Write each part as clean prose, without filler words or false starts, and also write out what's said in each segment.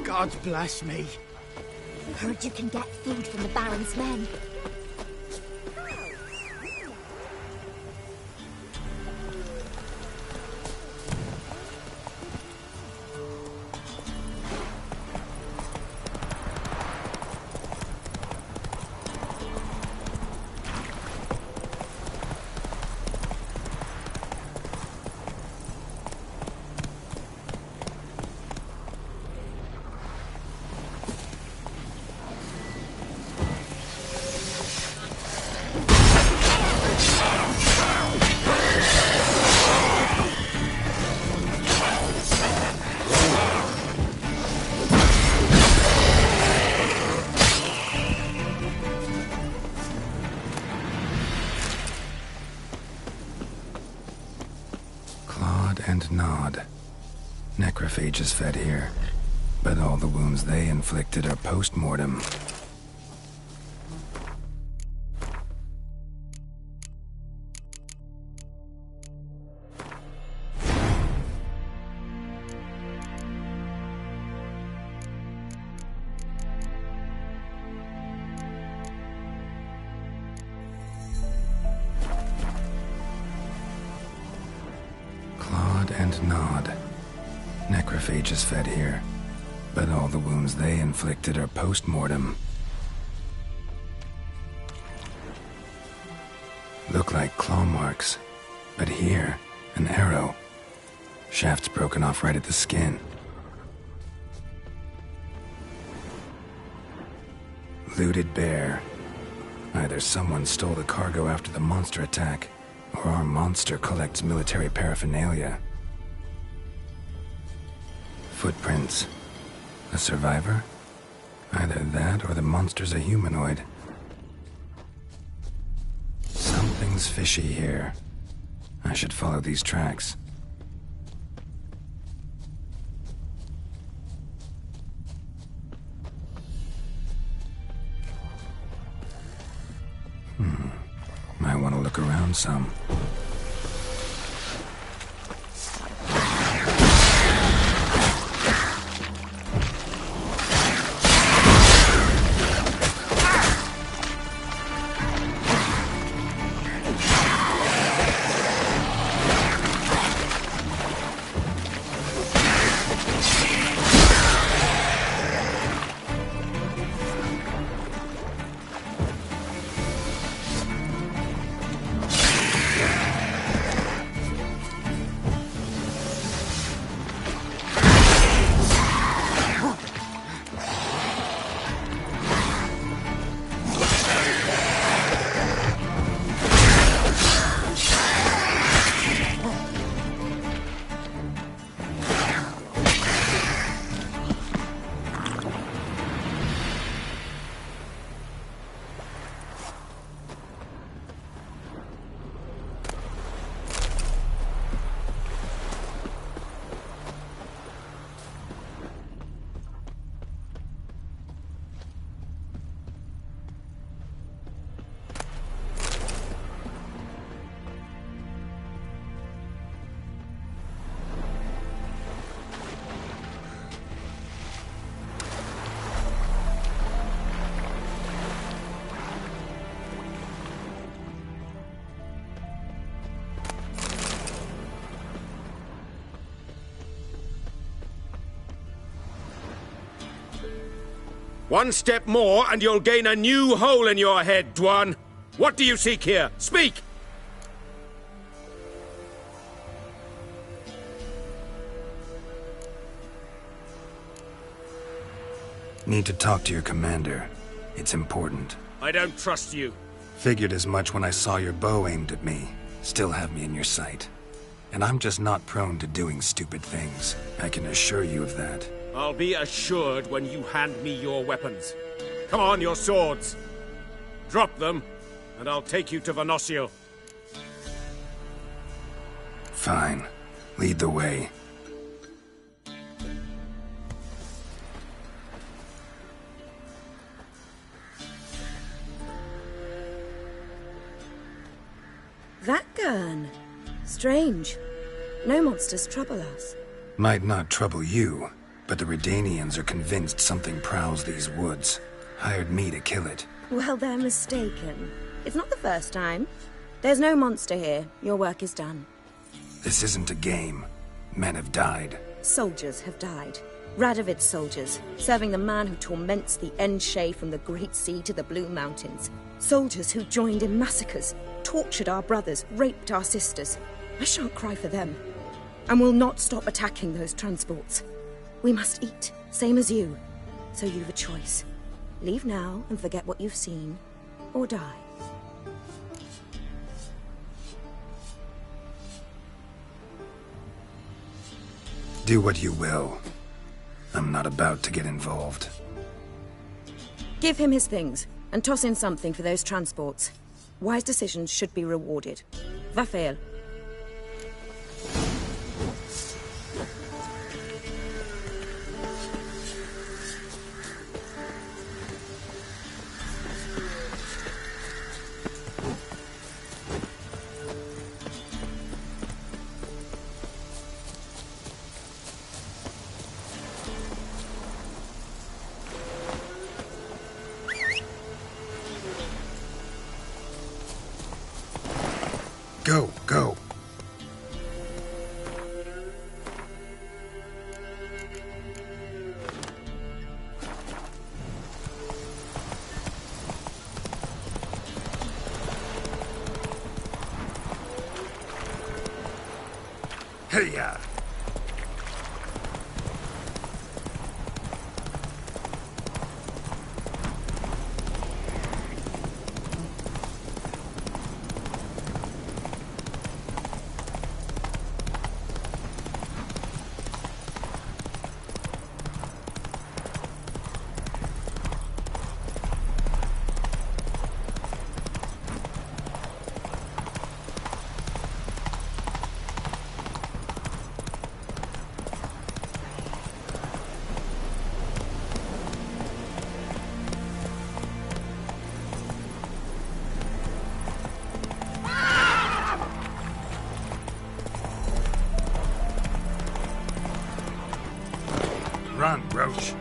God bless me. Heard you can get food from the Baron's men. And Nod. Necrophages fed here, but all the wounds they inflicted are post-mortem. And Nod. Necrophages fed here, but all the wounds they inflicted are post-mortem. Look like claw marks, but here, an arrow. Shaft's broken off right at the skin. Looted bear. Either someone stole the cargo after the monster attack, or our monster collects military paraphernalia. Footprints. A survivor? Either that or the monster's a humanoid. Something's fishy here. I should follow these tracks. Might want to look around some. One step more and you'll gain a new hole in your head, Dwan. What do you seek here? Speak! Need to talk to your commander. It's important. I don't trust you. Figured as much when I saw your bow aimed at me. Still have me in your sight. And I'm just not prone to doing stupid things. I can assure you of that. I'll be assured when you hand me your weapons. Come on, your swords. Drop them, and I'll take you to Venosio. Fine. Lead the way. Vakgern. Strange. No monsters trouble us. Might not trouble you, But the Redanians are convinced something prowls these woods. Hired me to kill it. Well, they're mistaken. It's not the first time. There's no monster here. Your work is done. This isn't a game. Men have died. Soldiers have died. Radovid's soldiers, serving the man who torments the Enshe from the Great Sea to the Blue Mountains. Soldiers who joined in massacres, tortured our brothers, raped our sisters. I shan't cry for them, and will not stop attacking those transports. We must eat, same as you. So you've a choice. Leave now and forget what you've seen, or die. Do what you will. I'm not about to get involved. Give him his things, and toss in something for those transports. Wise decisions should be rewarded. Vafael. Go, go. Hey-ya! Run, Roach.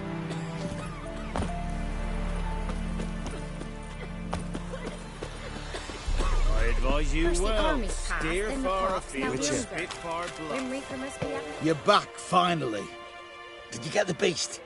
I advise you First the well. army's passed, Steer then the far crops, now afield, the river. spit far below. Grim Reaper must be having... You're back, finally. Did you get the beast?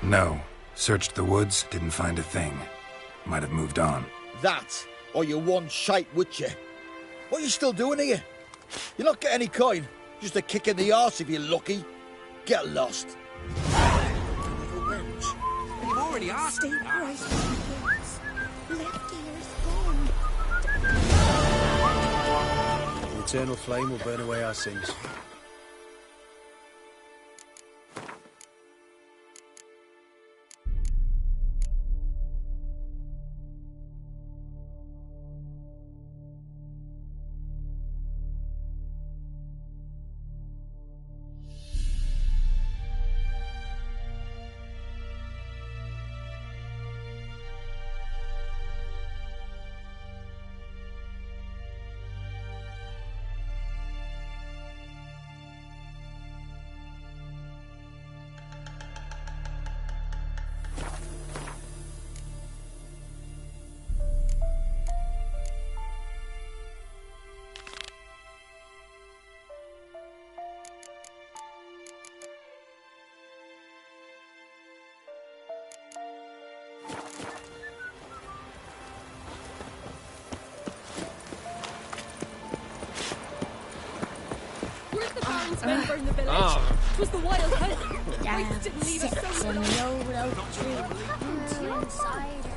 No. Searched the woods, didn't find a thing. Might have moved on. That, or you one shite with you. What are you still doing here? You're not getting any coin. Just a kick in the arse if you're lucky. Get lost. You've already asked. Stay right ears. Left ear's gone. The eternal flame will burn away our sins. Where's the Baron's men burn the village? 'Twas the wild hunt. Wait, didn't leave us Sits so in long. the old oak tree. Two inside her.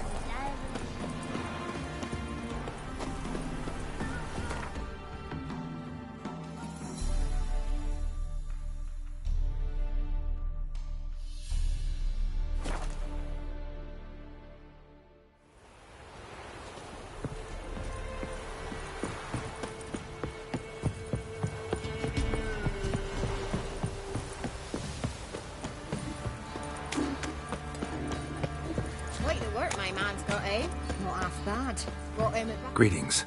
Quite the work my man's got, eh? Not half bad. Brought him at... Greetings.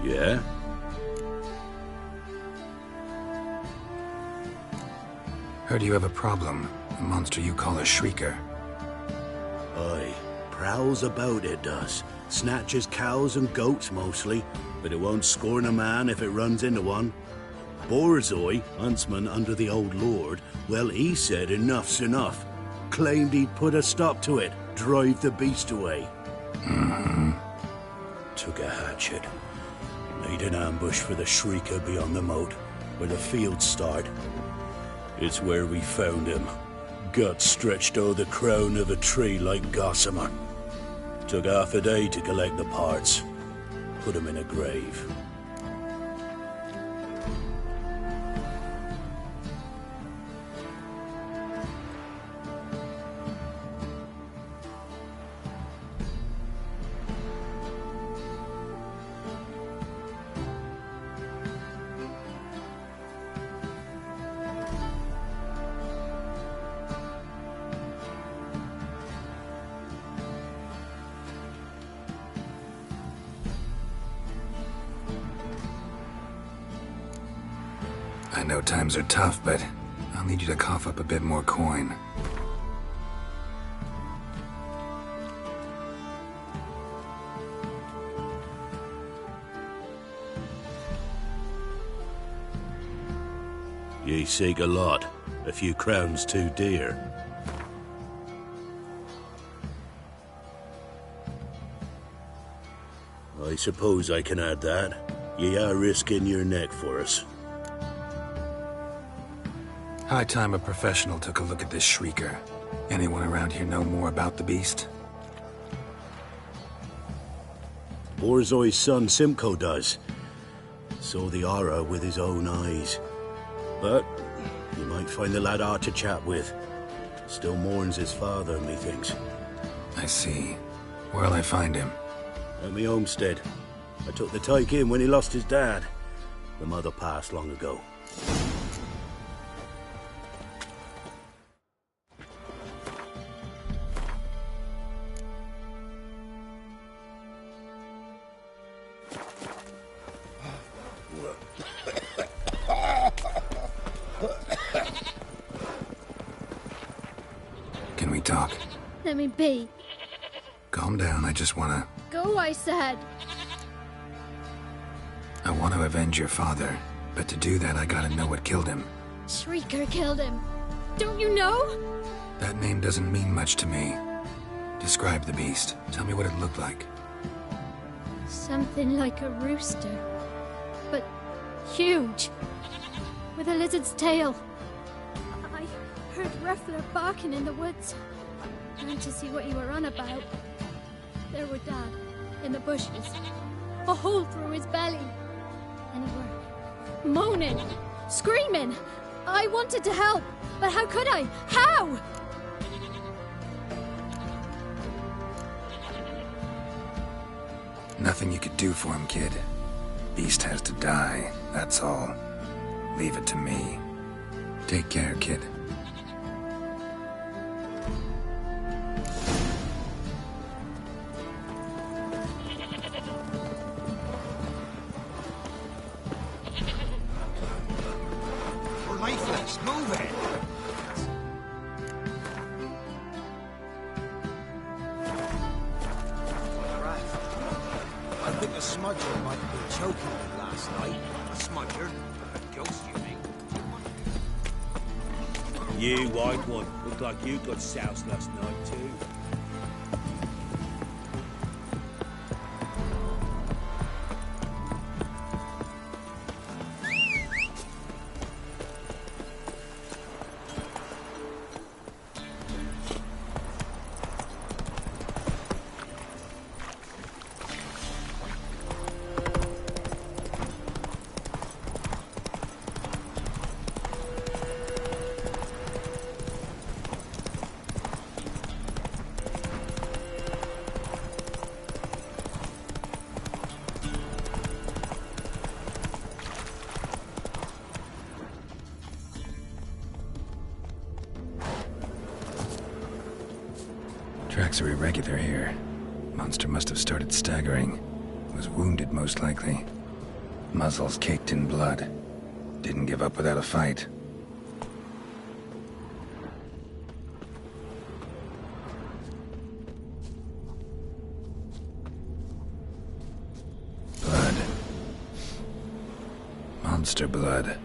Yeah? Heard you have a problem. A monster you call a shrieker. Aye. Prowls about, it does. Snatches cows and goats mostly, but it won't scorn a man if it runs into one. Borzoi, huntsman under the old lord, well, he said enough's enough. Claimed he'd put a stop to it, drive the beast away. Took a hatchet. Made an ambush for the shrieker beyond the moat, where the fields start. It's where we found him. Gut stretched o'er the crown of a tree like gossamer. Took half a day to collect the parts. Put him in a grave. I know times are tough, but I'll need you to cough up a bit more coin. Ye seek a lot. A few crowns too dear. I suppose I can add that. Ye are risking your neck for us. High time a professional took a look at this shrieker. Anyone around here know more about the beast? Borzoi's son Simcoe does. Saw the aura with his own eyes. But you might find the lad hard to chat with. Still mourns his father, methinks. I see. Where'll I find him? At me homestead. I took the tyke in when he lost his dad. The mother passed long ago. Can we talk? Let me be. Calm down, I just wanna... Go, I said. I want to avenge your father, but to do that I gotta know what killed him. Shrieker killed him. Don't you know? That name doesn't mean much to me. Describe the beast. Tell me what it looked like. Something like a rooster. But huge. With a lizard's tail. I heard Ruffler barking in the woods. Trying to see what you were on about. There were Dad, in the bushes. A hole through his belly. And you were moaning, screaming. I wanted to help, but how could I? How? Nothing you could do for him, kid. Beast has to die, that's all. Leave it to me. Take care, kid. We're lifeless. Move it. I think a smudger might have been choking me last night. A smudger? A ghost, you mean? You, white one, look like you got soused last night, too. Tracks are irregular here. Monster must have started staggering. Was wounded, most likely. Muzzles caked in blood. Didn't give up without a fight. Blood. Monster blood.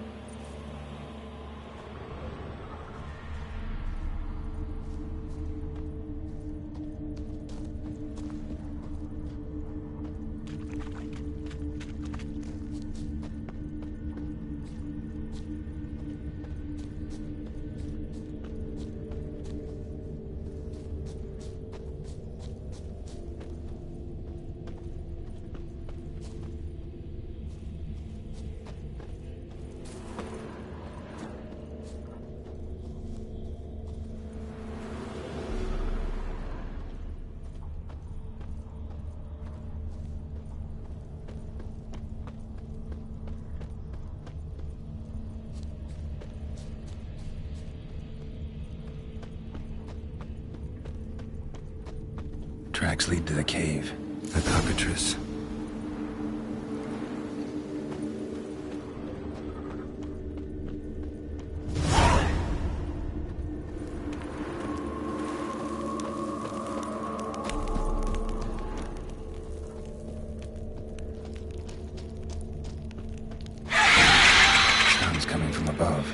Tracks lead to the cave. The cockatrice. Sounds coming from above.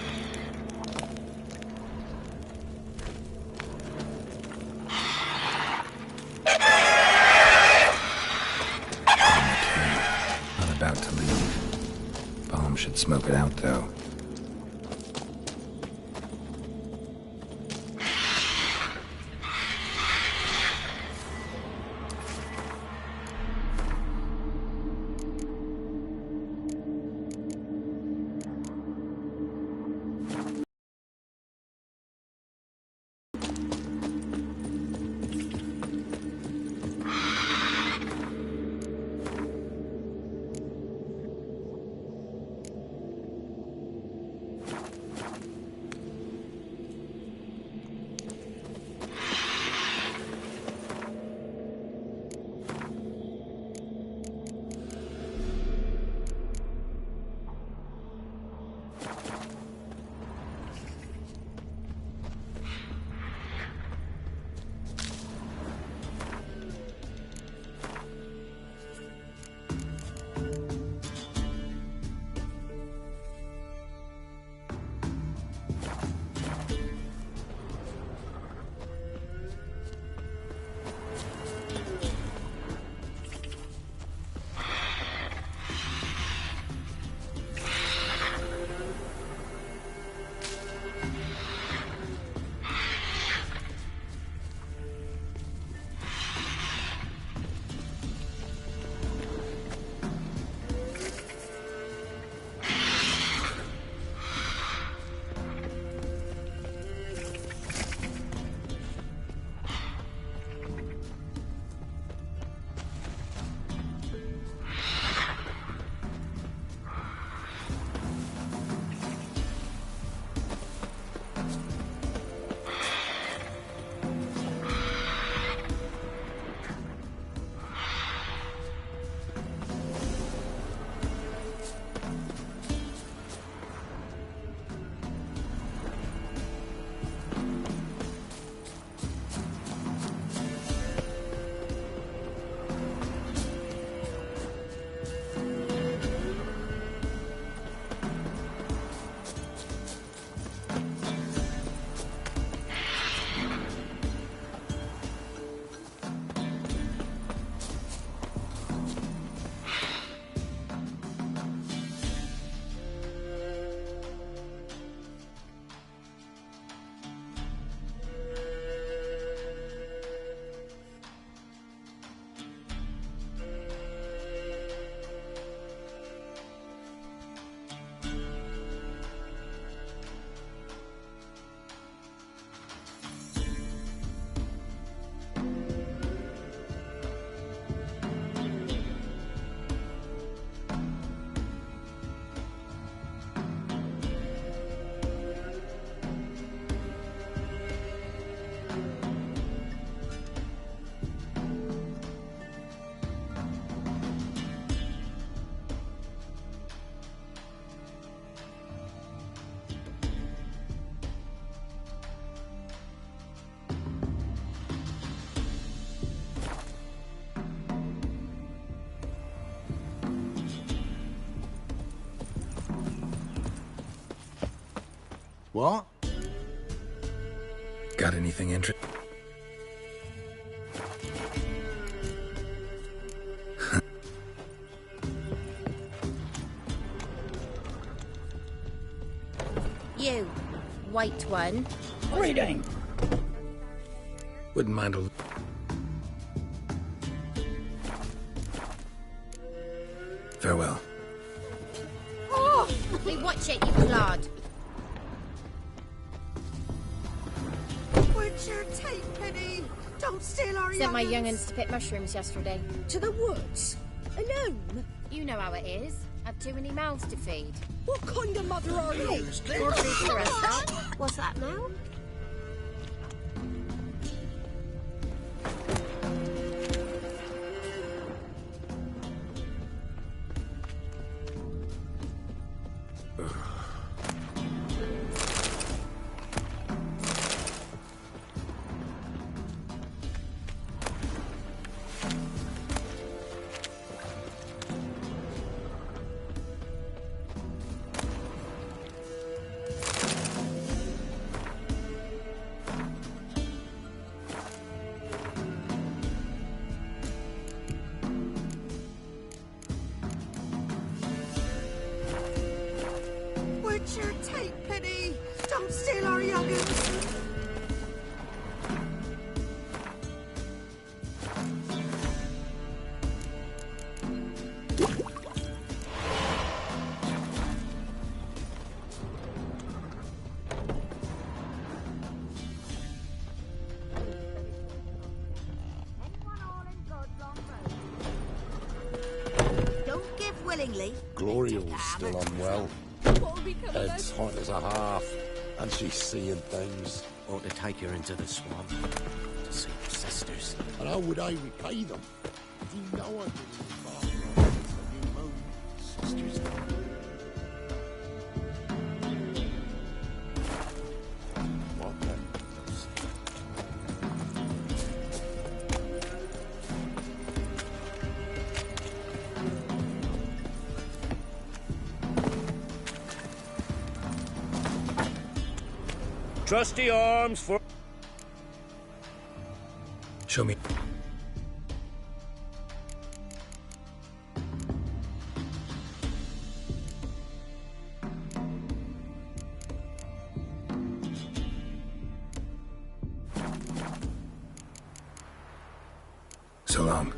About to leave. Bomb should smoke it out, though. What? Got anything interesting? You, white one. Greeting. Wouldn't mind a... Farewell. Oh! We watch it, you clod. What's your take, Penny? Don't steal our Sent my young'uns. young'uns to pick mushrooms yesterday. To the woods? Alone? You know how it is. I've too many mouths to feed. What kind of mother are you? More food for the rest now. What's that now? What's your take, Penny? Don't steal our young'uns. Don't give willingly. Gloria's still unwell. What'll become of Head's us? hot as a half, and she's seeing things. Ought to take her into the swamp to see her sisters. And how would I repay them? You know I didn't far from you moan, sisters. What then? Trusty arms for... Show me. So long.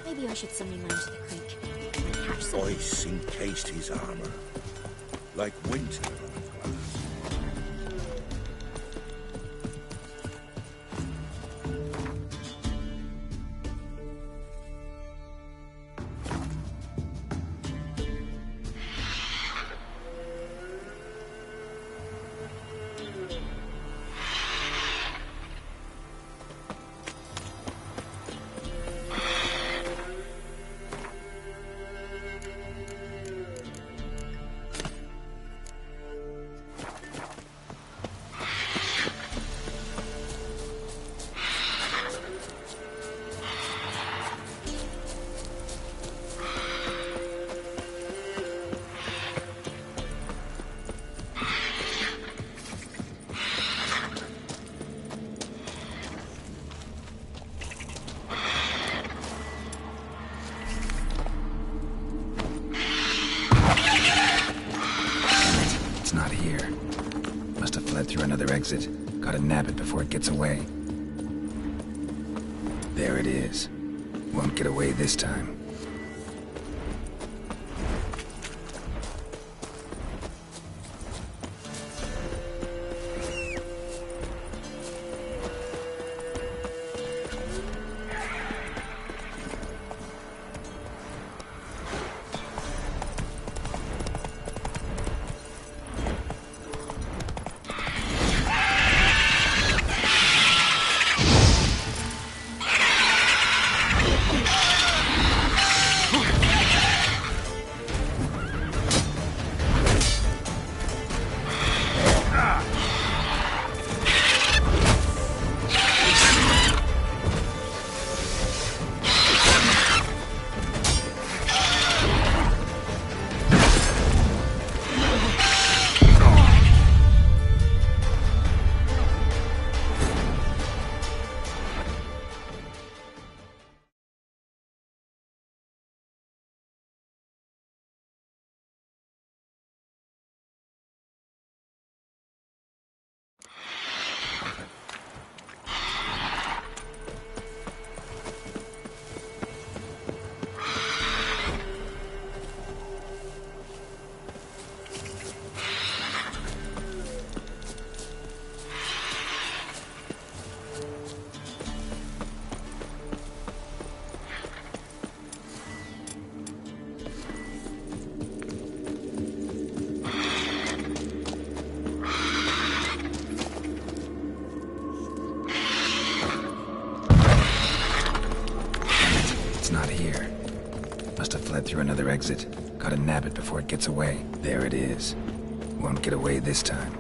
Maybe I should send him round to the creek and catch some. Ice encased his armor, like winter on a glass. It's not here. Must have fled through another exit. Gotta nab it before it gets away. There it is. Won't get away this time. It's not here. Must have fled through another exit. Gotta nab it before it gets away. There it is. Won't get away this time.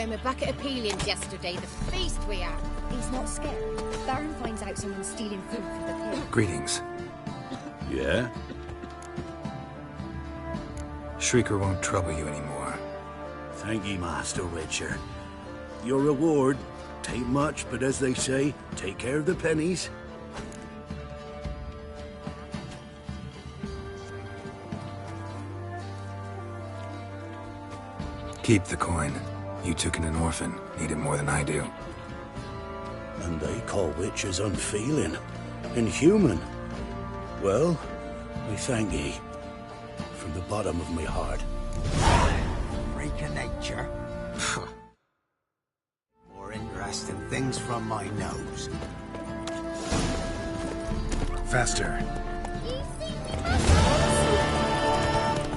when we're back at Apelian's yesterday, the feast we had. He's not scared. Baron finds out someone's stealing food from the pit. Greetings. Yeah? Shrieker won't trouble you anymore. Thank ye, Master Witcher. Your reward, tain't much, but as they say, take care of the pennies. Keep the coin. You took in an orphan. Need it more than I do. And they call witches unfeeling, inhuman. Well, I thank ye. From the bottom of my heart. Freak of nature. More interesting things from my nose. Faster.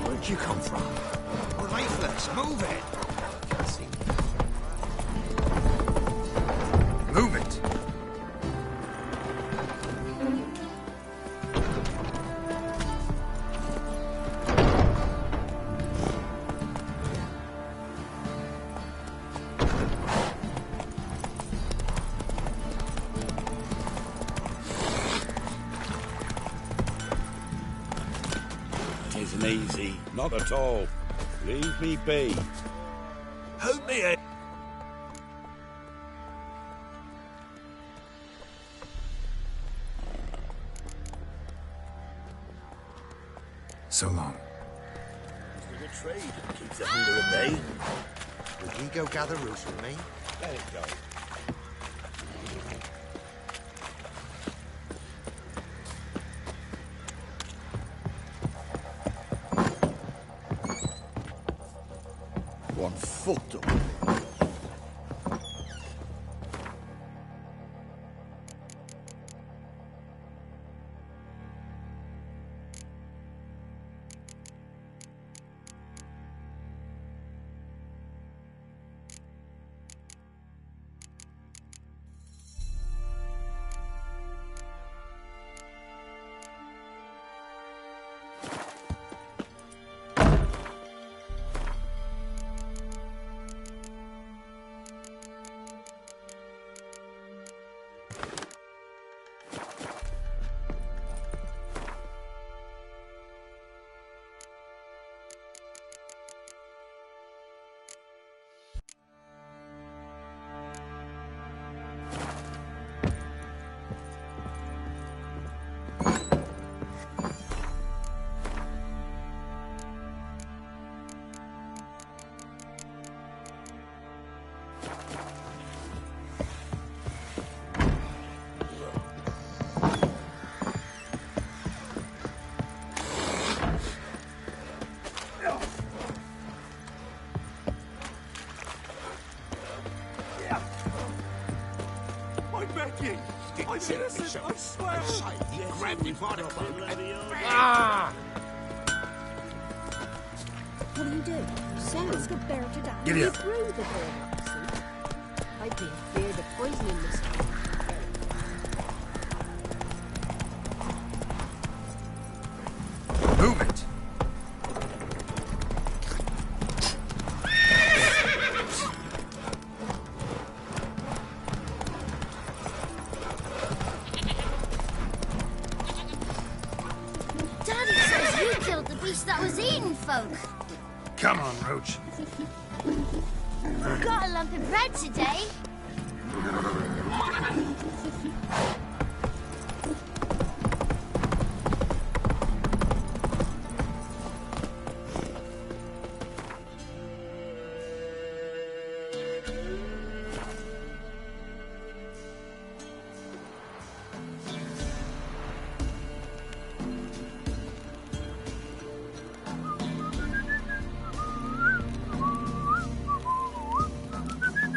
Where'd you come from? We're lifeless. Move it. Can't see. Move it. Isn't easy. Not at all. Leave me be. Help me! So long. The trade keeps the hunger at bay. Would ye go gather roots with me? Let it go. One fucked up. I'm innocent, I swear! He grabbed him by the cloak and... Ah! What do you do? Sarah's got bear to die. Giddy up. Through the door. I'd be afraid of poisoning this. Move it. Daddy says you killed the beast that was eating folk. Come on, Roach. Got a lump of bread today.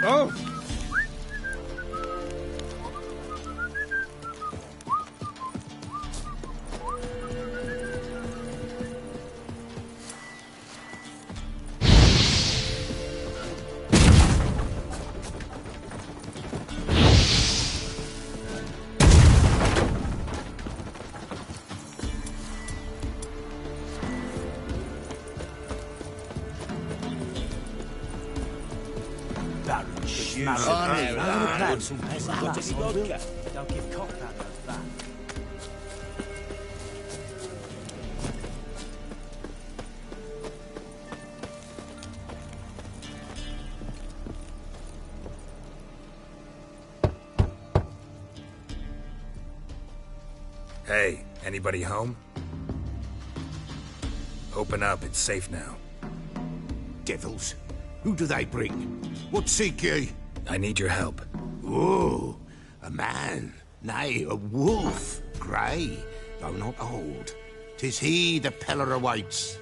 Oh! Don't give cock that that. Hey, anybody home? Open up, it's safe now. Devils. Who do they bring? What seek ye? I need your help. Oh, a man. Nay, a wolf. Grey, though not old. 'Tis he the Peller awaits.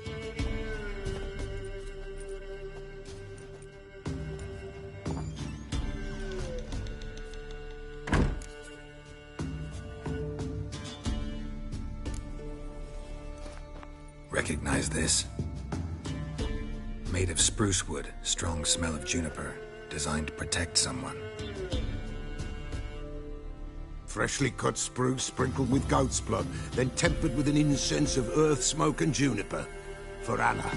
Recognize this? Made of spruce wood, strong smell of juniper, designed to protect someone. Freshly cut spruce sprinkled with goat's blood, then tempered with an incense of earth, smoke and juniper. For Anna,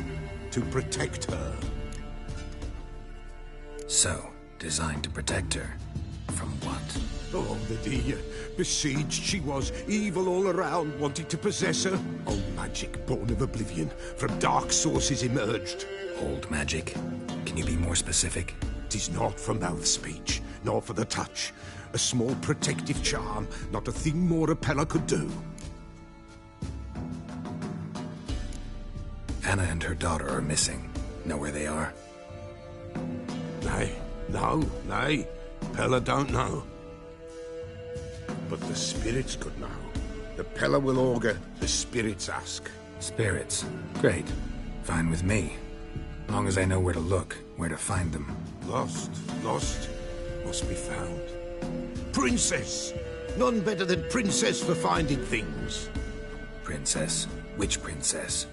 to protect her. So, designed to protect her. From what? Oh, the dear. Besieged she was, evil all around, wanting to possess her. Old magic, born of oblivion, from dark sources emerged. Old magic? Can you be more specific? 'Tis not for mouth speech, nor for the touch. A small protective charm, not a thing more a Peller could do. Anna and her daughter are missing. Know where they are? Nay, nay. Peller don't know. But the spirits could know. The Peller will augur, the spirits ask. Spirits? Great. Fine with me. Long as I know where to look, where to find them. Lost, must be found. Princess! None better than Princess for finding things. Princess? Which princess?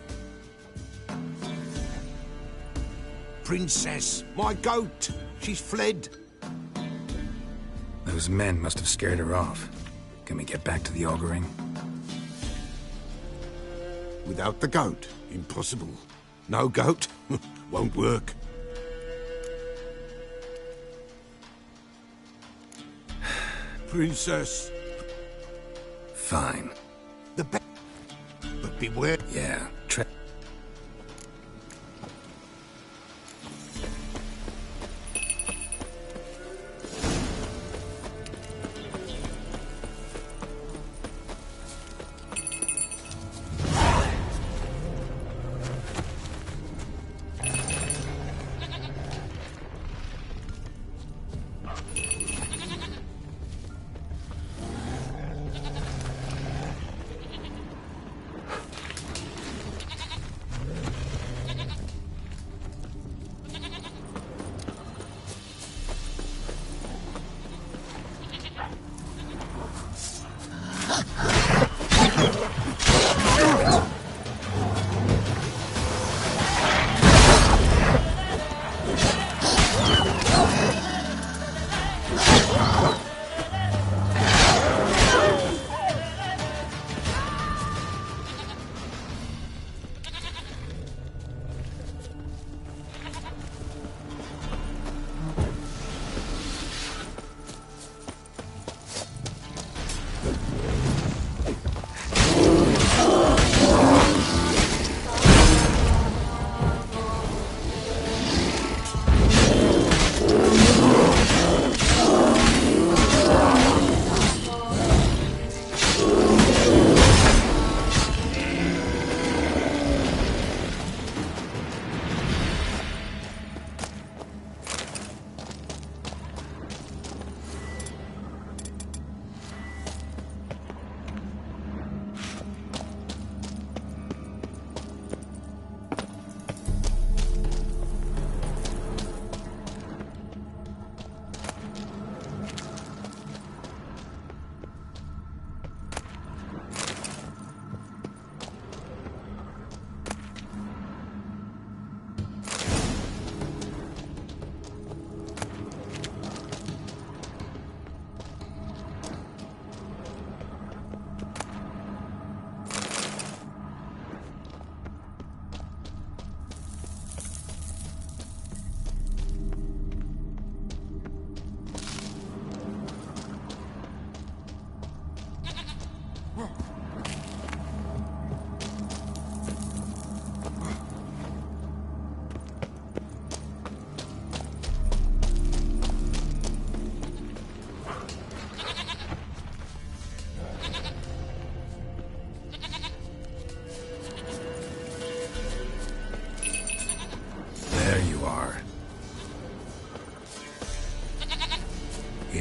Princess, my goat! She's fled. Those men must have scared her off. Can we get back to the auguring? Without the goat, impossible. No goat, won't work. Princess. Fine. But beware. Yeah,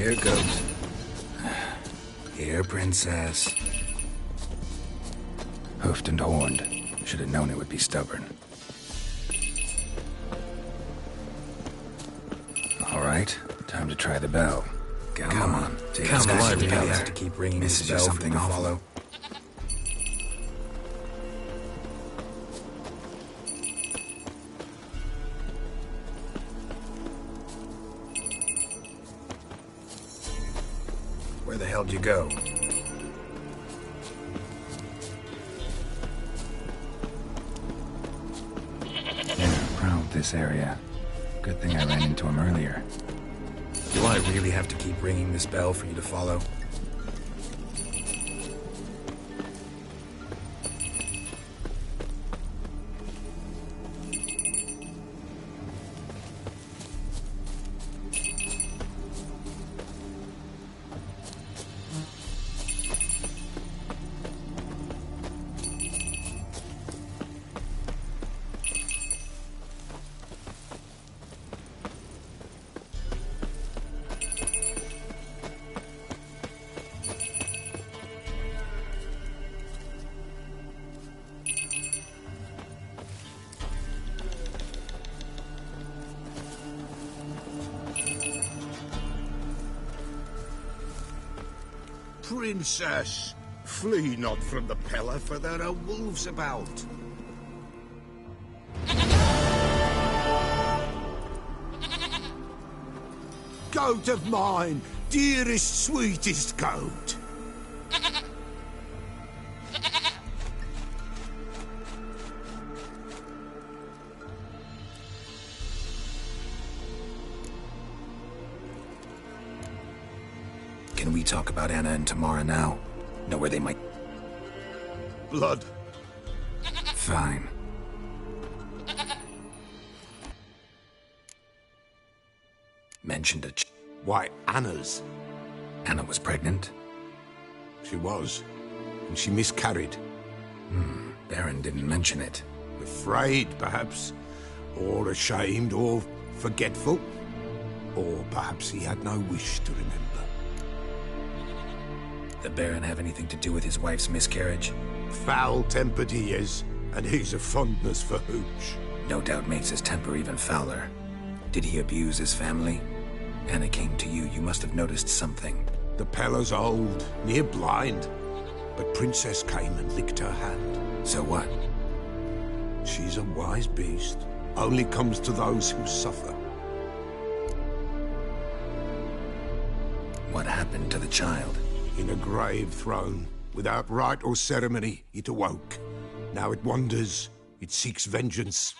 Here goes. Here, princess. Hoofed and horned. Should have known it would be stubborn. All right, time to try the bell. Come on, take Come it. on, I really really have to keep ringing this this is bell something for to me. follow. Where the hell did you go? Yeah, prowled this area. Good thing I ran into him earlier. Do I really have to keep ringing this bell for you to follow? Princess, flee not from the Pella, for there are wolves about. Goat of mine, dearest, sweetest goat. Can we talk about Anna and Tamara now? Know where they might... Blood. Fine. Mentioned a Why, Anna's. Anna was pregnant? She was. And she miscarried. Baron didn't mention it. Afraid, perhaps. Or ashamed, or forgetful. Or perhaps he had no wish to remember. The Baron have anything to do with his wife's miscarriage? Foul-tempered he is, and he's a fondness for hooch. No doubt makes his temper even fouler. Did he abuse his family? Anna came to you, you must have noticed something. The Pella's old, near blind. But Princess came and licked her hand. So what? She's a wise beast. Only comes to those who suffer. What happened to the child? In a grave thrown. Without rite or ceremony, it awoke. Now it wanders. It seeks vengeance.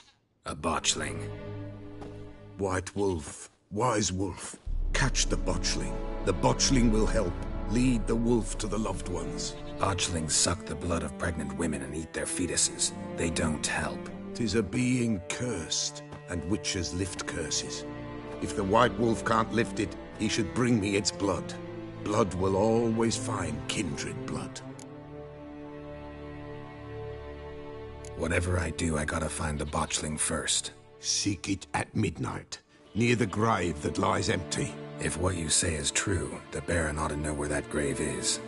A botchling. White wolf. Wise wolf. Catch the botchling. The botchling will help. Lead the wolf to the loved ones. Botchlings suck the blood of pregnant women and eat their fetuses. They don't help. 'Tis a being cursed, and witches lift curses. If the white wolf can't lift it, he should bring me its blood. Blood will always find kindred blood. Whatever I do, I gotta find the botchling first. Seek it at midnight, near the grave that lies empty. If what you say is true, the Baron ought to know where that grave is.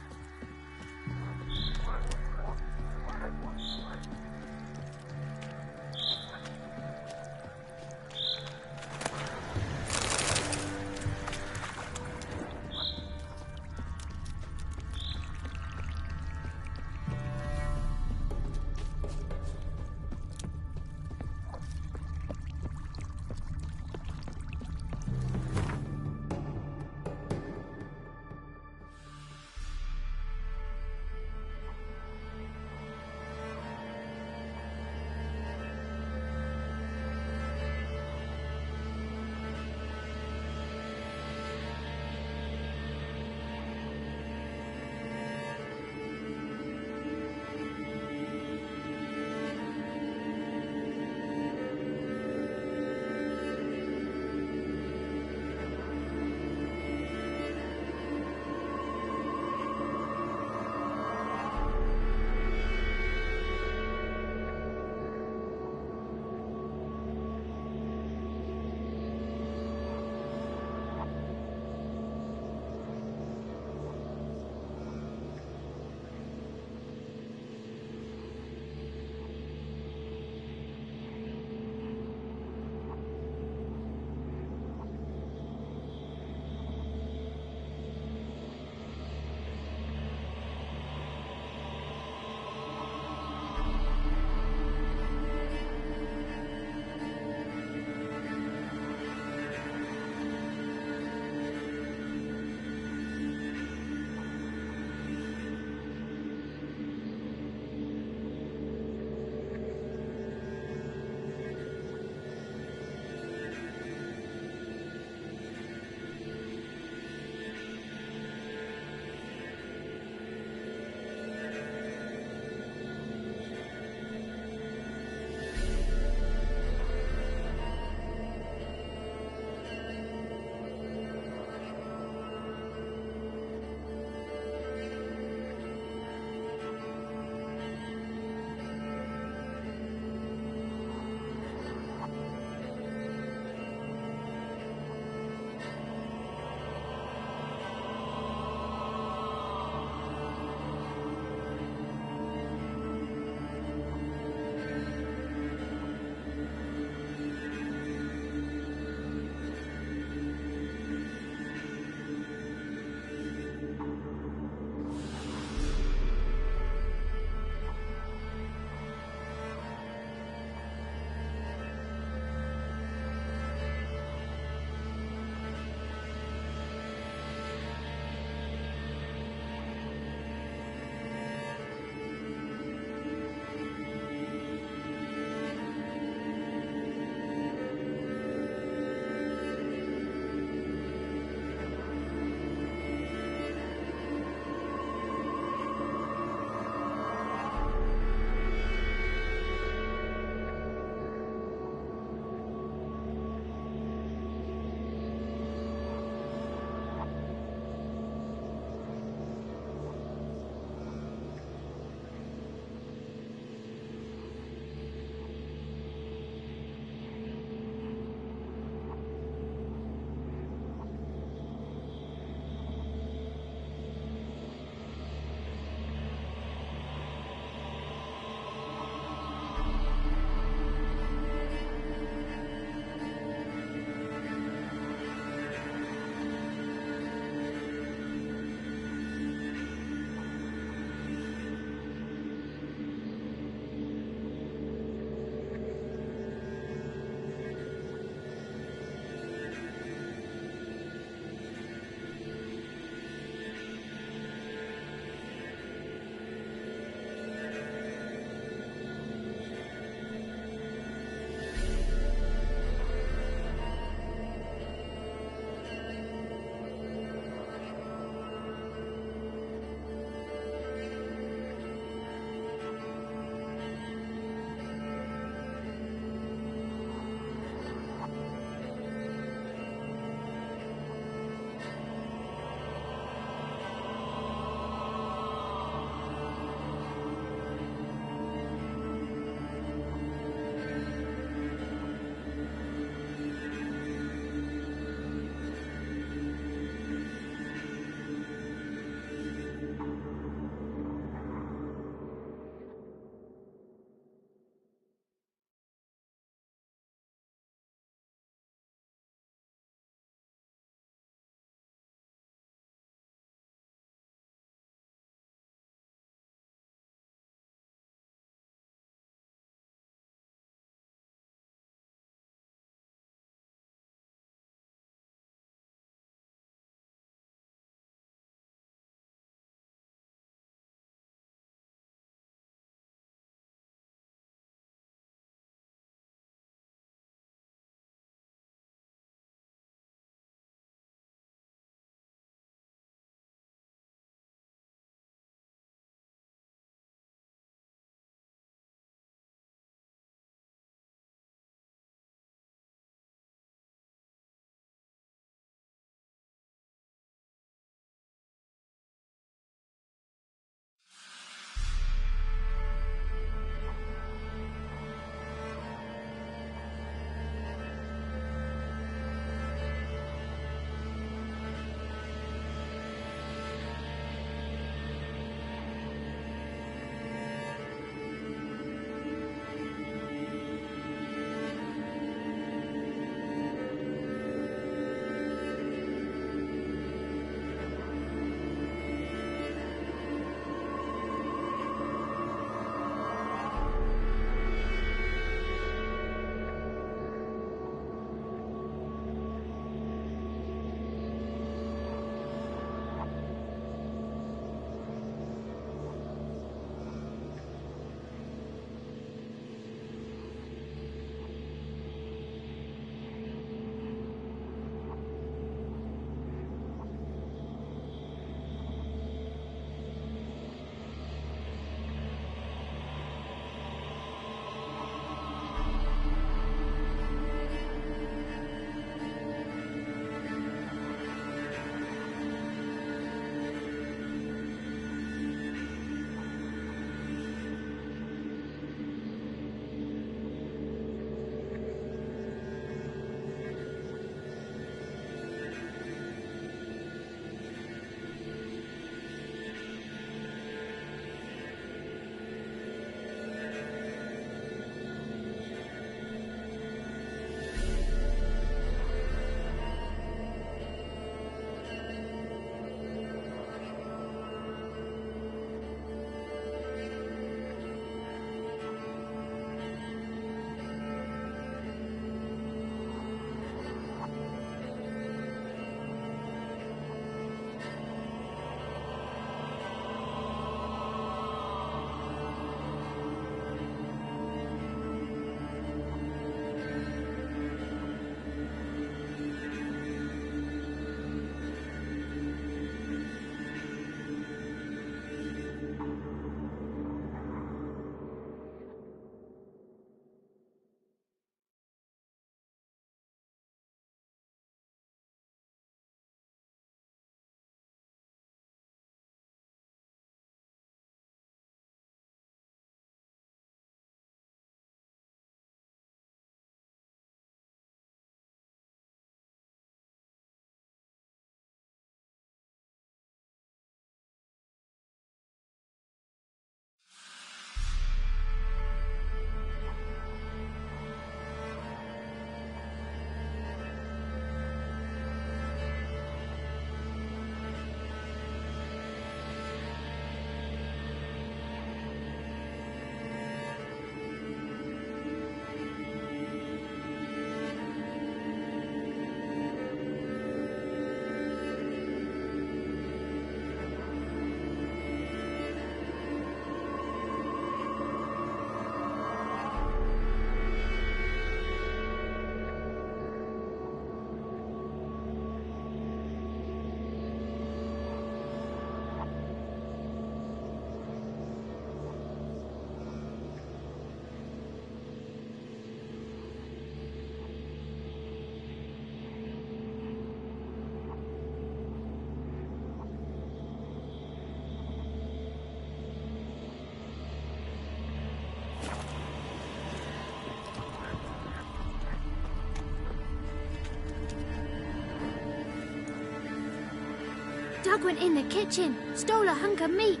dog went in the kitchen, stole a hunk of meat.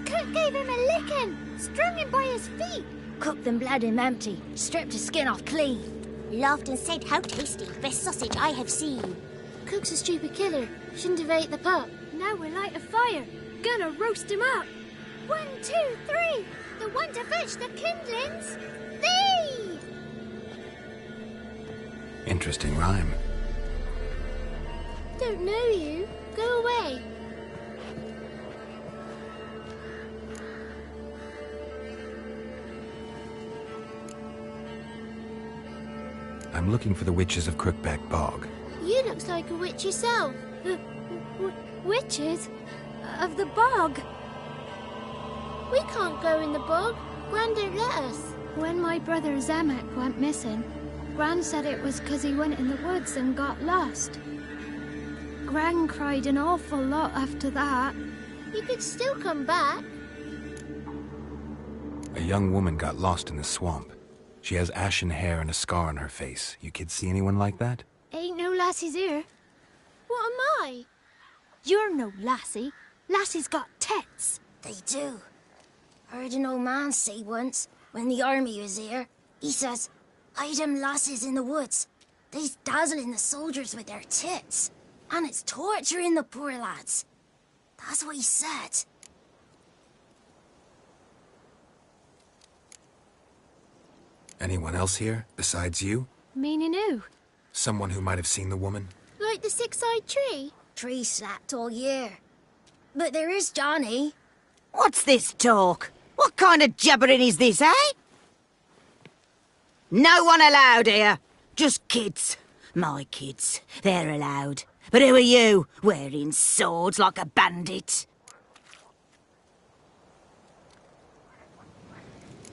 Cook gave him a licking, strung him by his feet. Cooked and bled him empty, stripped his skin off clean. Laughed and said, "How tasty, best sausage I have seen." Cook's a stupid killer, shouldn't have ate the pup. Now we'll light a fire, gonna roast him up. 1, 2, 3, the one to fetch the kindlings, thee! Interesting rhyme. Don't know you. Go away. I'm looking for the witches of Crookback Bog. You looks like a witch yourself. Witches? Of the bog? We can't go in the bog. Gran don't let us. When my brother Zemek went missing, Gran said it was 'cause he went in the woods and got lost. Gran cried an awful lot after that. You could still come back. A young woman got lost in the swamp. She has ashen hair and a scar on her face. You kids see anyone like that? Ain't no lassies here. What am I? You're no lassie. Lassies got tits. They do. Heard an old man say once, when the army was here, he says, "Hide them lasses in the woods. They's dazzling the soldiers with their tits. And it's torturing the poor lads." That's what he said. Anyone else here, besides you? Meaning who? Someone who might have seen the woman? Like the six-eyed tree? Tree slapped all year. But there is Johnny. What's this talk? What kind of jabbering is this, eh? No one allowed here. Just kids. My kids. They're allowed. But who are you, wearing swords like a bandit?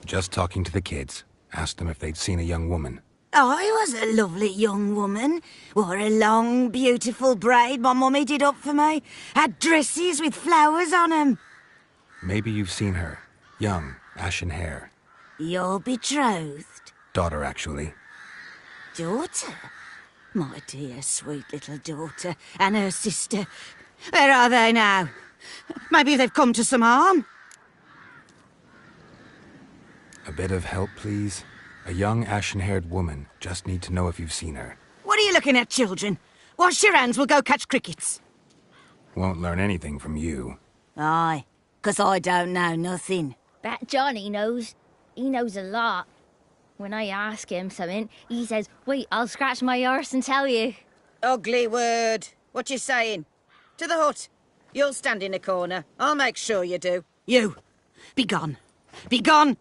Just talking to the kids. Asked them if they'd seen a young woman. I was a lovely young woman. Wore a long, beautiful braid my mummy did up for me. Had dresses with flowers on 'em. Maybe you've seen her. Young, ashen hair. You're betrothed? Daughter, actually. Daughter? My dear, sweet little daughter. And her sister. Where are they now? Maybe they've come to some harm? A bit of help, please? A young, ashen-haired woman. Just need to know if you've seen her. What are you looking at, children? Wash your hands, we'll go catch crickets. Won't learn anything from you. Aye, 'cause I don't know nothing. Bet Johnny knows. He knows a lot. When I ask him something, he says, "Wait, I'll scratch my arse and tell you." Ugly word. What you saying? To the hut. You'll stand in a corner. I'll make sure you do. You, be gone. Be gone!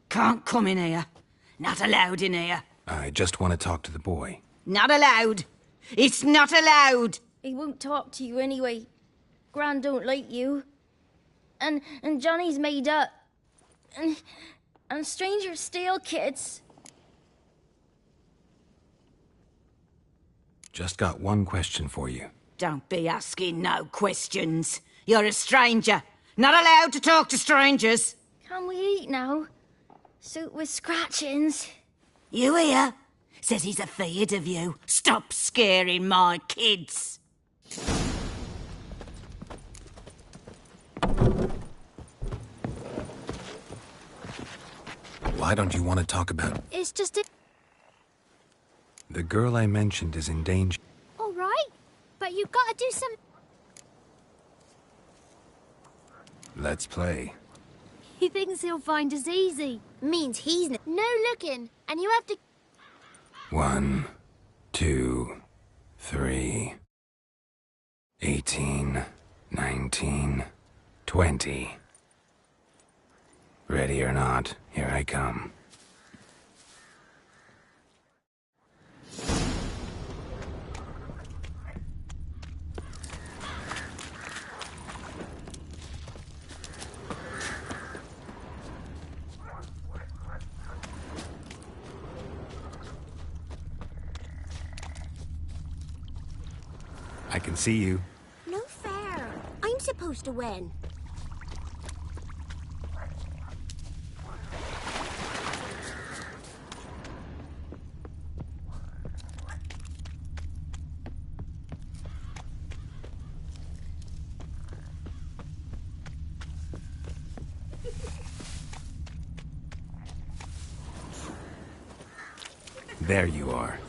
Can't come in here. Not allowed in here. I just want to talk to the boy. Not allowed. It's not allowed. He won't talk to you anyway. Gran don't like you. And Johnny's made up. And strangers steal kids. Just got one question for you. Don't be asking no questions. You're a stranger. Not allowed to talk to strangers. Can we eat now? Soup with scratchings. You hear? Says he's afeard of you. Stop scaring my kids. Why don't you want to talk about... It's just a... The girl I mentioned is in danger. All right, but you've got to do some... Let's play. He thinks he'll find us easy. Means he's no looking, and you have to... 1, 2, 3, 18, 19, 20. Ready or not, here I come. I can see you. No fair. I'm supposed to win. There you are.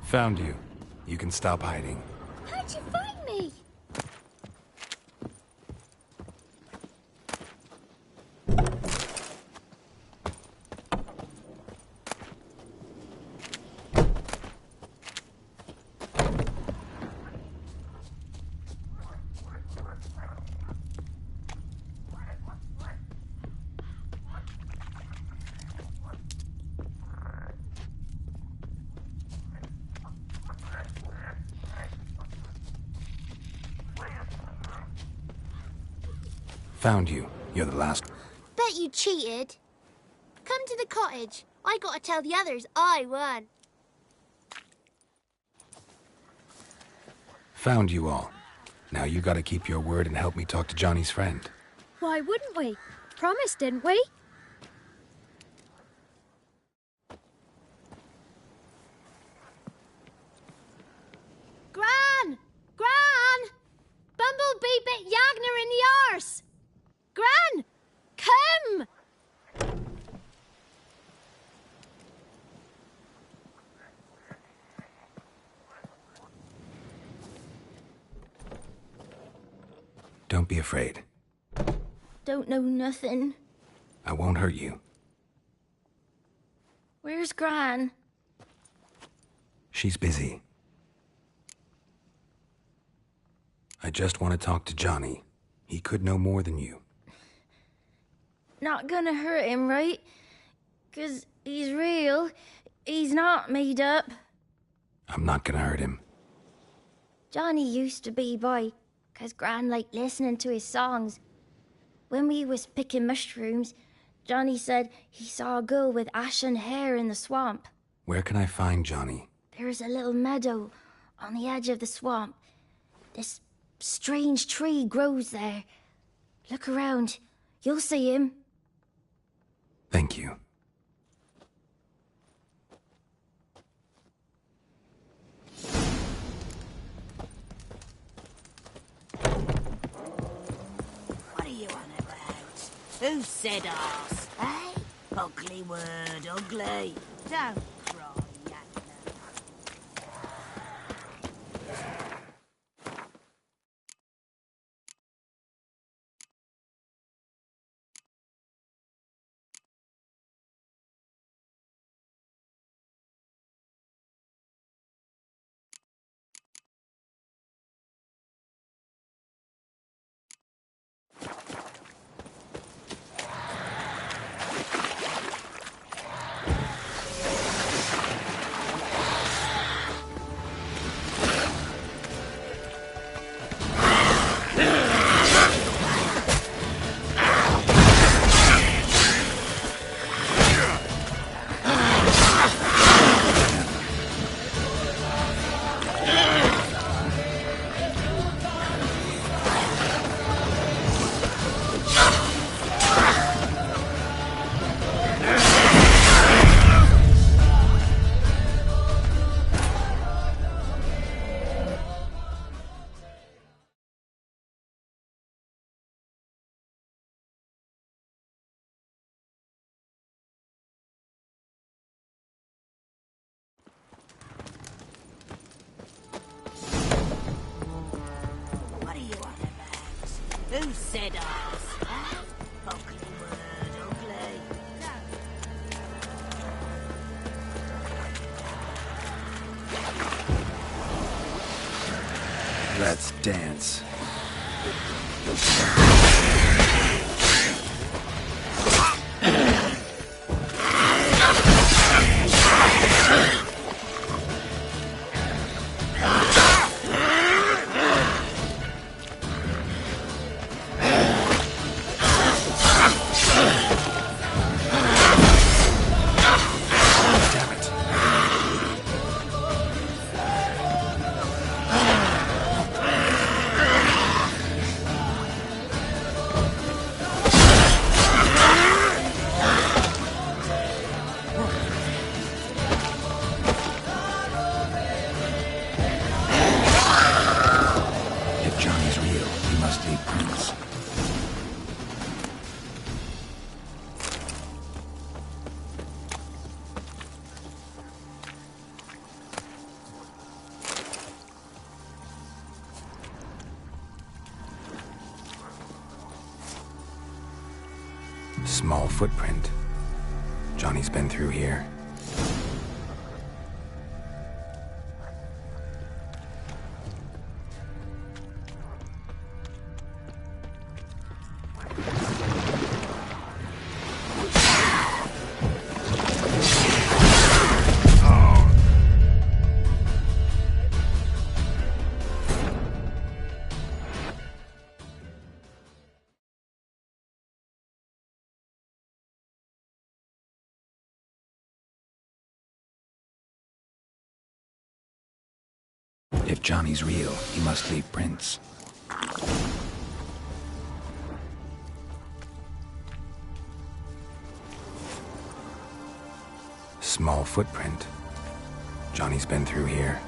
Found you. You can stop hiding. How'd you find me? Found you. You're the last. Bet you cheated. Come to the cottage. I gotta tell the others I won. Found you all. Now you gotta keep your word and help me talk to Johnny's friend. Why wouldn't we? Promised, didn't we? Gran! Gran! Bumblebee bit Yagner in the arse! Gran! Come! Don't be afraid. Don't know nothing. I won't hurt you. Where's Gran? She's busy. I just want to talk to Johnny. He could know more than you. Not gonna hurt him, right? 'Cause he's real. He's not made up. I'm not gonna hurt him. Johnny used to be by, 'cause Gran liked listening to his songs. When we was picking mushrooms, Johnny said he saw a girl with ashen hair in the swamp. Where can I find Johnny? There's a little meadow on the edge of the swamp. This strange tree grows there. Look around. You'll see him. Thank you. What are you on about? Who said arse? Eh? Ugly word, ugly. Don't cry, Yagner. Who said ours? Ugly word, ugly. Let's dance. Small footprint. Johnny's been through here. If Johnny's real, he must leave prints. Small footprint. Johnny's been through here.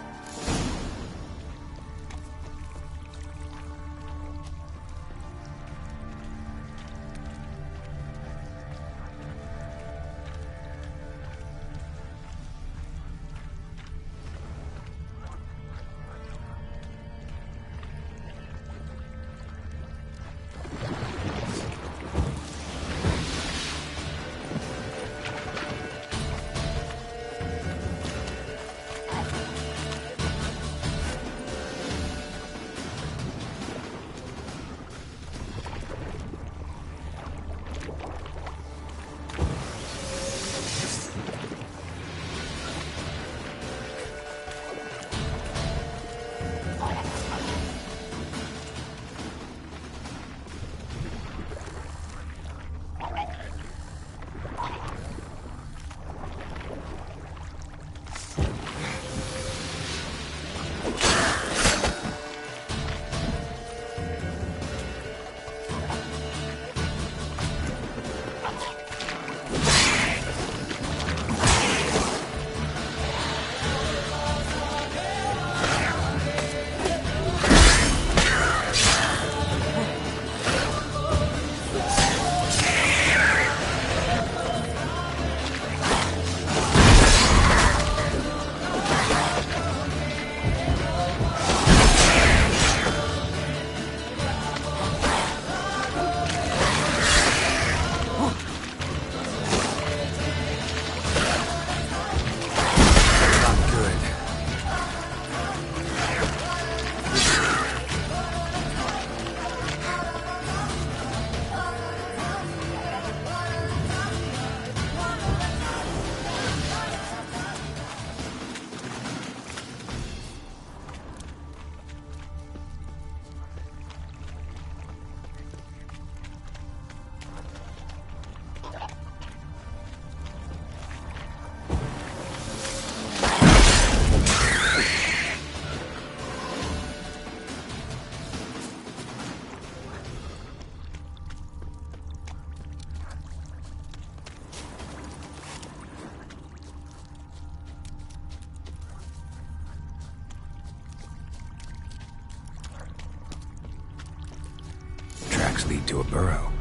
Lead to a burrow.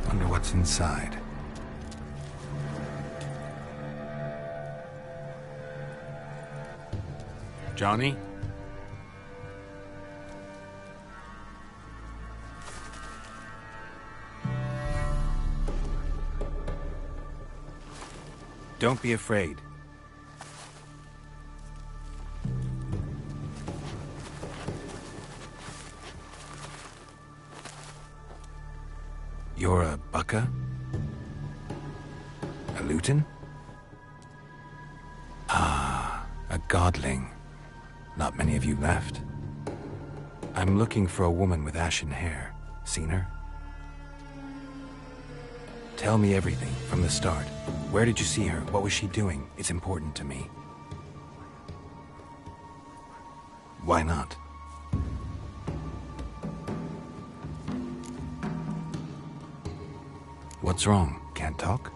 Wonder what's inside. Johnny? Don't be afraid. You're a Bukka? A Luton? Ah, a godling. Not many of you left. I'm looking for a woman with ashen hair. Seen her? Tell me everything, from the start. Where did you see her? What was she doing? It's important to me. Why not? What's wrong? Can't talk?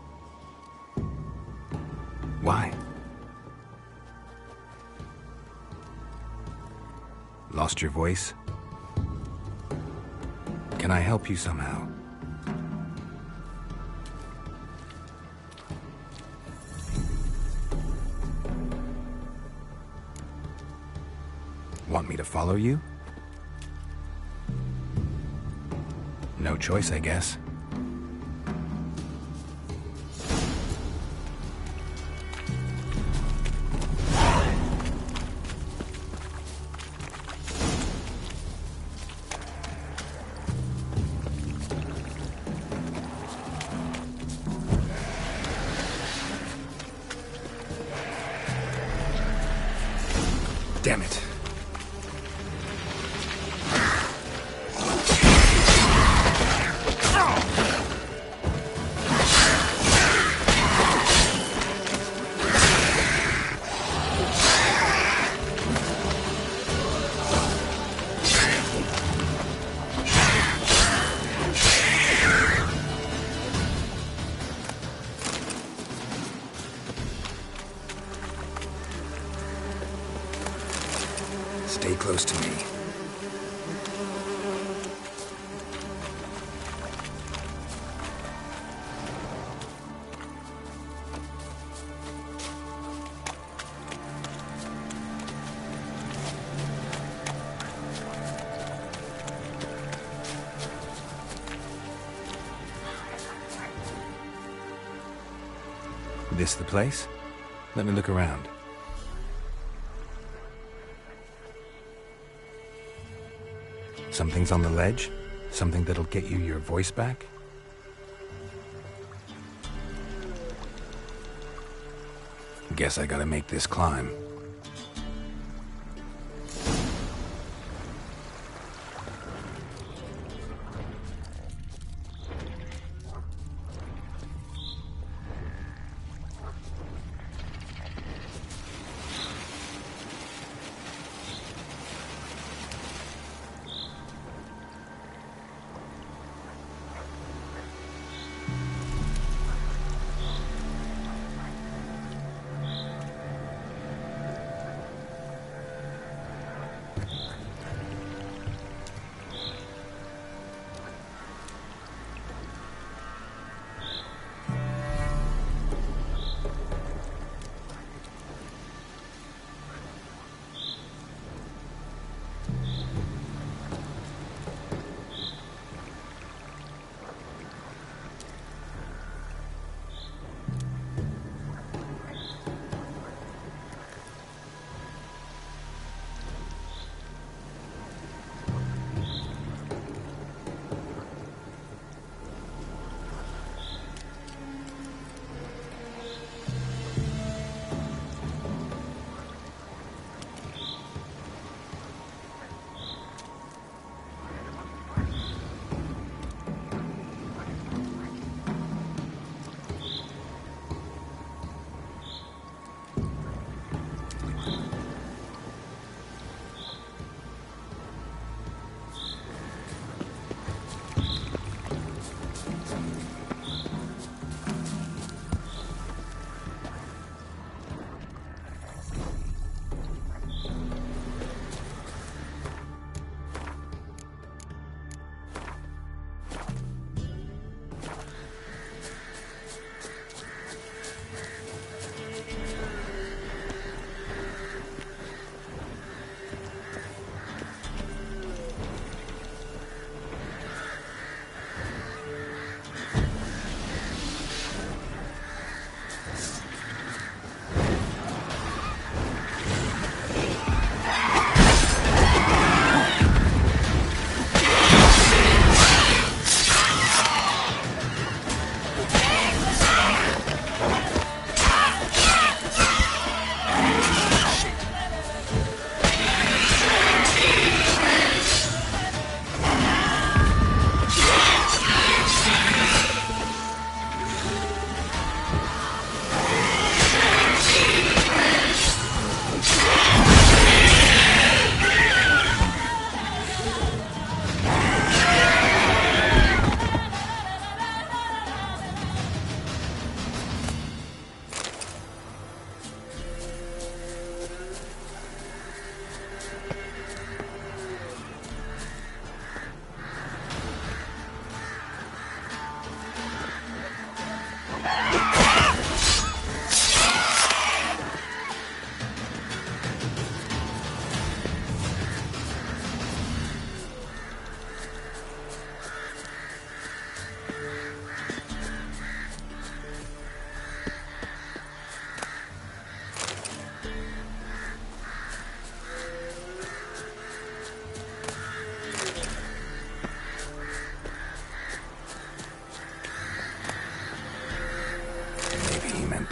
Why? Lost your voice? Can I help you somehow? Want me to follow you? No choice, I guess. Damn it. Stay close to me. This the place? Let me look around. Something's on the ledge? Something that'll get you your voice back? Guess I gotta make this climb.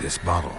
this bottle.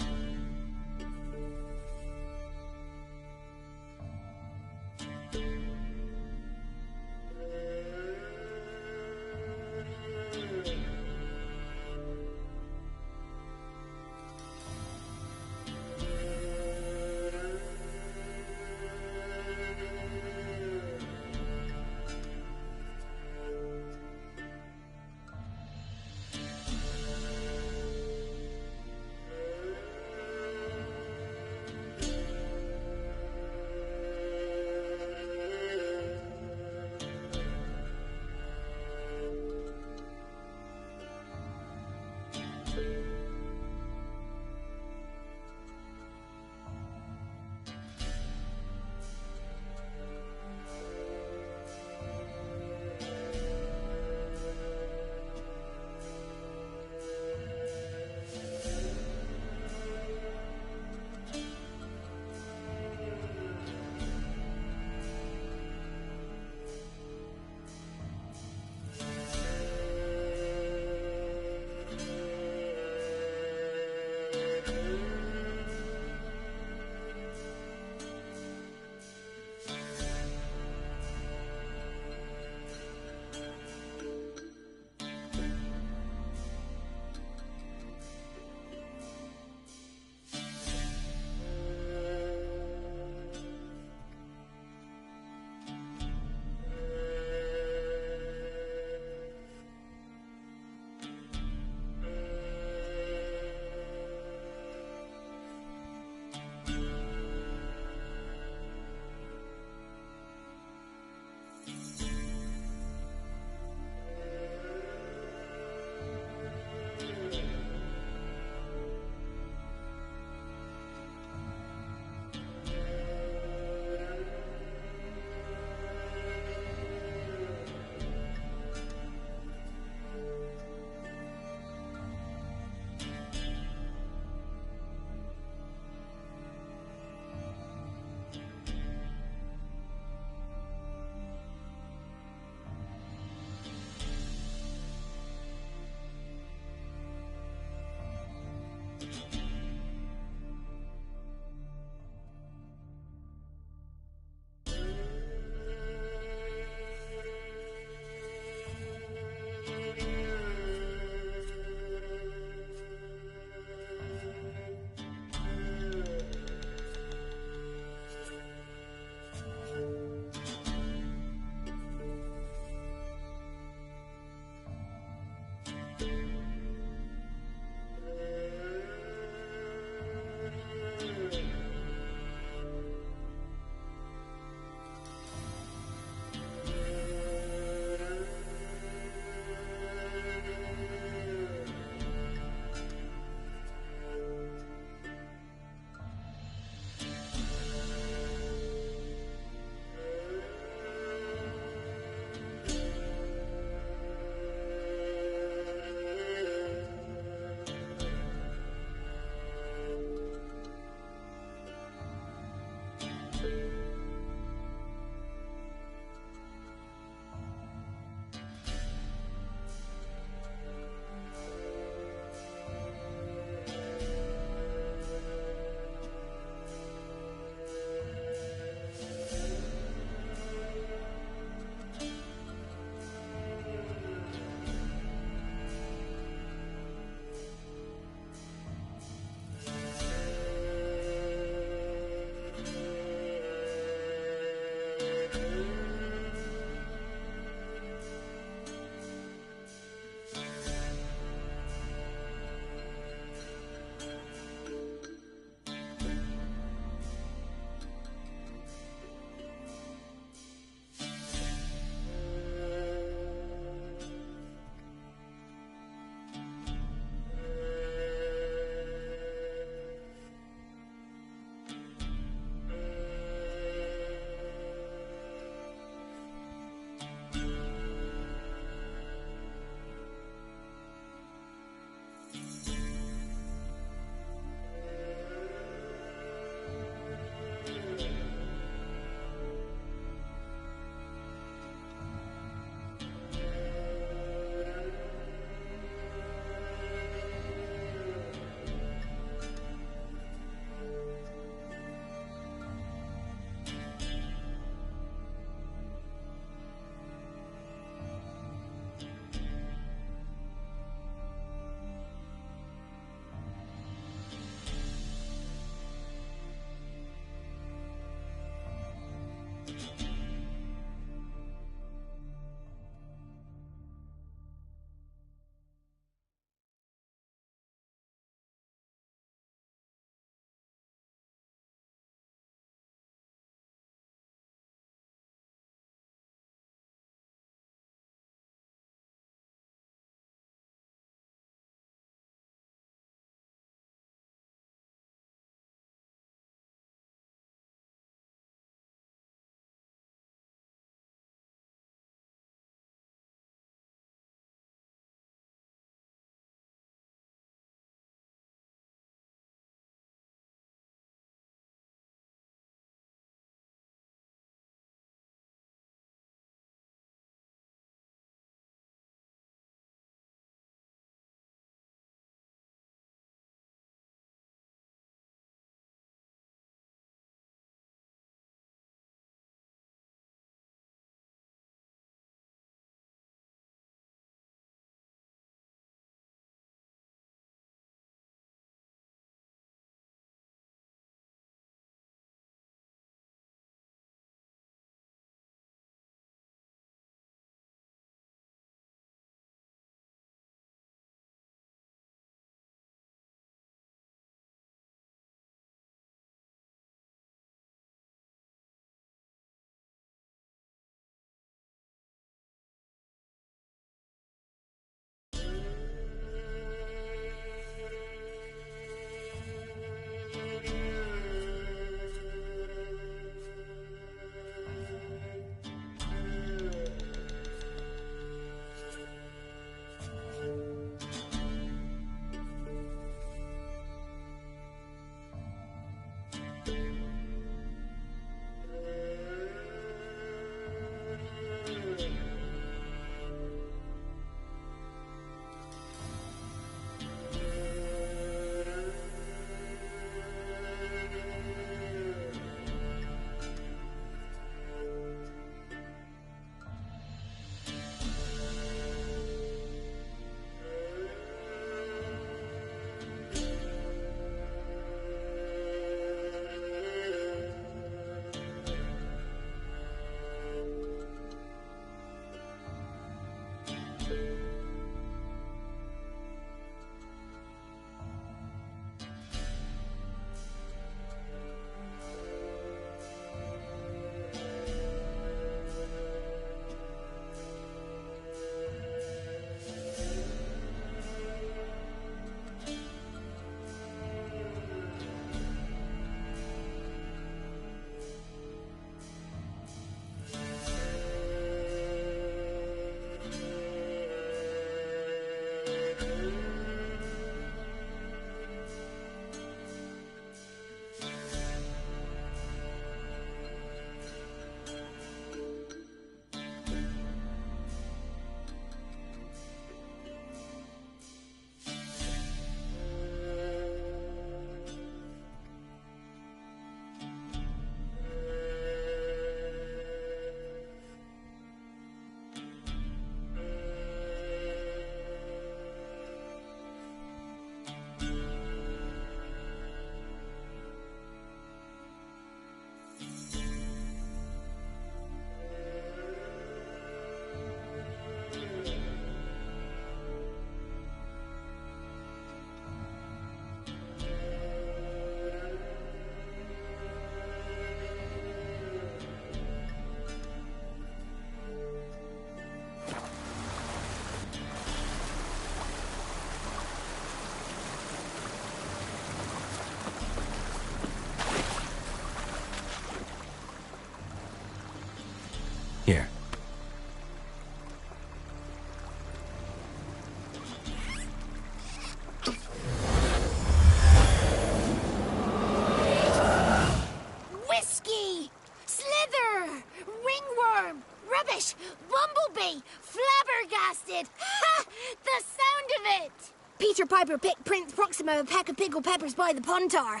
Rubbish! Bumblebee! Flabbergasted! Ha! The sound of it! Peter Piper picked Prince Proximo a peck of pickled peppers by the pontar.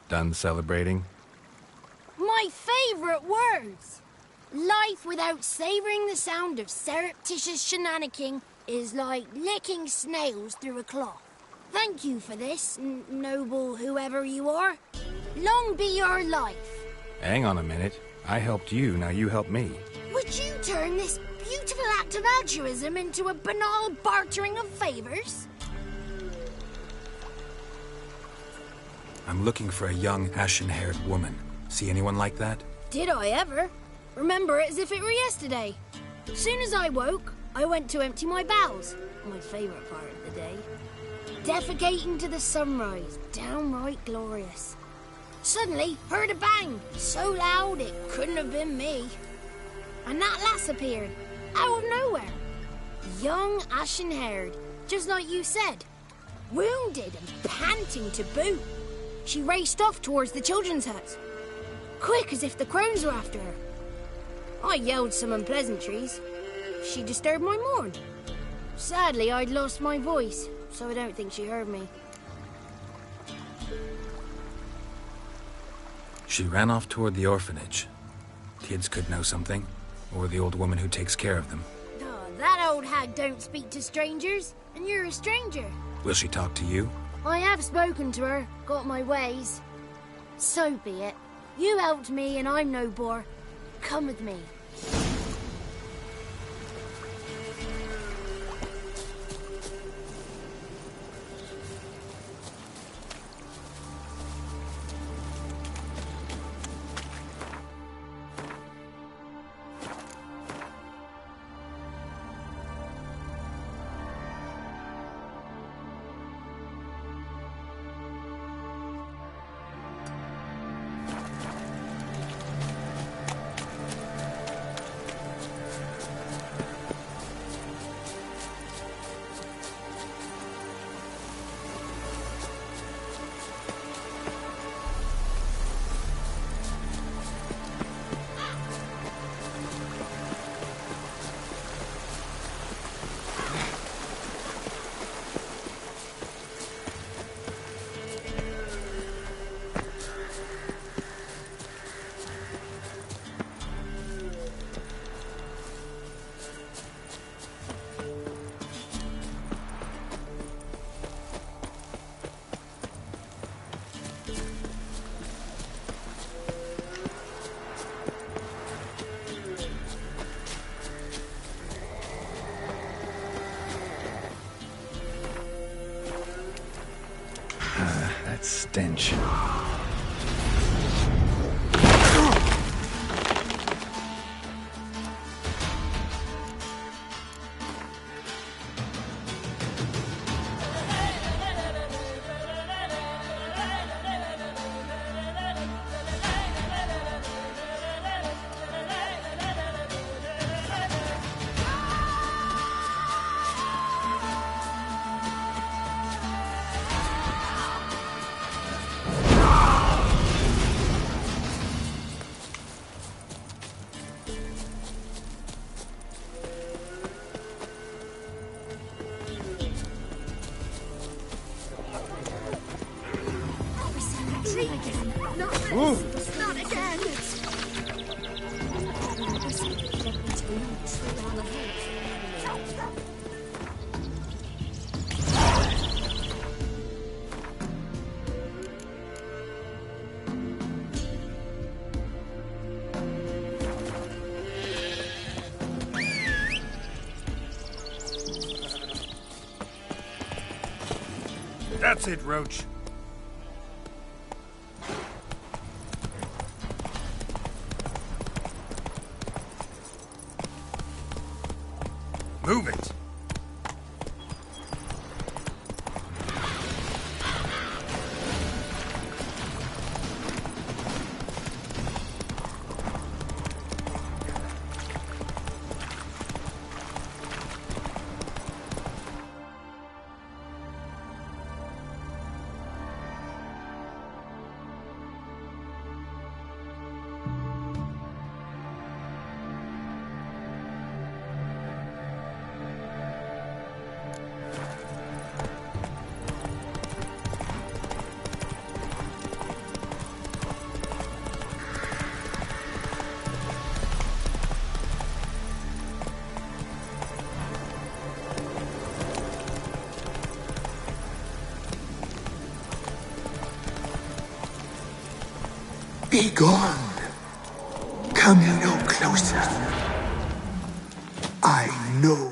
Done celebrating? My favourite words! Life without savouring the sound of surreptitious shenanigans is like licking snails through a cloth. Thank you for this, noble whoever you are. Long be your life. Hang on a minute. I helped you, now you help me. Would you turn this beautiful act of altruism into a banal bartering of favours? I'm looking for a young, ashen-haired woman. See anyone like that? Did I ever? Remember it as if it were yesterday. Soon as I woke, I went to empty my bowels. My favourite part of the day. Defecating to the sunrise. Downright glorious. Suddenly, heard a bang. So loud it couldn't have been me. And that lass appeared. Out of nowhere. Young, ashen-haired. Just like you said. Wounded and panting to boot. She raced off towards the children's huts. Quick as if the crones were after her. I yelled some unpleasantries. She disturbed my morn. Sadly, I'd lost my voice, so I don't think she heard me. She ran off toward the orphanage. Kids could know something, or the old woman who takes care of them. Oh, that old hag don't speak to strangers, and you're a stranger. Will she talk to you? I have spoken to her, got my ways. So be it. You helped me, and I'm no bore. Come with me. That stench. Not again! That's it, Roach. Move it! Be gone. Come no closer. I know.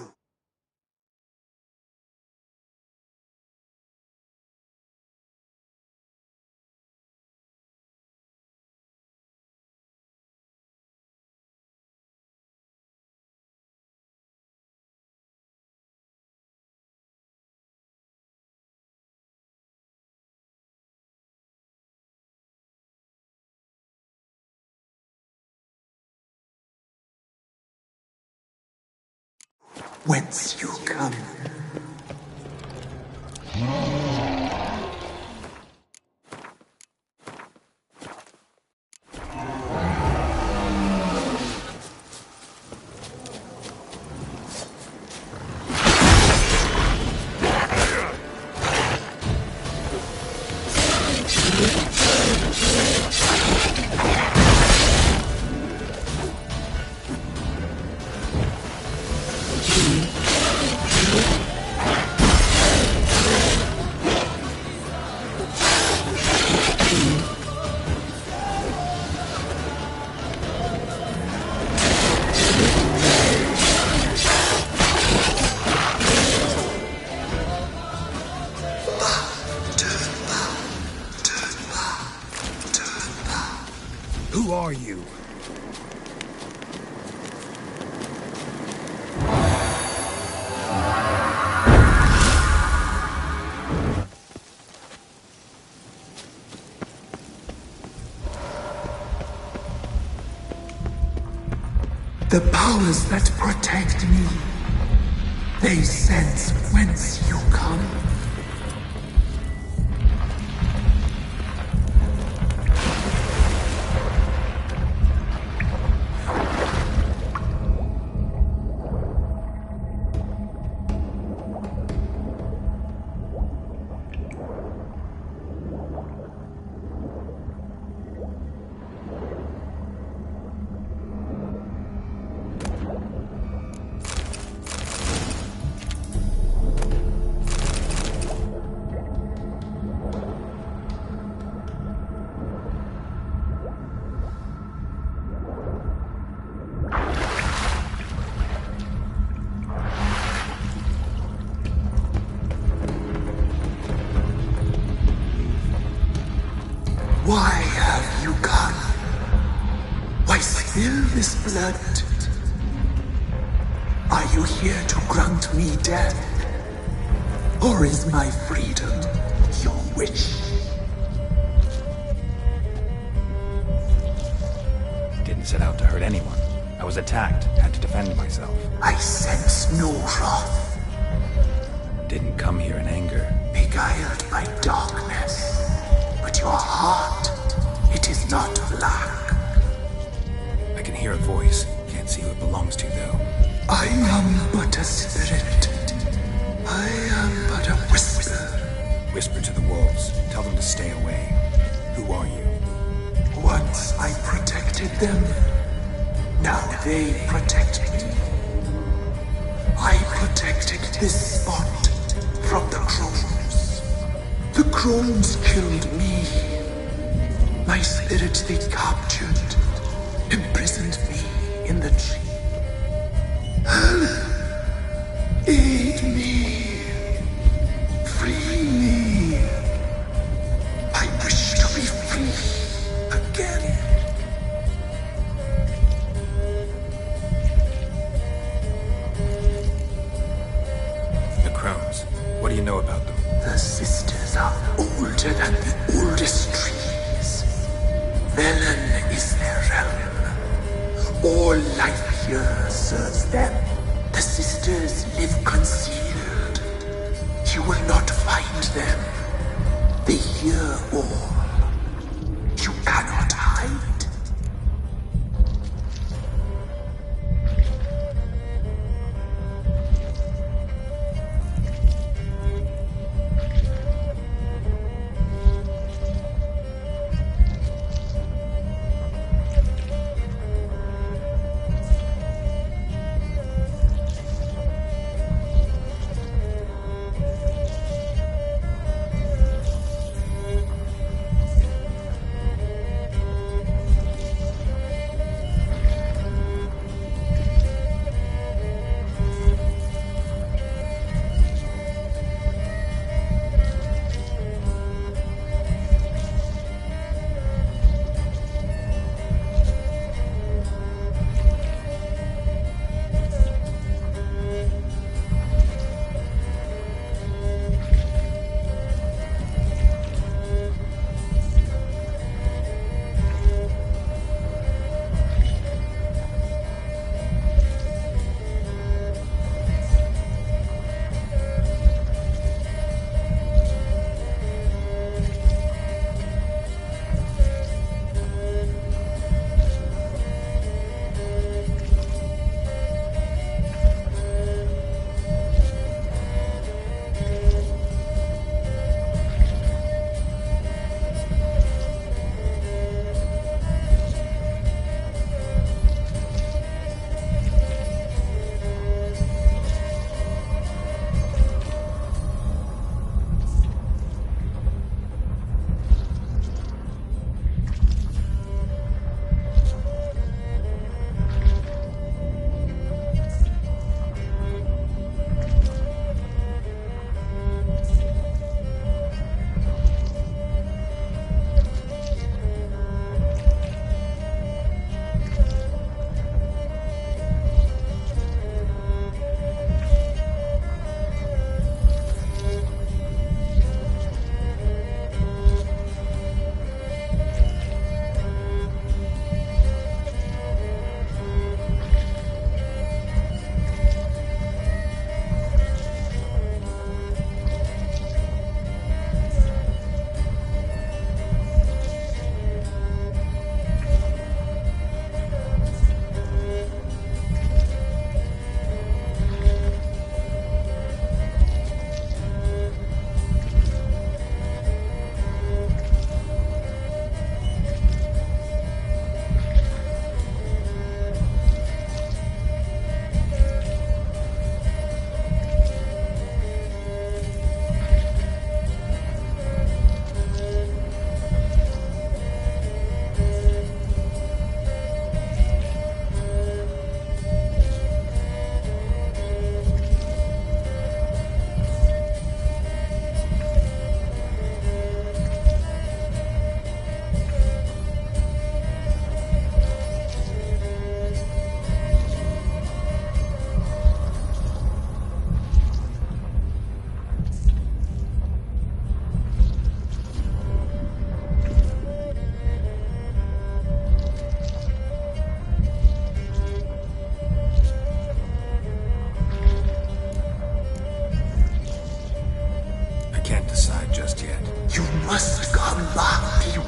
Whence you come. Who are you? The powers that protect me, they sense whence you come. Why have you gone? Why spill this blood? Are you here to grant me death? Or is my freedom your wish? Didn't set out to hurt anyone. I was attacked, had to defend myself. I sense no wrath. Didn't come here in anger. Beguiled by darkness. But your heart, it is not black. I can hear a voice. Can't see who it belongs to, though. I am but a spirit. I am but a whisper. Whisper to the wolves. Tell them to stay away. Who are you? Once I protected them. Now they protect me. I protected this spot from the crones. The crones killed me. My spirit they captured, imprisoned me in the tree. Aid me. Free me. I wish to be free again. The crones. What do you know about them? The sisters are older than the oldest trees. Velen is their realm. All life here serves them. The sisters live concealed. You will not find them. They hear all. You cannot hide.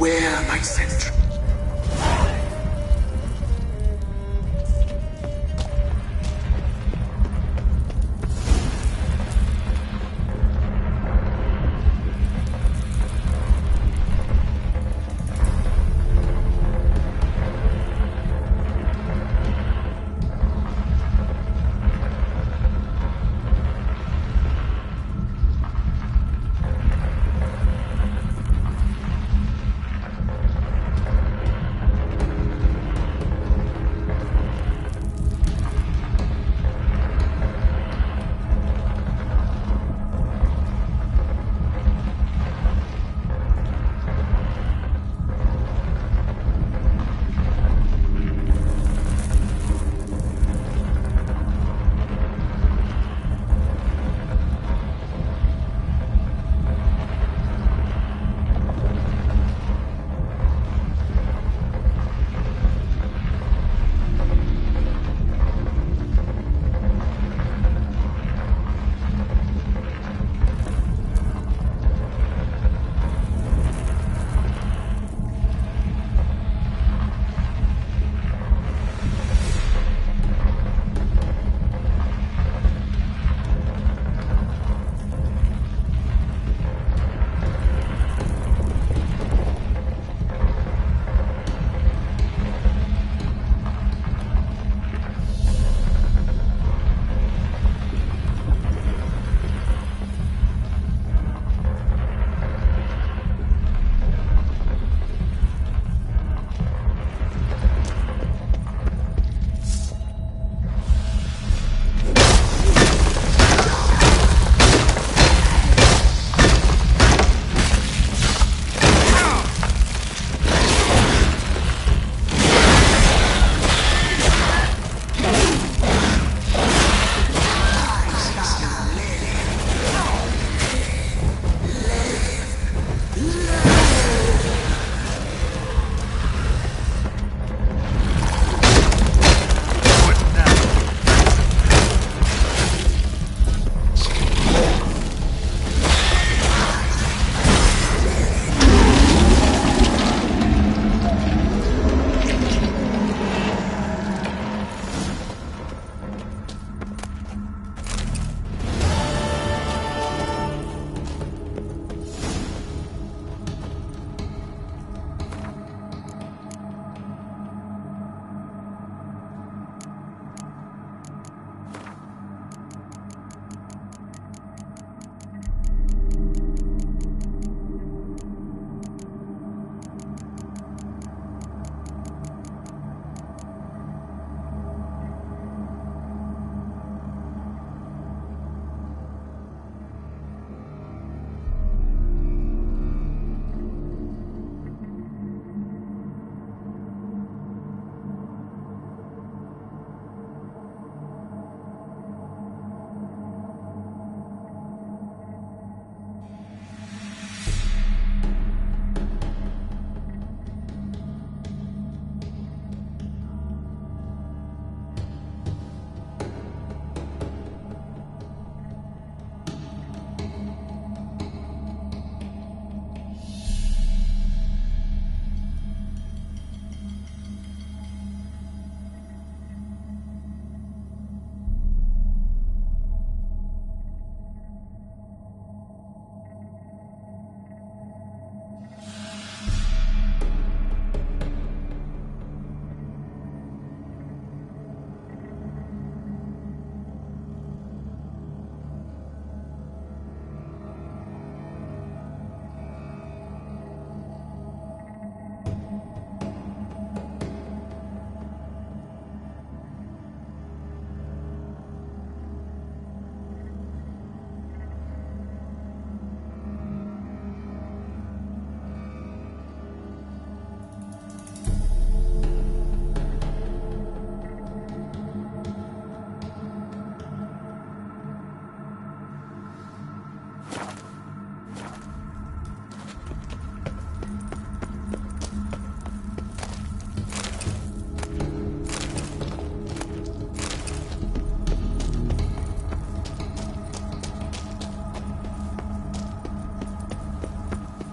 Where my sentry?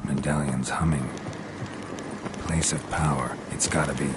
Medallion's humming. place of power. It's gotta be.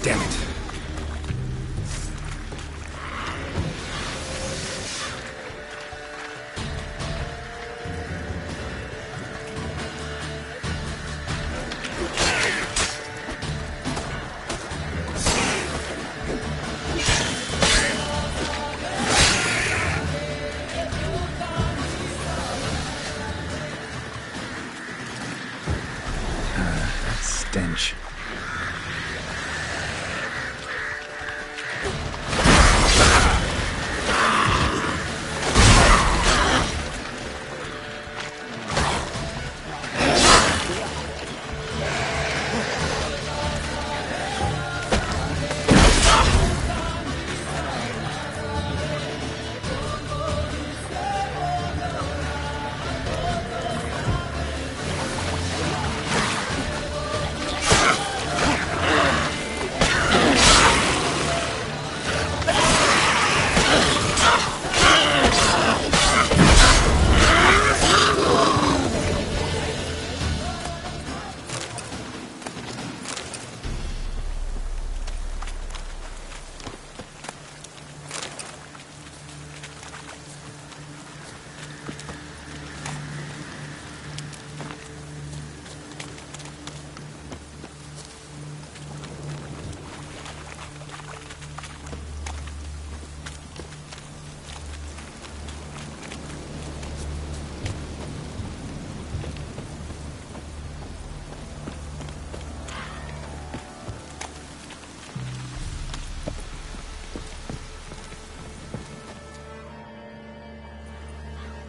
Damn it. Stench.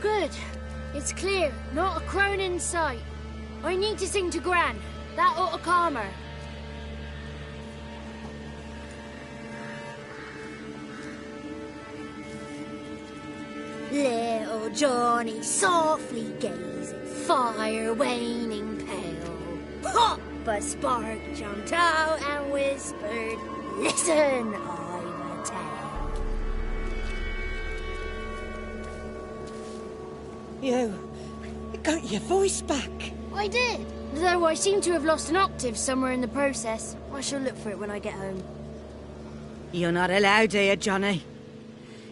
Good. It's clear. Not a crone in sight. I need to sing to Gran. That ought to calm her. Little Johnny softly gazing, fire waning pale. Pop! A spark jumped out and whispered, "Listen, I've a tale." You got your voice back. I did, though I seem to have lost an octave somewhere in the process. I shall look for it when I get home. You're not allowed here, Johnny.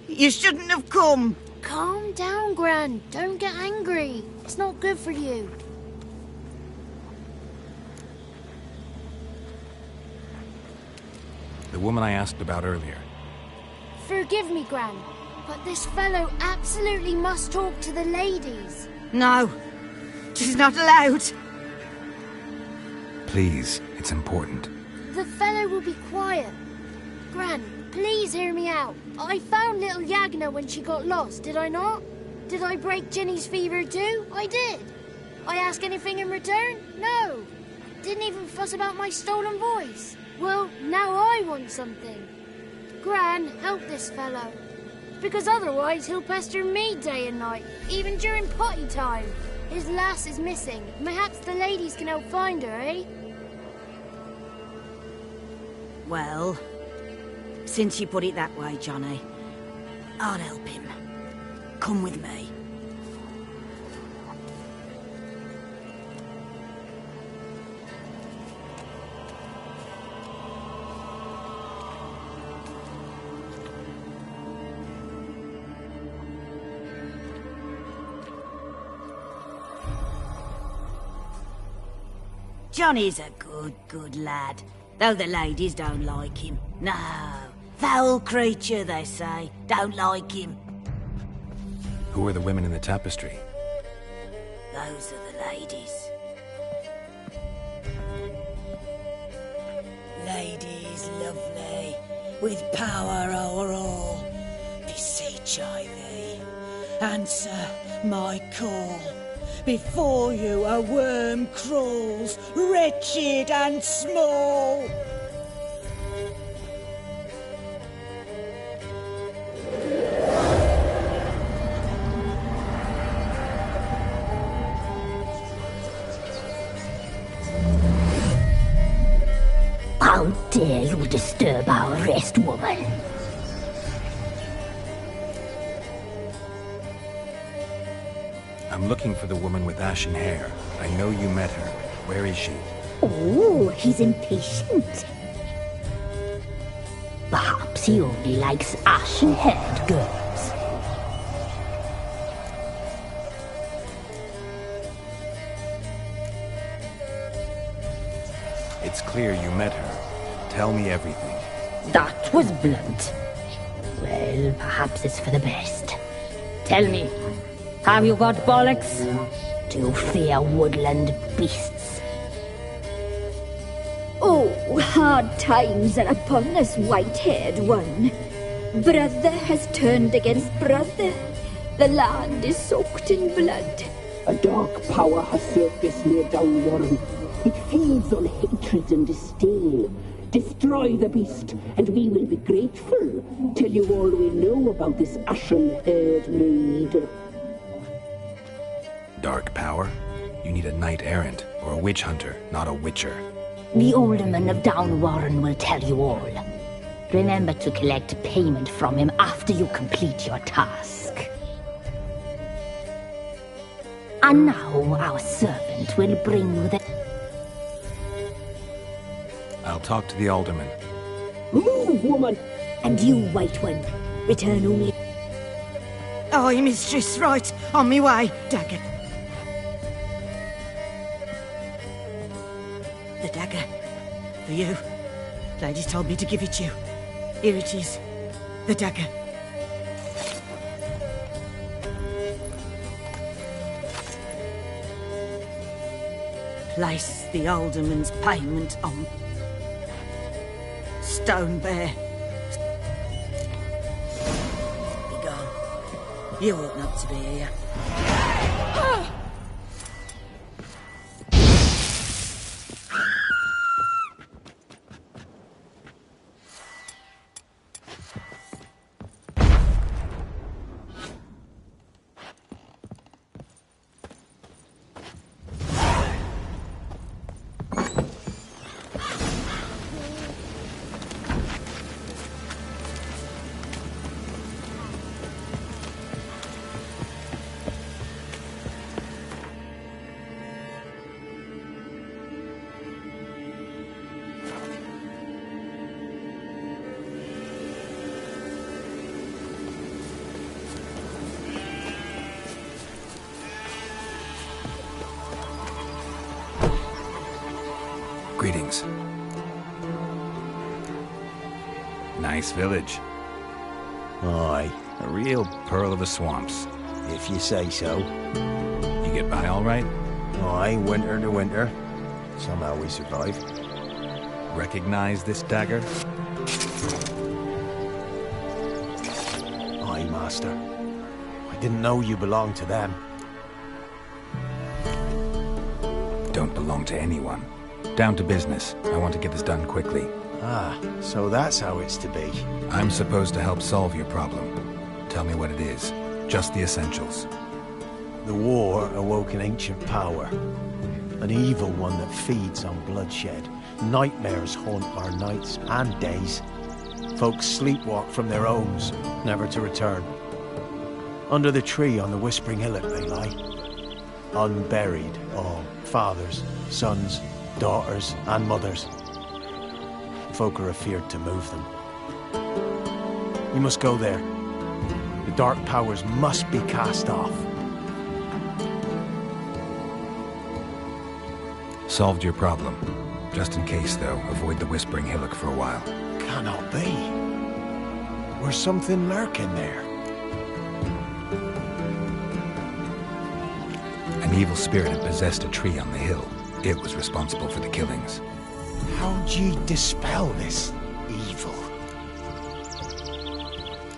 You shouldn't have come. Calm down, Gran. Don't get angry. It's not good for you. The woman I asked about earlier. Forgive me, Gran, but this fellow absolutely must talk to the ladies. No, she's not allowed. Please, it's important. The fellow will be quiet. Gran, please hear me out. I found little Yagna when she got lost, did I not? Did I break Jenny's fever too? I did. I ask anything in return? No. Didn't even fuss about my stolen voice. Well, now I want something. Gran, help this fellow. Because otherwise he'll pester me day and night, even during potty time. His lass is missing. Perhaps the ladies can help find her, eh? Well, since you put it that way, Johnny, I'll help him. Come with me. Johnny's a good lad, though the ladies don't like him. No, foul creature, they say. Don't like him. Who are the women in the tapestry? Those are the ladies. Ladies lovely, with power o'er all. Beseech I thee, answer my call. Before you a worm crawls, wretched and small. How dare you disturb our rest, woman? I'm looking for the woman with ashen hair. I know you met her. Where is she? Oh, he's impatient. Perhaps he only likes ashen-haired girls. It's clear you met her. Tell me everything. That was blunt. Well, perhaps it's for the best. Tell me, have you got bollocks? Do you fear woodland beasts? Oh, hard times are upon us, white-haired one. Brother has turned against brother. The land is soaked in blood. A dark power has surfaced near Downwarren. It feeds on hatred and disdain. Destroy the beast, and we will be grateful. Tell you all we know about this ashen-haired maid. Dark power? You need a knight-errant, or a witch-hunter, not a witcher. The alderman of Downwarren will tell you all. Remember to collect payment from him after you complete your task. And now our servant will bring you the... I'll talk to the alderman. Move, woman! And you, white one, return only... Aye, mistress, right. On me way, dagger. The dagger. For you. Ladies told me to give it you. Here it is. The dagger. Place the alderman's payment on Stone Bear. Be gone. You ought not to be here. Greetings. Nice village. Aye. A real pearl of the swamps. If you say so. You get by all right? Aye, winter to winter. Somehow we survive. Recognize this dagger? Aye, master. I didn't know you belonged to them. Don't belong to anyone. Down to business. I want to get this done quickly. Ah, so that's how it's to be. I'm supposed to help solve your problem. Tell me what it is. Just the essentials. The war awoke an ancient power. An evil one that feeds on bloodshed. Nightmares haunt our nights and days. Folks sleepwalk from their homes, never to return. Under the tree on the Whispering Hillock they lie. Unburied, all fathers, sons, daughters, and mothers. Folk are afeard to move them. You must go there. The dark powers must be cast off. Solved your problem. Just in case, though, avoid the Whispering Hillock for a while. Cannot be. There's something lurking there. An evil spirit had possessed a tree on the hill. It was responsible for the killings. How'd ye dispel this evil?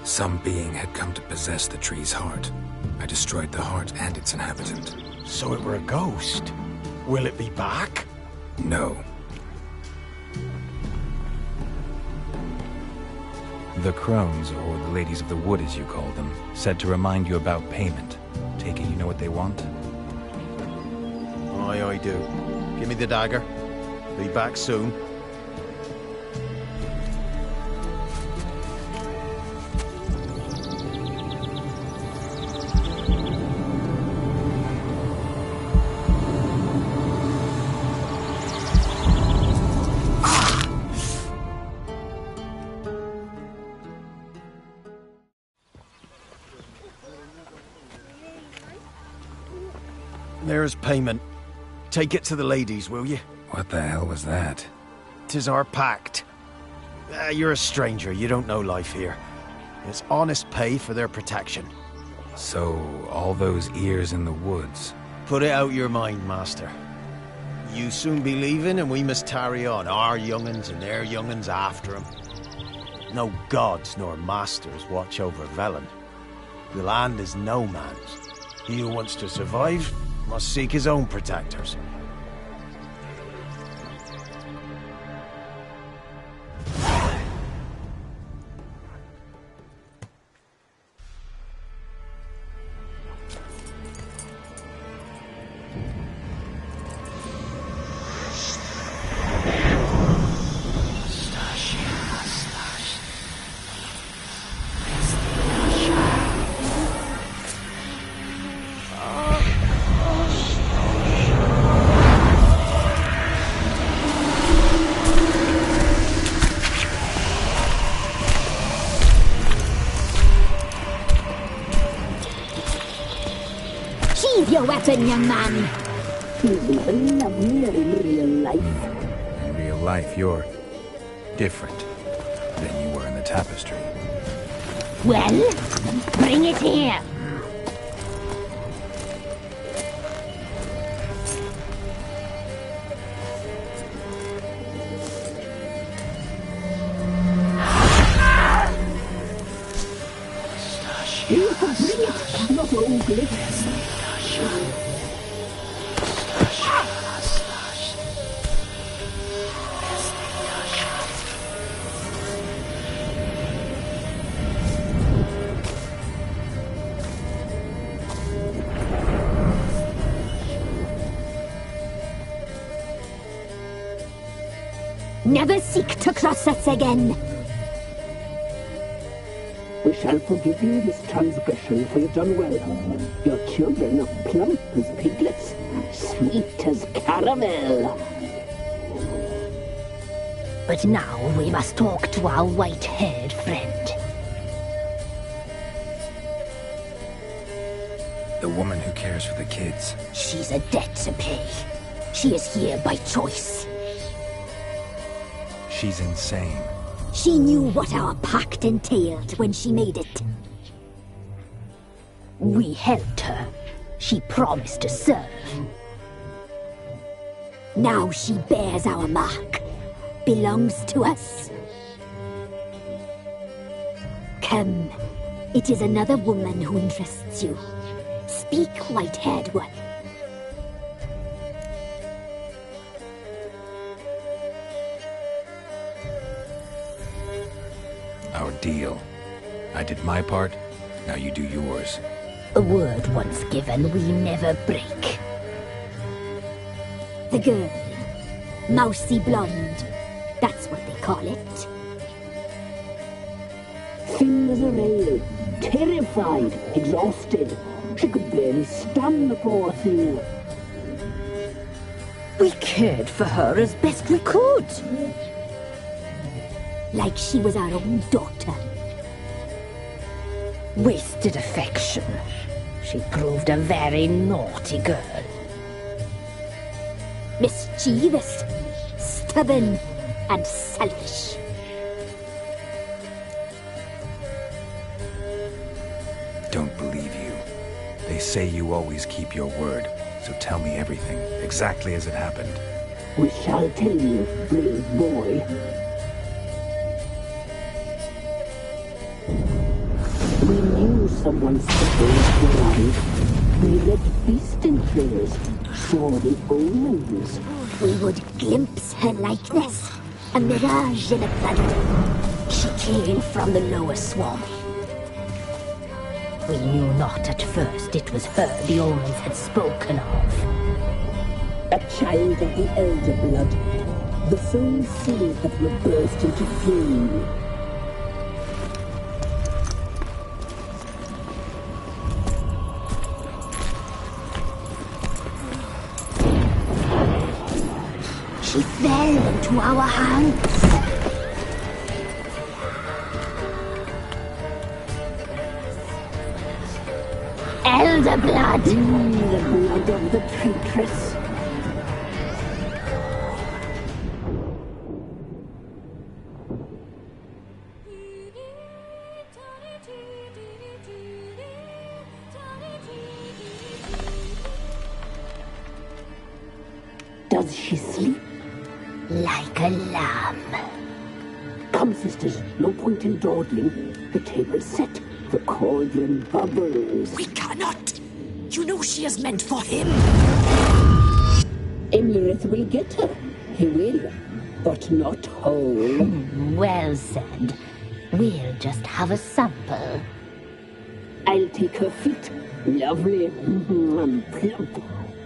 Some being had come to possess the tree's heart. I destroyed the heart and its inhabitant. So it were a ghost? Will it be back? No. The crones, or the ladies of the wood as you call them, said to remind you about payment. Take it you know what they want? Aye, I do. Give me the dagger. Be back soon. There's payment. Take it to the ladies, will you? What the hell was that? 'Tis our pact. You're a stranger, you don't know life here. It's honest pay for their protection. So, all those ears in the woods. Put it out your mind, master. You soon be leaving and we must tarry on, our young'uns and their young'uns after 'em. No gods nor masters watch over Velen. The land is no man's. He who wants to survive must seek his own protectors. Your weapon, young man. He's even lovelier in real life. In real life, you're different than you were in the tapestry. Well, bring it here. You can bring it, not ugly. Never seek to cross us again. We shall forgive you this transgression, for you've done well. Your children are plump as piglets, sweet as caramel. But now we must talk to our white-haired friend. The woman who cares for the kids. She's a debt to pay. She is here by choice. She's insane. She knew what our pact entailed when she made it. We helped her. She promised to serve. Now she bears our mark. Belongs to us. Come. It is another woman who interests you. Speak, white-haired one. Our deal. I did my part, now you do yours. A word once given, we never break. The girl. Mousy blonde. That's what they call it. Thin as a rail, terrified, exhausted. She could barely stand, the poor thing. We cared for her as best we could. Like she was our own daughter. Wasted affection. She proved a very naughty girl. Mischievous, stubborn, and selfish. Don't believe you. They say you always keep your word, so tell me everything, exactly as it happened. We shall tell you, brave boy. We knew someone special was around. We read beast enclosures, saw the omens. We would glimpse her likeness, a mirage in a flood. She came from the lower swamp. We knew not at first it was her the omens had spoken of. A child of the elder blood, the soul seed that will burst into flame. She fell into our hands. Elder blood! The blood of the traitress. Does she sleep? Like a lamb. Come, sisters, no point in dawdling. The table's set. The cauldron bubbles. We cannot! You know she is meant for him! Emlyrith will get her. He will, but not whole. Well said. We'll just have a sample. I'll take her feet. Lovely. And plump.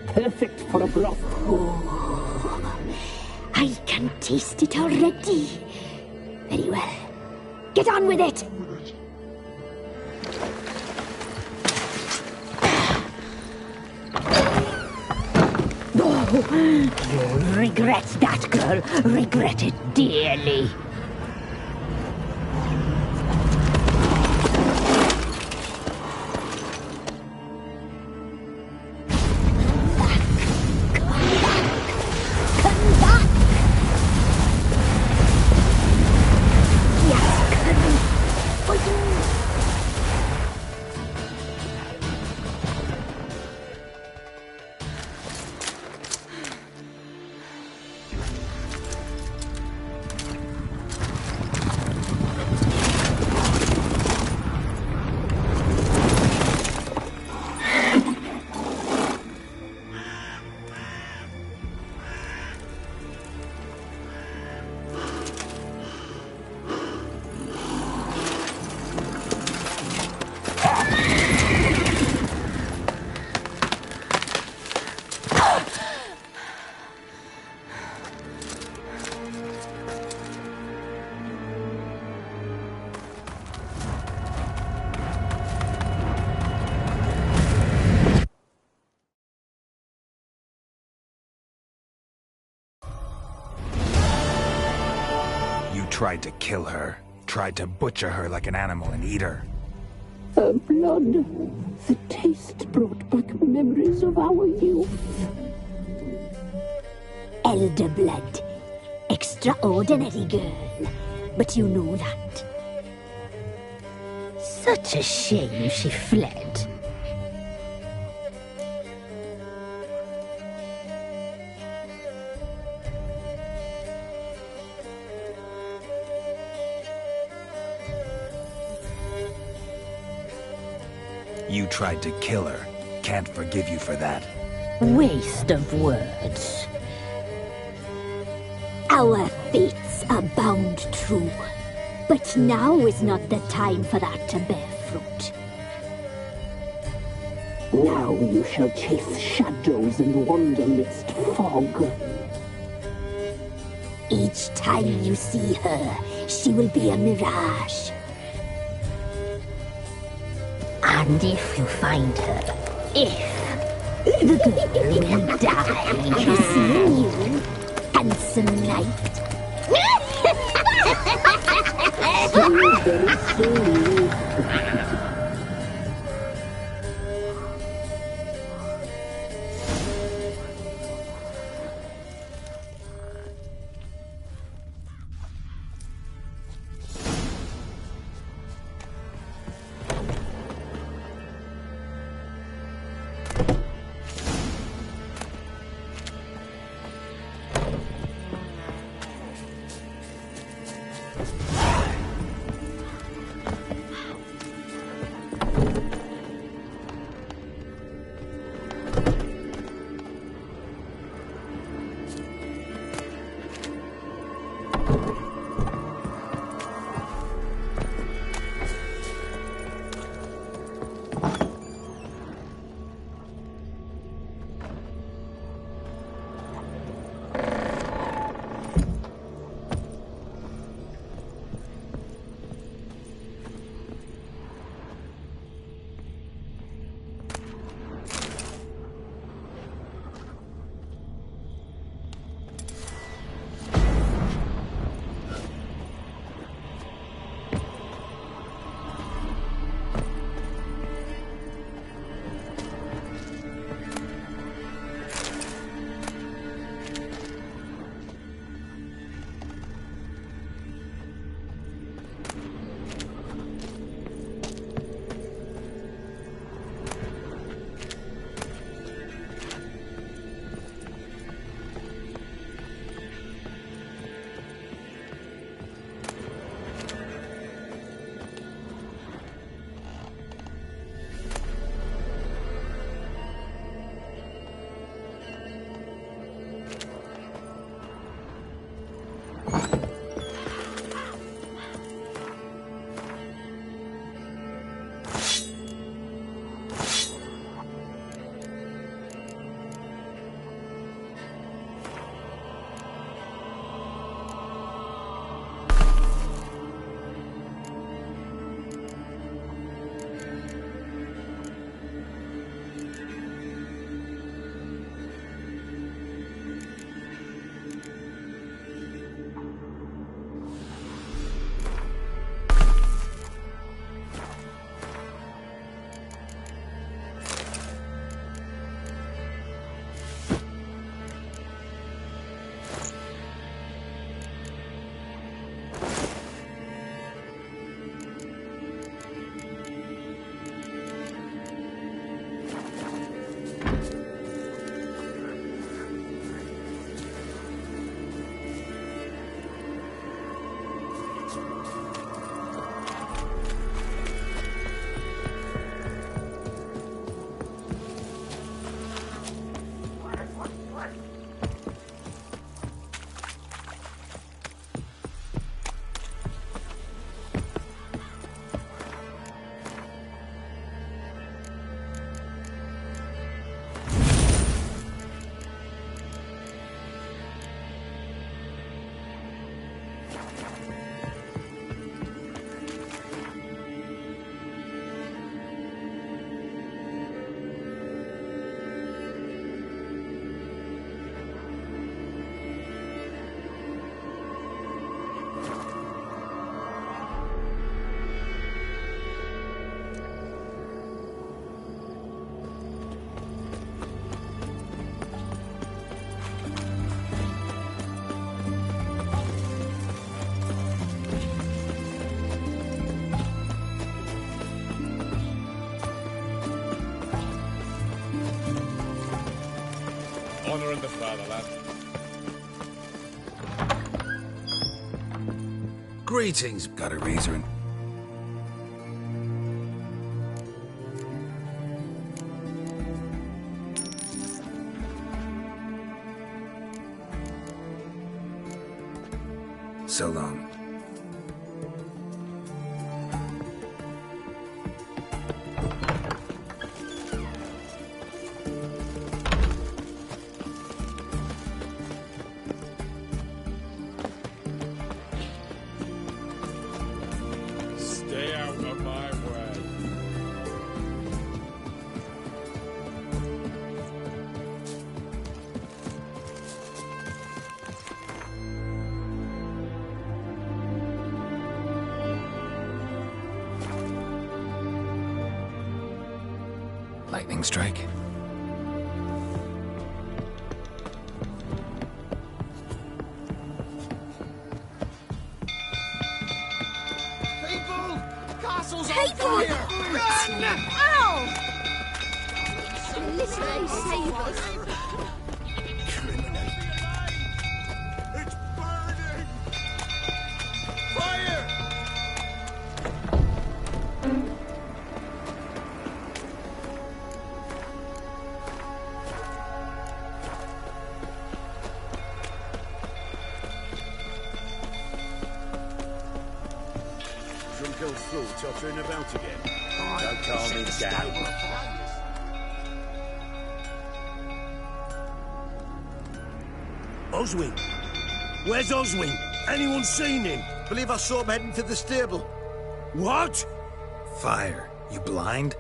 Perfect for a broth. Oh, I can taste it already. Very well. Get on with it! You'll regret that, girl. Regret it dearly. Tried to kill her. Tried to butcher her like an animal and eat her. Her blood. The taste brought back memories of our youth. Elder blood. Extraordinary girl. But you know that. Such a shame she fled. You tried to kill her. Can't forgive you for that. Waste of words. Our fates are bound true. But now is not the time for that to bear fruit. Now you shall chase shadows and wander midst fog. Each time you see her, she will be a mirage. And if you find her, the girl will die. Seeing you, handsome knight. Very slowly. Honor and the fatherland. Greetings. Got a razor and... So long. Lightning strike? People! Castle's People! on fire! Run! Ow! Literally save us. It's burning! Fire! Drunken fool tottering about again. Don't calm him down. Oswin! Where's Oswin? Anyone seen him? Believe I saw him heading to the stable. What? Fire. You blind?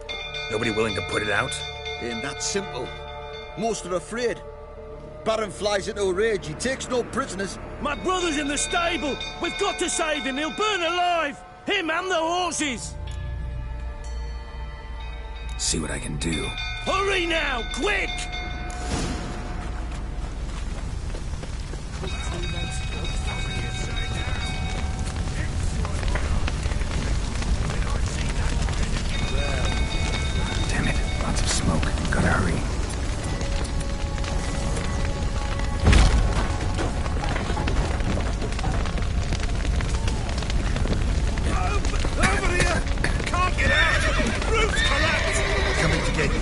Nobody willing to put it out? Ain't that simple. Most are afraid. Baron flies into a rage. He takes no prisoners. My brother's in the stable. We've got to save him. He'll burn alive. Him and the horses. See what I can do. Hurry now, quick! Damn it. Lots of smoke. Gotta hurry. Over here! Can't get out! Roof's collapsed! Coming to get you.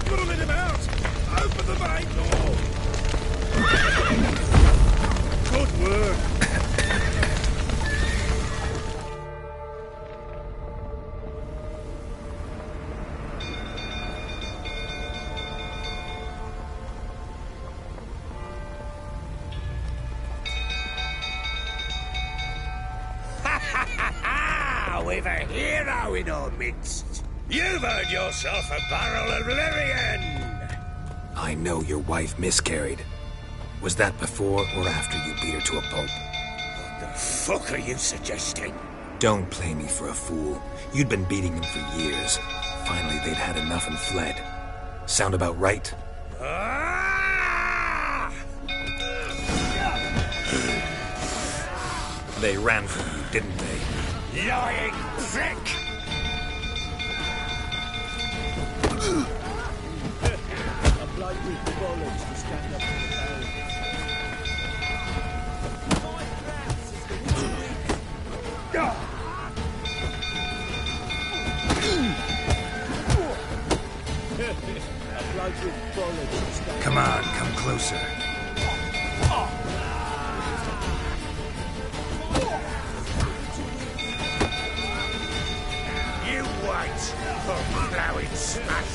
Gotta let him out! Open the main door! Good work! We've a hero in our midst. You've earned yourself a barrel of Lyrian. I know your wife miscarried. Was that before or after you beat her to a pulp? What the fuck are you suggesting? Don't play me for a fool. You'd been beating them for years. Finally, they'd had enough and fled. Sound about right? They ran from you, didn't they? Lying prick! A bloke with bollocks to stand up to the A bloke with bollocks to stand up. Come on, come closer. You wait for plowing smash!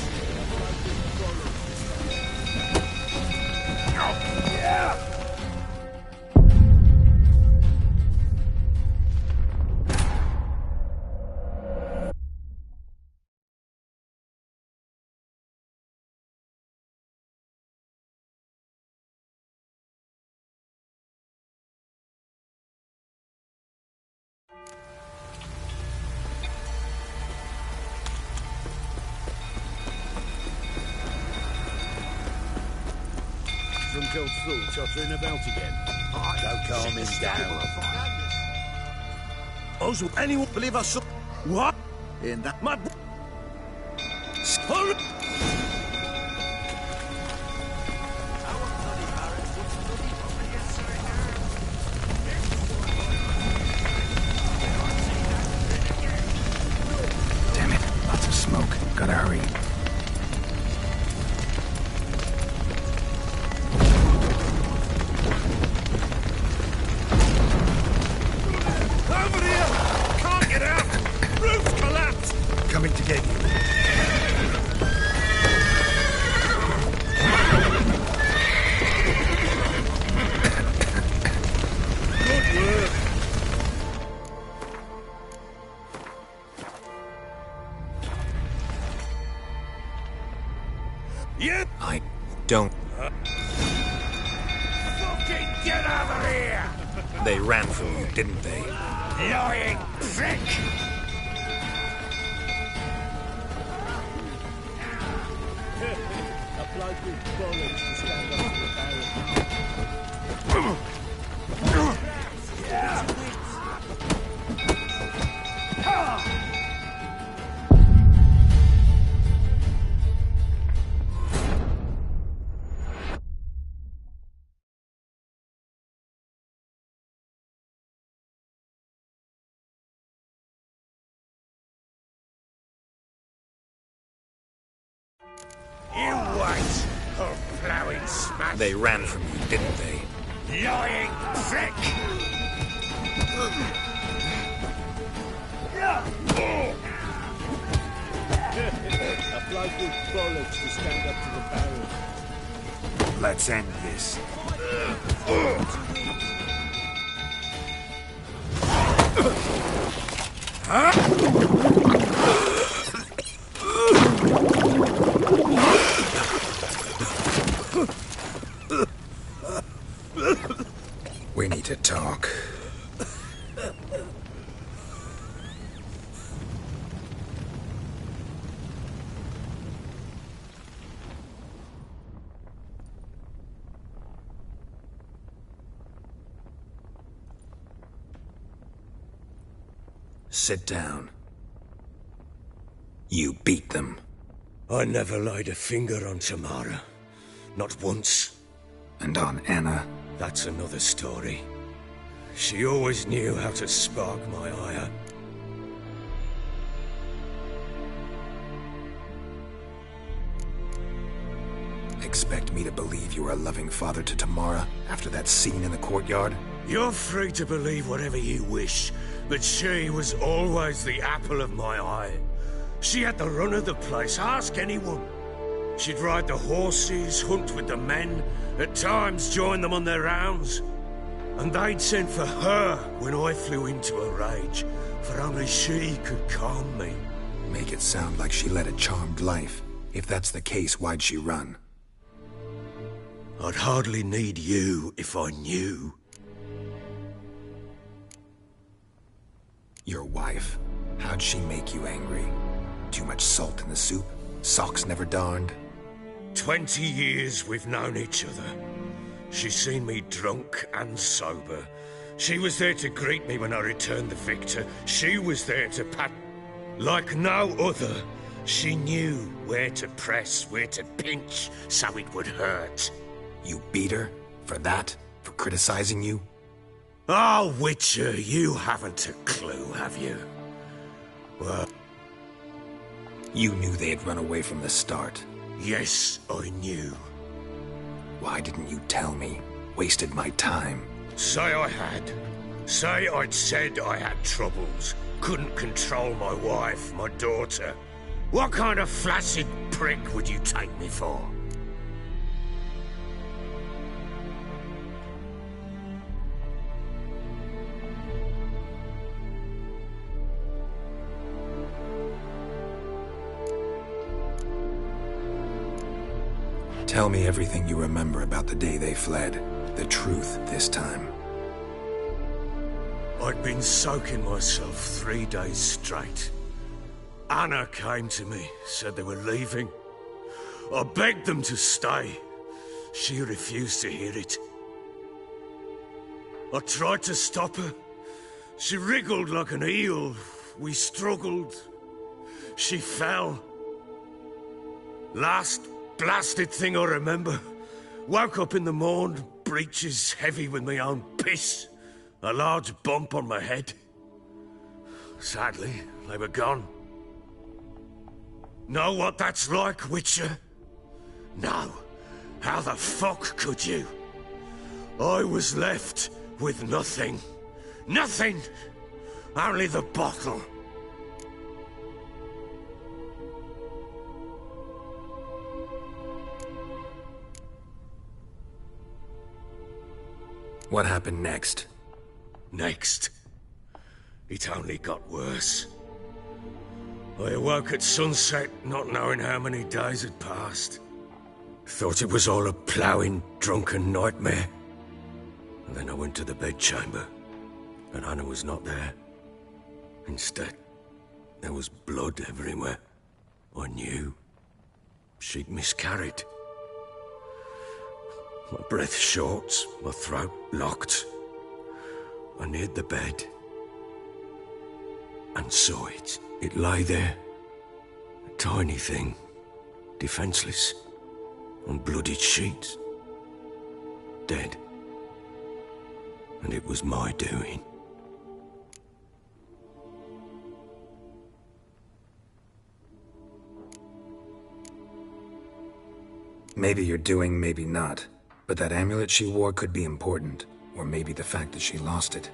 Drunk fool tottering about again. Don't calm him down. Oswin, anyone believe I saw... What? Ain't that... My... Hurry! Damn it, lots of smoke. Gotta hurry. Over here! Can't get out! Roof's collapsed! Coming to get you. Good work! I don't... Fucking Get over here! They ran from you, didn't they? Lying prick! A bloke with bollocks to stand up to the barrel. You wait, or ploughing smash! They ran from you, didn't they? Lying prick! A bloke with bollocks to stand up to the barrel. Let's end this. We need to talk. Sit down. You beat them. I never laid a finger on Tamara. Not once. And on Anna? That's another story. She always knew how to spark my ire. Expect me to believe you were a loving father to Tamara after that scene in the courtyard? You're free to believe whatever you wish, but she was always the apple of my eye. She had the run of the place, ask anyone. She'd ride the horses, hunt with the men, at times join them on their rounds. And they'd send for her when I flew into a rage, for only she could calm me. Make it sound like she led a charmed life. If that's the case, why'd she run? I'd hardly need you if I knew. Your wife. How'd she make you angry? Too much salt in the soup? Socks never darned? 20 years we've known each other. She's seen me drunk and sober. She was there to greet me when I returned the victor. She was there to pat... Like no other, she knew where to press, where to pinch, so it would hurt. You beat her? For that? For criticizing you? Oh, Witcher, you haven't a clue, have you? Well... You knew they'd run away from the start. Yes, I knew. Why didn't you tell me? Wasted my time. Say I had. Say I'd said I had troubles. Couldn't control my wife, my daughter. What kind of flaccid prick would you take me for? Tell me everything you remember about the day they fled. The truth this time. I'd been soaking myself 3 days straight. Anna came to me, said they were leaving. I begged them to stay. She refused to hear it. I tried to stop her. She wriggled like an eel. We struggled. She fell. Last blasted thing I remember. Woke up in the morn, breeches heavy with my own piss. A large bump on my head. Sadly, they were gone. Know what that's like, Witcher? No. How the fuck could you? I was left with nothing. Nothing! Only the bottle. What happened next? Next? It only got worse. I awoke at sunset, not knowing how many days had passed. Thought it was all a ploughing, drunken nightmare. And then I went to the bedchamber, and Anna was not there. Instead, there was blood everywhere. I knew she'd miscarried. My breath short, my throat locked. I neared the bed and saw it. It lay there, a tiny thing, defenseless, on bloodied sheets, dead. And it was my doing. Maybe you're doing, maybe not. But that amulet she wore could be important. Or maybe the fact that she lost it.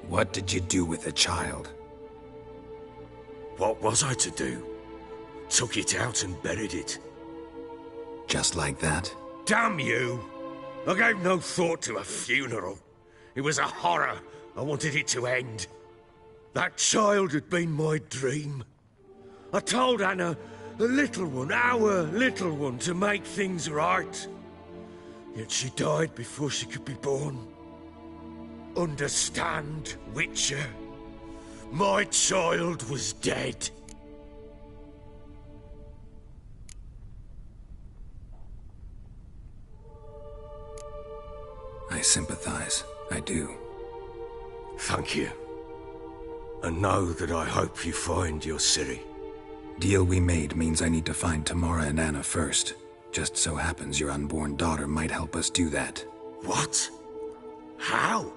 What did you do with the child? What was I to do? Took it out and buried it. Just like that? Damn you! I gave no thought to a funeral. It was a horror. I wanted it to end. That child had been my dream. I told Anna, the little one, our little one, to make things right. Yet she died before she could be born. Understand, Witcher? My child was dead. I sympathize. I do. Thank you. And know that I hope you find your Ciri. Deal we made means I need to find Tamara and Anna first. Just so happens your unborn daughter might help us do that. What? How?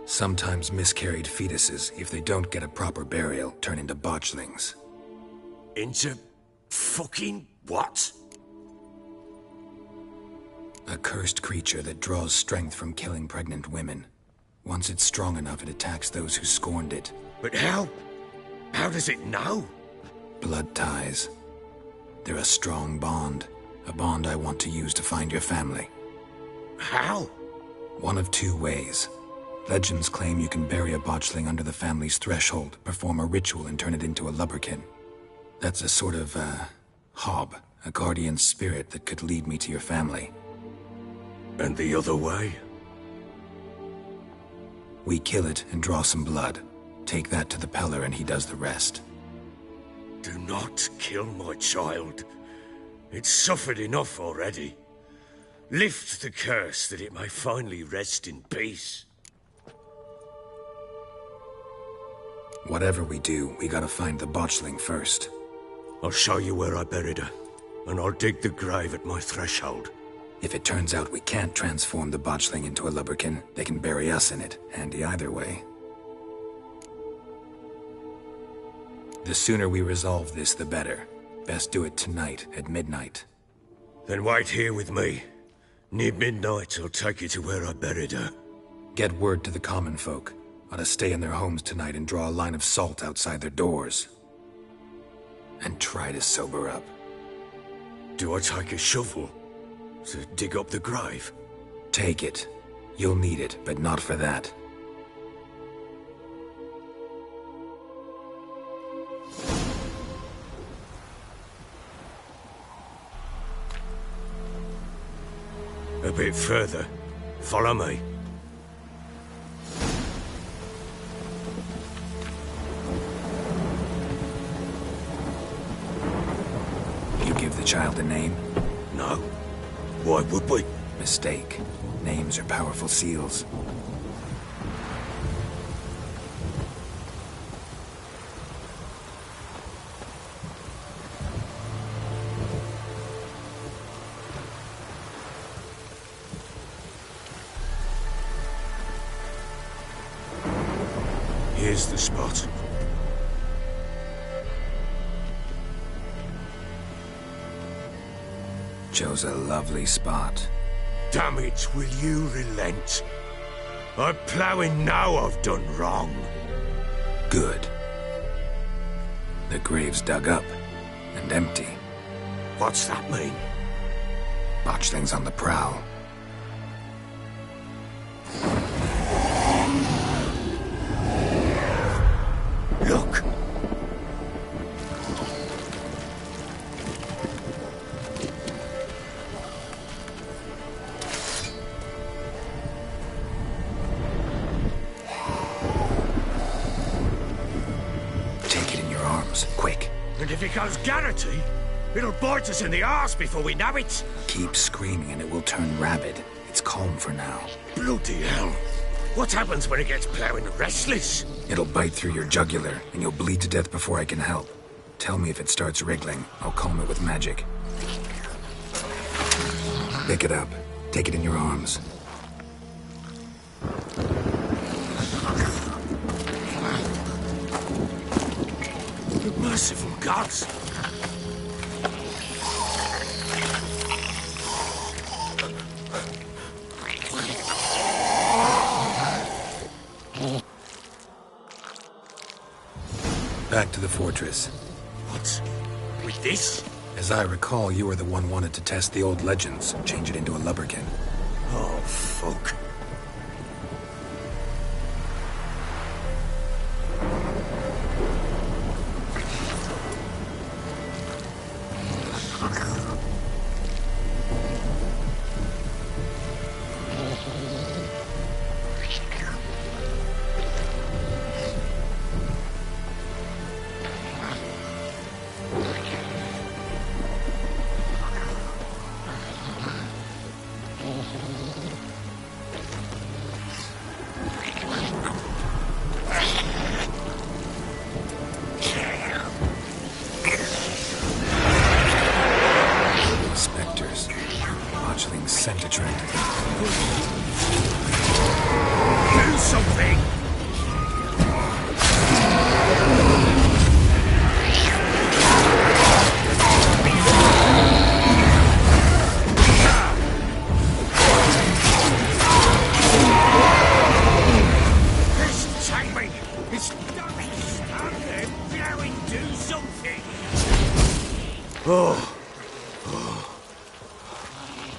Sometimes miscarried fetuses, if they don't get a proper burial, turn into botchlings. Into fucking what? A cursed creature that draws strength from killing pregnant women. Once it's strong enough, it attacks those who scorned it. But how? How does it know? Blood ties. They're a strong bond. A bond I want to use to find your family. How? One of two ways. Legends claim you can bury a botchling under the family's threshold, perform a ritual, and turn it into a lubberkin. That's a sort of, hob, a guardian spirit that could lead me to your family. And the other way? We kill it and draw some blood. Take that to the Peller and he does the rest. Do not kill my child. It's suffered enough already. Lift the curse that it may finally rest in peace. Whatever we do, we gotta find the botchling first. I'll show you where I buried her, and I'll dig the grave at my threshold. If it turns out we can't transform the botchling into a lubberkin, they can bury us in it. Handy either way. The sooner we resolve this, the better. Best do it tonight, at midnight. Then wait here with me. Near midnight, I'll take you to where I buried her. Get word to the common folk. Ought to stay in their homes tonight and draw a line of salt outside their doors. And try to sober up. Do I take a shovel to dig up the grave? Take it. You'll need it, but not for that. A bit further. Follow me. You give the child a name? No. Why would we? Mistake. Names are powerful seals. Here's the spot. Chose a lovely spot. Damn it, will you relent? I'm ploughing now I've done wrong. Good. The grave's dug up and empty. What's that mean? Botchling's on the prowl. Look! If it goes Garrity, it'll bite us in the arse before we know it. Keep screaming and it will turn rabid. It's calm for now. Bloody hell. What happens when it gets plowing restless? It'll bite through your jugular, and you'll bleed to death before I can help. Tell me if it starts wriggling. I'll calm it with magic. Pick it up. Take it in your arms. Merciful gods! Back to the fortress. What? With this? As I recall, you were the one wanted to test the old legends, change it into a lubberkin. Oh, fuck.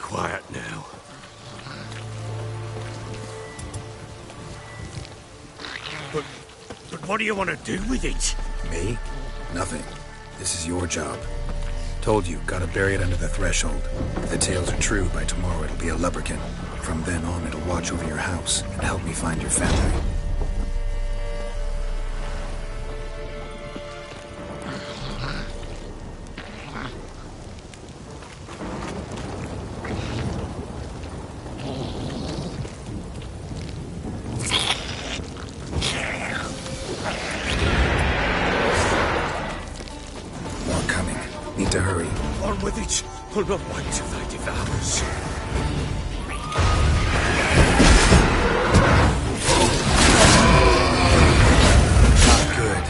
Quiet now. But what do you want to do with it? Me? Nothing. This is your job. Told you, gotta bury it under the threshold. If the tales are true, by tomorrow it'll be a lubberkin. From then on, it'll watch over your house and help me find your family. Need to hurry. On with it. We'll not wait till they devour us. Not good.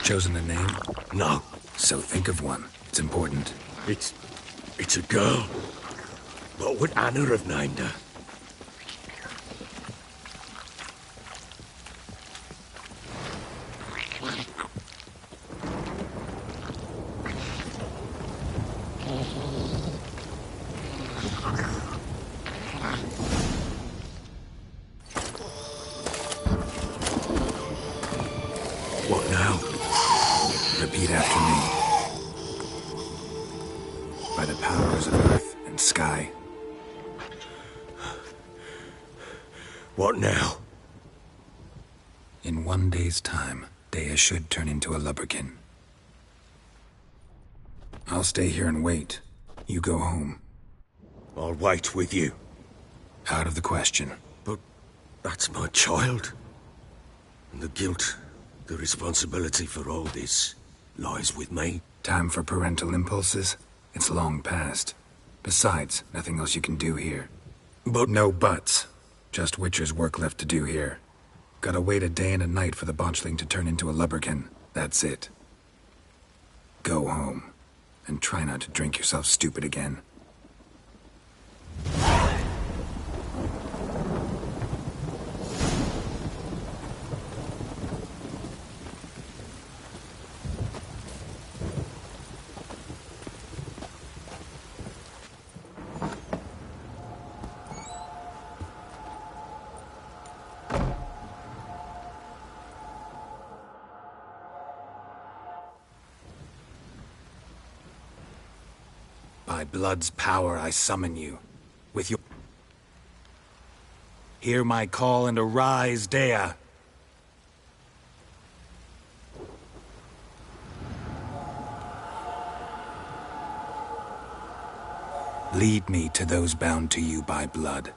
Chosen a name? No. So think of one. It's important. It's a girl. What would Anna have named her? What now? Repeat after me. By the powers of earth and sky. What now? In 1 day's time, Dea should turn into a lubberkin. I'll stay here and wait. You go home. I'll wait with you. Out of the question. But that's my child. And the guilt, the responsibility for all this lies with me. Time for parental impulses? It's long past. Besides, nothing else you can do here. But no buts. Just Witcher's work left to do here. Gotta wait a day and a night for the botchling to turn into a lubberkin. That's it. Go home. And try not to drink yourself stupid again. By blood's power I summon you. With your... Hear my call and arise, Dea. Lead me to those bound to you by blood.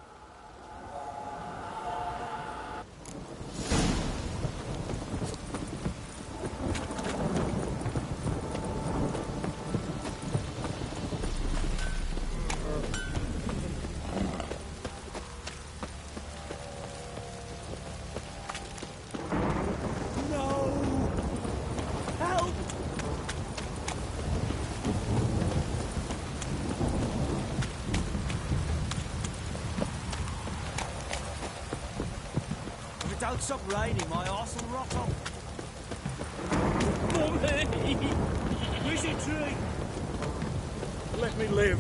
Don't stop raining, my arse will rot off. Mummy! Wizzy tree! Let me live.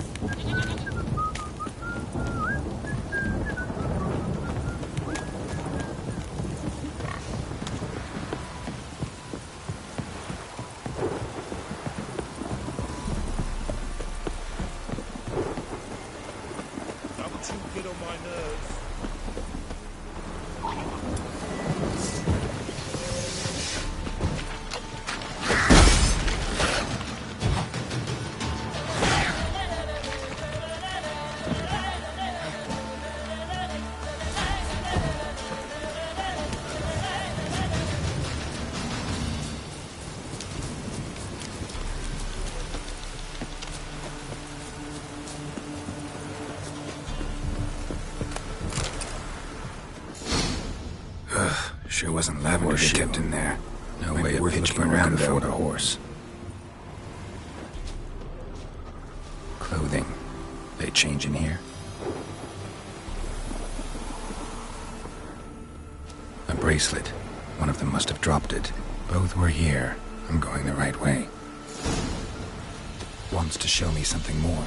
Don't you get on my nerves. Sure wasn't lavender they kept in there. No way of hitching around to afford a horse. Clothing. They change in here? A bracelet. One of them must have dropped it. Both were here. I'm going the right way. Wants to show me something more.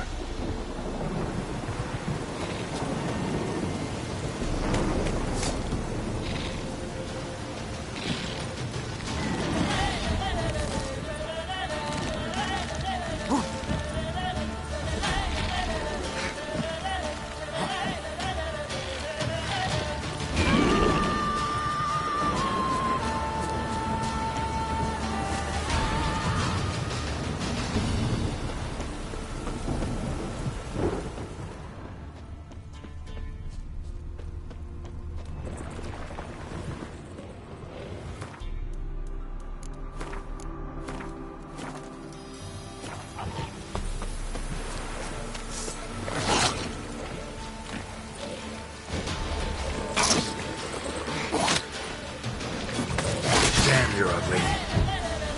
You're ugly.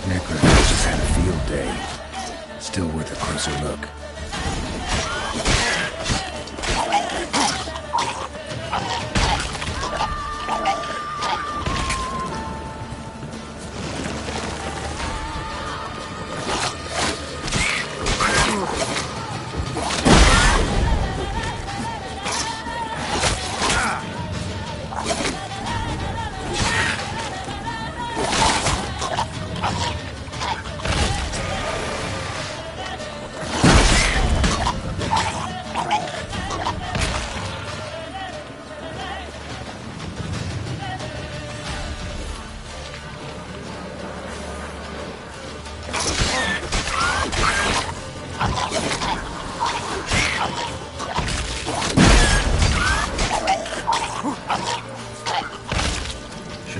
Necromancer just had a field day. Still worth a closer look.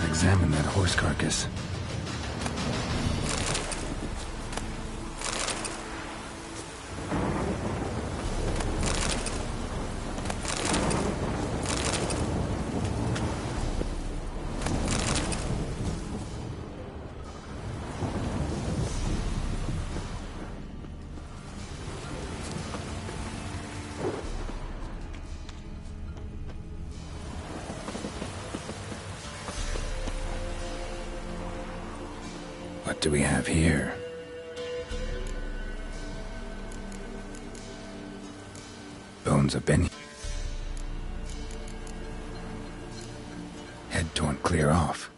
Examine that horse carcass. What do we have here? Bones have been... Head torn clear off.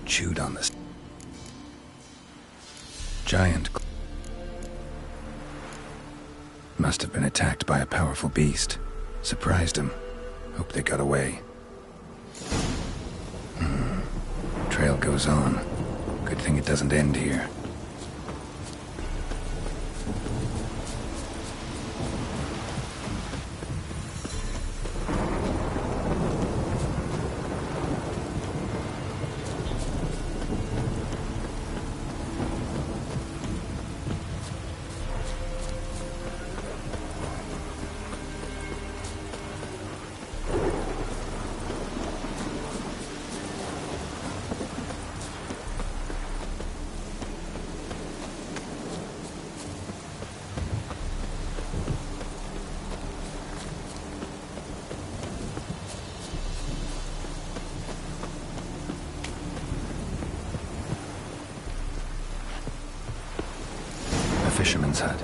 Chewed on this. Giant... Must have been attacked by a powerful beast. Surprised him. Hope they got away. Trail goes on. Good thing it doesn't end here. Fisherman's hut.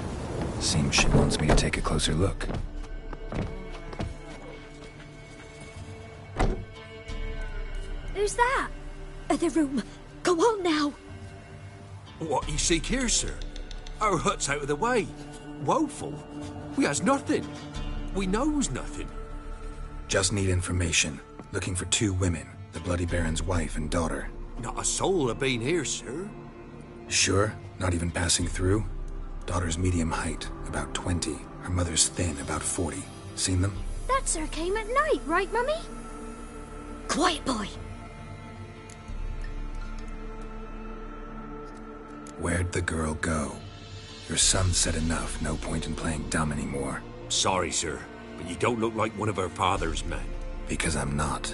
Seems she wants me to take a closer look. Who's that? The room. Go on now. What you seek here, sir? Our hut's out of the way. Woeful. We has nothing. We knows nothing. Just need information. Looking for 2 women. The Bloody Baron's wife and daughter. Not a soul have been here, sir. Sure? Not even passing through? Daughter's medium height, about 20. Her mother's thin, about 40. Seen them? That sir came at night, right, Mummy? Quiet, boy. Where'd the girl go? Your son said enough. No point in playing dumb anymore. Sorry, sir, but you don't look like one of her father's men. Because I'm not.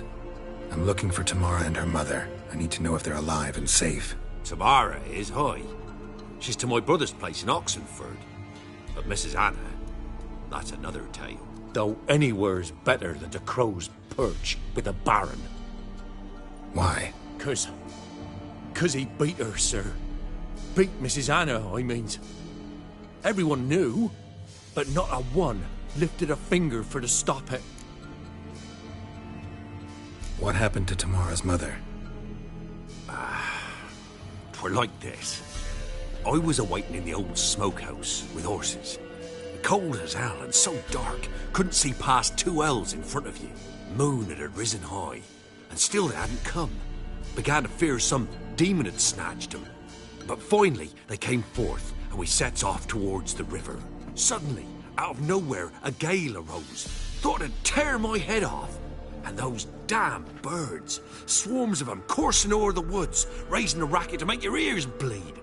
I'm looking for Tamara and her mother. I need to know if they're alive and safe. Tamara is, hi. She's to my brother's place in Oxenford. But Mrs. Anna, that's another tale. Though anywhere's better than the Crow's Perch with a baron. Why? 'Cause he beat her, sir. Beat Mrs. Anna, I means. Everyone knew, but not a one lifted a finger for to stop it. What happened to Tamara's mother? 'Twere like this. I was awaiting in the old smokehouse with horses. Cold as hell and so dark, couldn't see past 2 ells in front of you. Moon had risen high, and still they hadn't come. Began to fear some demon had snatched them. But finally they came forth, and we sets off towards the river. Suddenly, out of nowhere, a gale arose. Thought it'd tear my head off. And those damn birds, swarms of them coursing o'er the woods, raising a racket to make your ears bleed.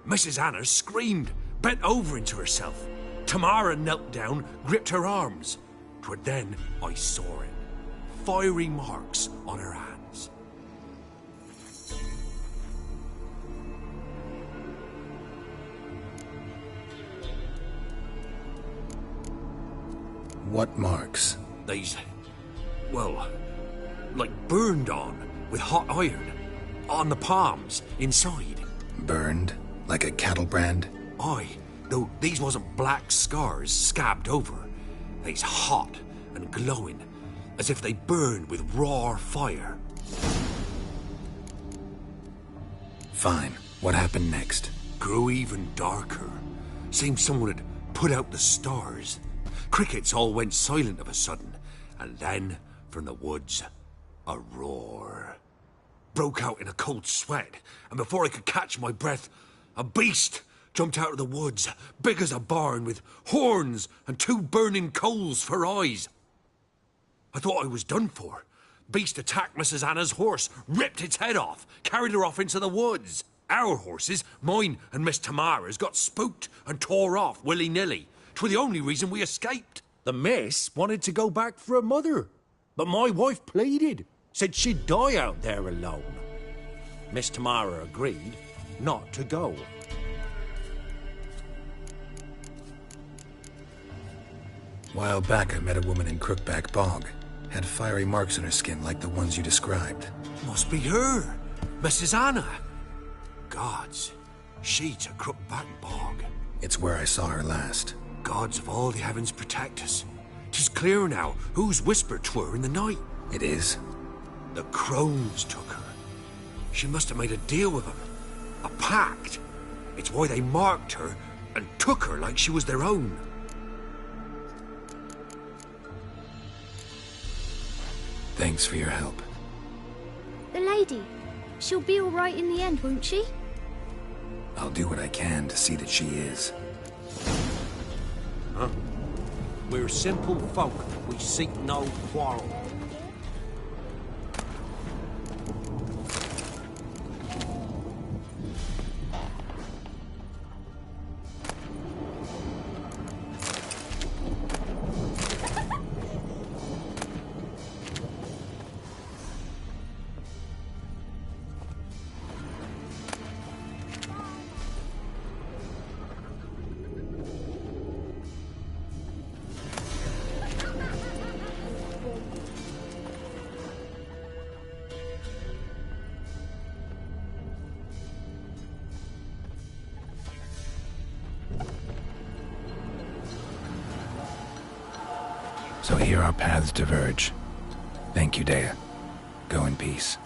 Mrs. Anna screamed, bent over into herself. Tamara knelt down, gripped her arms. 'Twere then I saw it. Fiery marks on her hands. What marks? These, well, like burned on with hot iron. On the palms, inside. Burned? Like a cattle brand? Aye, though these wasn't black scars scabbed over. They's hot and glowing, as if they burned with raw fire. Fine. What happened next? Grew even darker. Seemed someone had put out the stars. Crickets all went silent of a sudden, and then, from the woods, a roar. Broke out in a cold sweat, and before I could catch my breath, a beast jumped out of the woods, big as a barn, with horns and 2 burning coals for eyes. I thought I was done for. Beast attacked Mrs. Anna's horse, ripped its head off, carried her off into the woods. Our horses, mine and Miss Tamara's, got spooked and tore off willy-nilly. 'Twere the only reason we escaped. The miss wanted to go back for her mother, but my wife pleaded, said she'd die out there alone. Miss Tamara agreed not to go. While back, I met a woman in Crookback Bog. Had fiery marks on her skin like the ones you described. Must be her. Mrs. Anna! Gods, she to Crookback Bog. It's where I saw her last. Gods of all the heavens protect us. 'Tis clear now who's whispered to her in the night. It is? The crones took her. She must have made a deal with them. A pact. It's why they marked her and took her like she was their own. Thanks for your help. The lady. She'll be all right in the end, won't she? I'll do what I can to see that she is. Huh? We're simple folk. We seek no quarrel. So here our paths diverge. Thank you, Dea. Go in peace.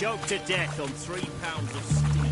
Choked to death on 3 pounds of steel.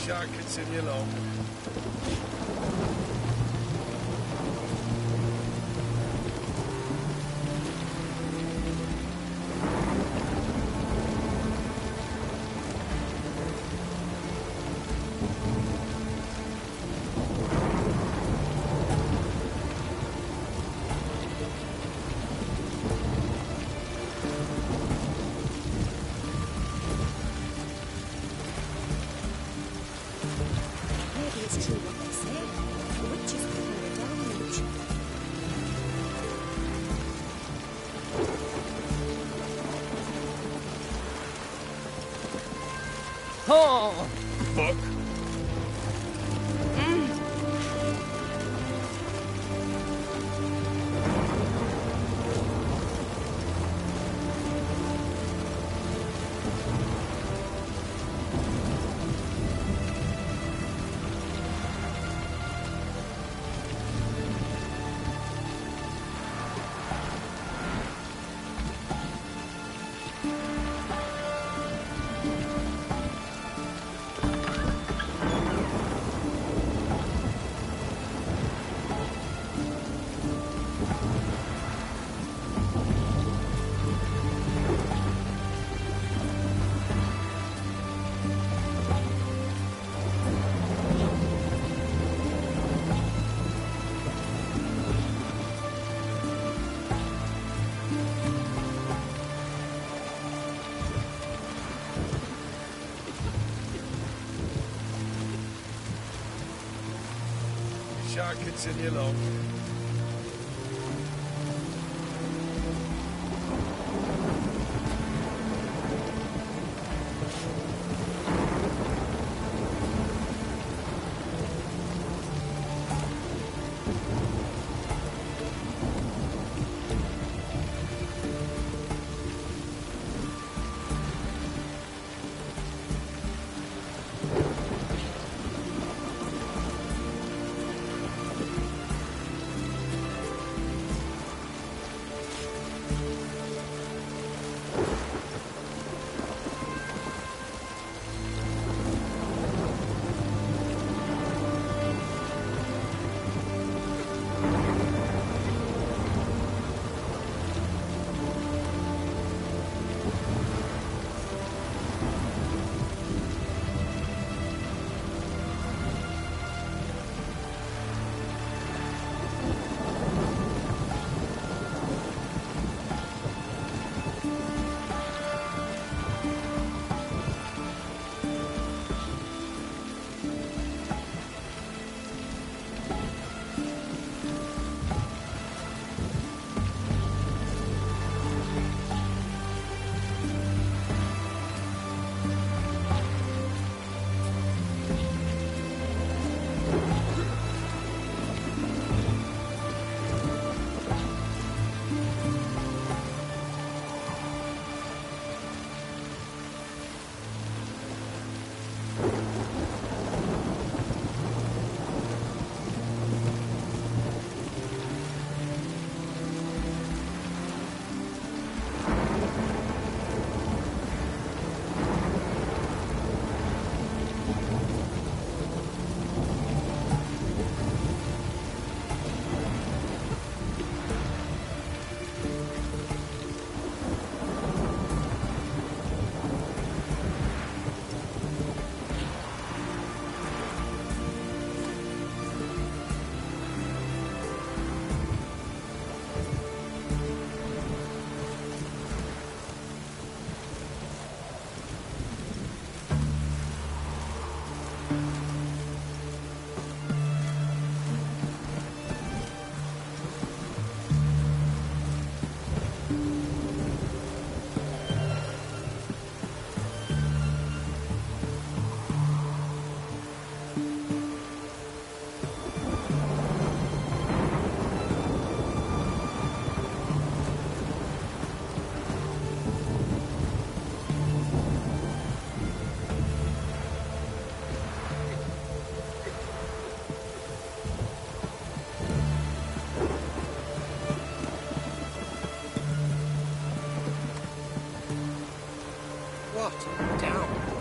Shall continue along. Oh! Fuck. Shark continue along. What a downpour.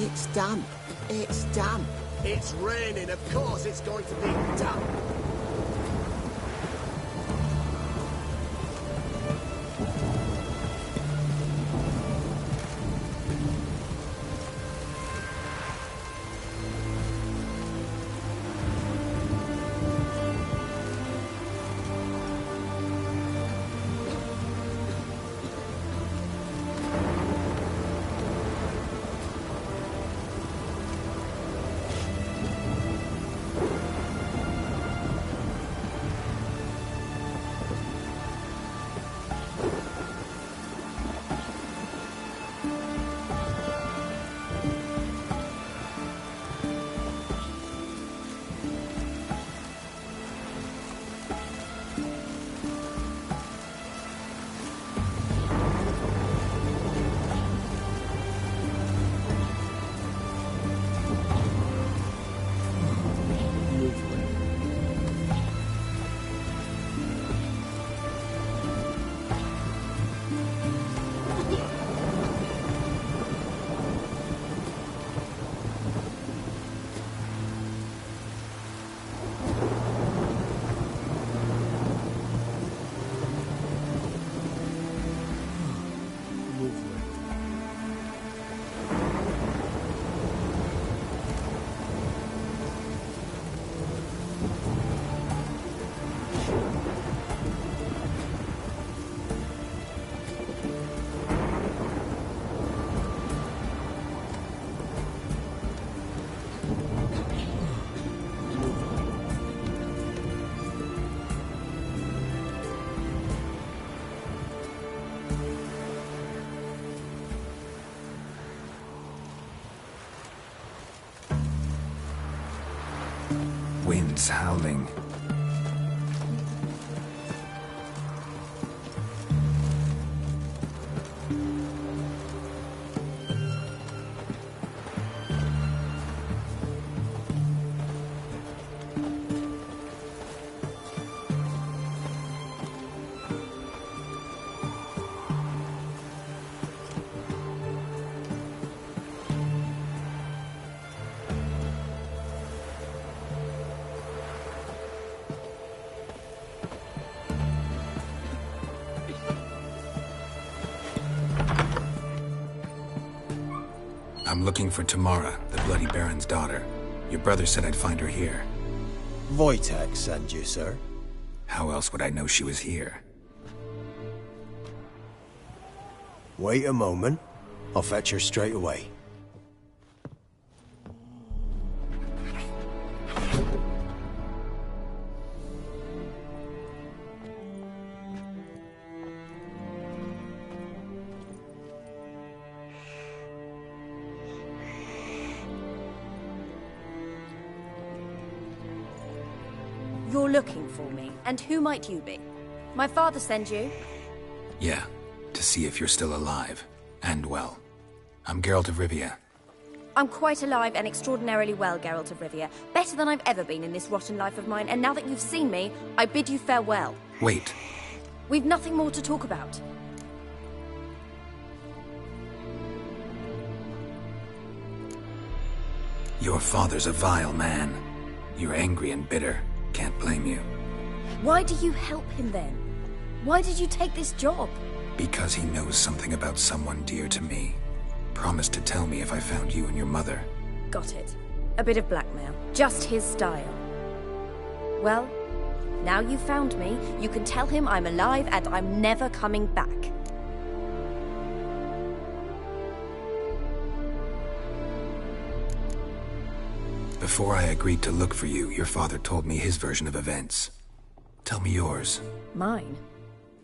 It's damp. It's damp. It's raining. Of course it's going to be damp. Winds howling. I'm looking for Tamara, the Bloody Baron's daughter. Your brother said I'd find her here. Wojtek sent you, sir. How else would I know she was here? Wait a moment. I'll fetch her straight away. You're looking for me, and who might you be? My father sent you? Yeah, to see if you're still alive. And well. I'm Geralt of Rivia. I'm quite alive and extraordinarily well, Geralt of Rivia. Better than I've ever been in this rotten life of mine, and now that you've seen me, I bid you farewell. Wait. We've nothing more to talk about. Your father's a vile man. You're angry and bitter. Can't blame you. Why do you help him then? Why did you take this job? Because he knows something about someone dear to me. Promised to tell me if I found you and your mother. Got it. A bit of blackmail. Just his style. Well, now you've found me, you can tell him I'm alive and I'm never coming back. Before I agreed to look for you, your father told me his version of events. Tell me yours. Mine?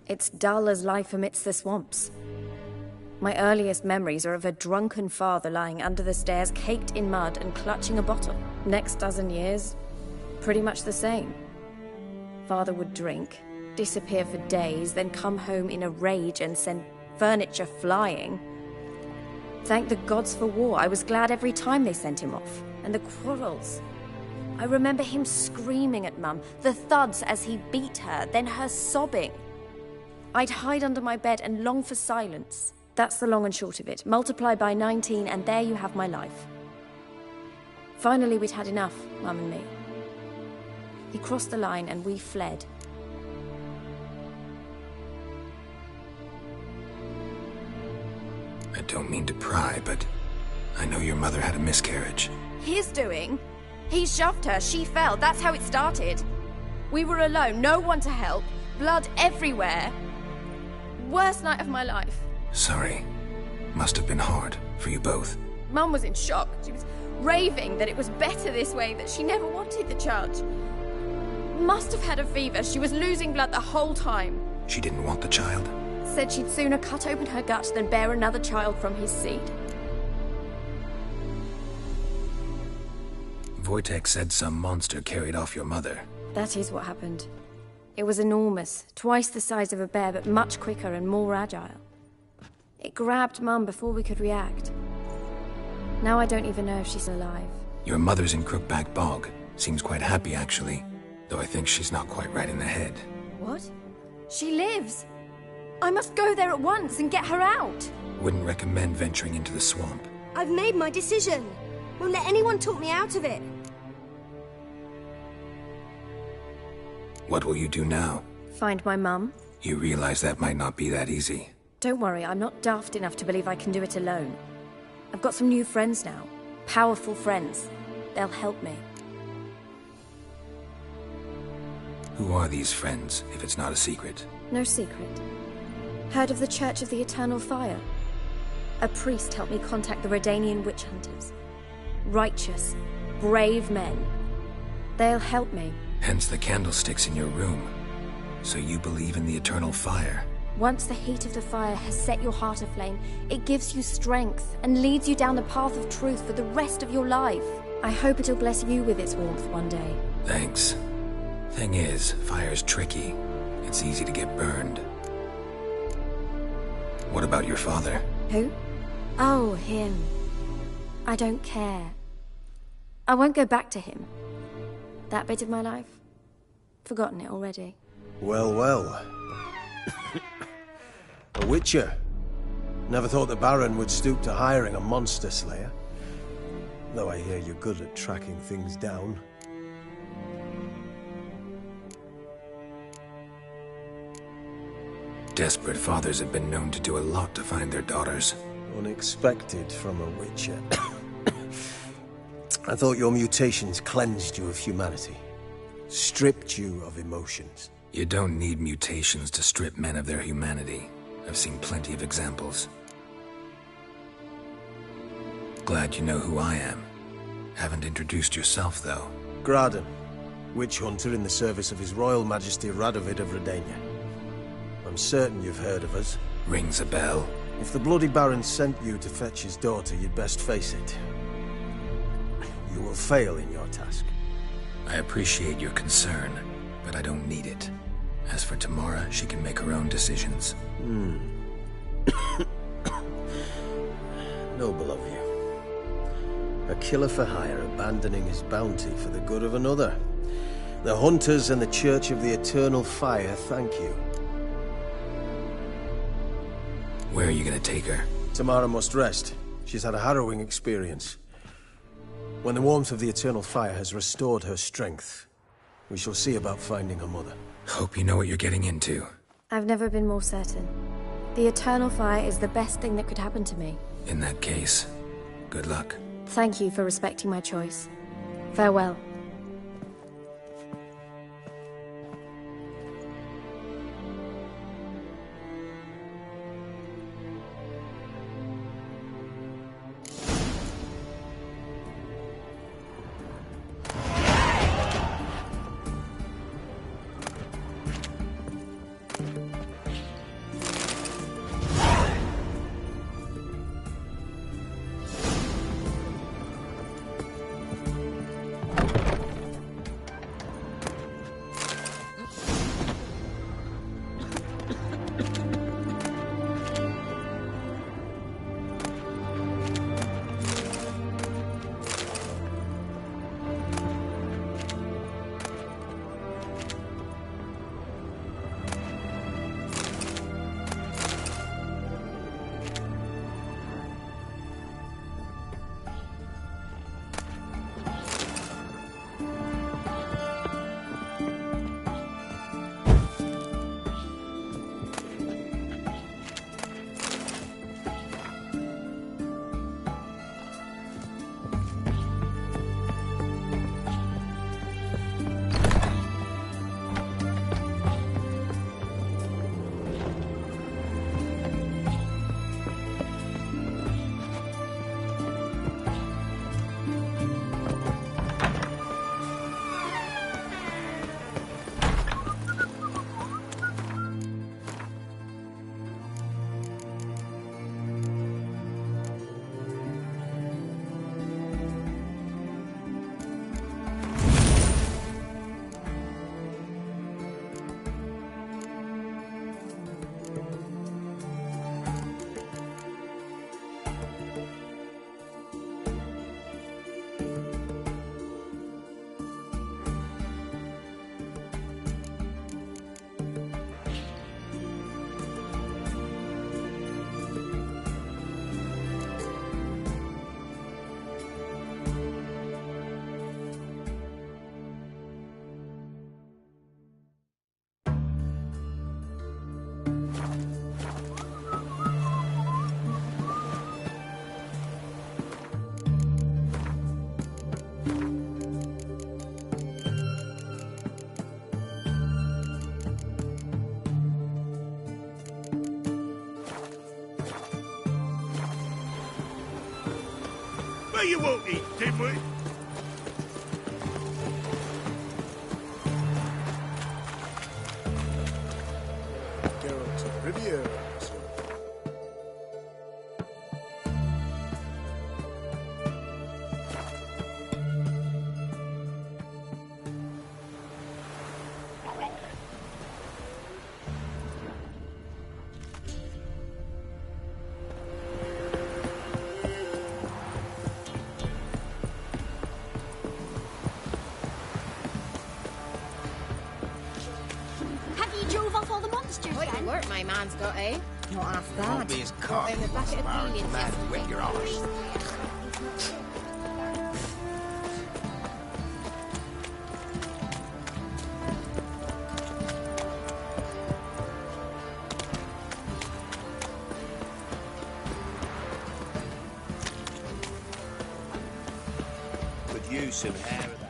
It's dull as life amidst the swamps. My earliest memories are of a drunken father lying under the stairs, caked in mud and clutching a bottle. Next dozen years, pretty much the same. Father would drink, disappear for days, then come home in a rage and send furniture flying. Thank the gods for war. I was glad every time they sent him off. And the quarrels. I remember him screaming at Mum, the thuds as he beat her, then her sobbing. I'd hide under my bed and long for silence. That's the long and short of it. Multiply by 19 and there you have my life. Finally, we'd had enough, Mum and me. He crossed the line and we fled. I don't mean to pry, but I know your mother had a miscarriage. His doing? He shoved her, she fell, that's how it started. We were alone, no one to help, blood everywhere. Worst night of my life. Sorry. Must have been hard for you both. Mum was in shock. She was raving that it was better this way, that she never wanted the child. Must have had a fever. She was losing blood the whole time. She didn't want the child? Said she'd sooner cut open her gut than bear another child from his seed. Wojtek said some monster carried off your mother. That is what happened. It was enormous, twice the size of a bear, but much quicker and more agile. It grabbed Mum before we could react. Now I don't even know if she's alive. Your mother's in Crookback Bog. Seems quite happy, actually. Though I think she's not quite right in the head. What? She lives! I must go there at once and get her out! Wouldn't recommend venturing into the swamp. I've made my decision. Won't let anyone talk me out of it. What will you do now? Find my mum. You realize that might not be that easy. Don't worry, I'm not daft enough to believe I can do it alone. I've got some new friends now. Powerful friends. They'll help me. Who are these friends, if it's not a secret? No secret. Heard of the Church of the Eternal Fire? A priest helped me contact the Redanian witch hunters. Righteous, brave men. They'll help me. Hence the candlesticks in your room. So you believe in the eternal fire? Once the heat of the fire has set your heart aflame, it gives you strength and leads you down the path of truth for the rest of your life. I hope it'll bless you with its warmth one day. Thanks. Thing is, fire's tricky. It's easy to get burned. What about your father? Who? Oh, him. I don't care. I won't go back to him. That bit of my life? Forgotten it already. Well, well. A witcher. Never thought the Baron would stoop to hiring a monster slayer. Though I hear you're good at tracking things down. Desperate fathers have been known to do a lot to find their daughters. Unexpected from a witcher. I thought your mutations cleansed you of humanity. Stripped you of emotions. You don't need mutations to strip men of their humanity. I've seen plenty of examples. Glad you know who I am. Haven't introduced yourself, though. Graden, witch hunter in the service of His Royal Majesty Radovid of Redania. I'm certain you've heard of us. Rings a bell. If the Bloody Baron sent you to fetch his daughter, you'd best face it. You will fail in your task. I appreciate your concern, but I don't need it. As for Tamara, she can make her own decisions. Noble of you. A killer for hire abandoning his bounty for the good of another. The Hunters and the Church of the Eternal Fire thank you. Where are you gonna take her? Tamara must rest. She's had a harrowing experience. When the warmth of the Eternal Fire has restored her strength, we shall see about finding her mother. Hope you know what you're getting into. I've never been more certain. The Eternal Fire is the best thing that could happen to me. In that case, good luck. Thank you for respecting my choice. Farewell. But you won't eat, did we? Geralt of Rivia. Have you drove off all the monsters Quite then? the work my man's got, eh? Not half bad. Won't be his cock. In a bucket of Mark, peelings man, yesterday. whip your arse. Could use some hair of that.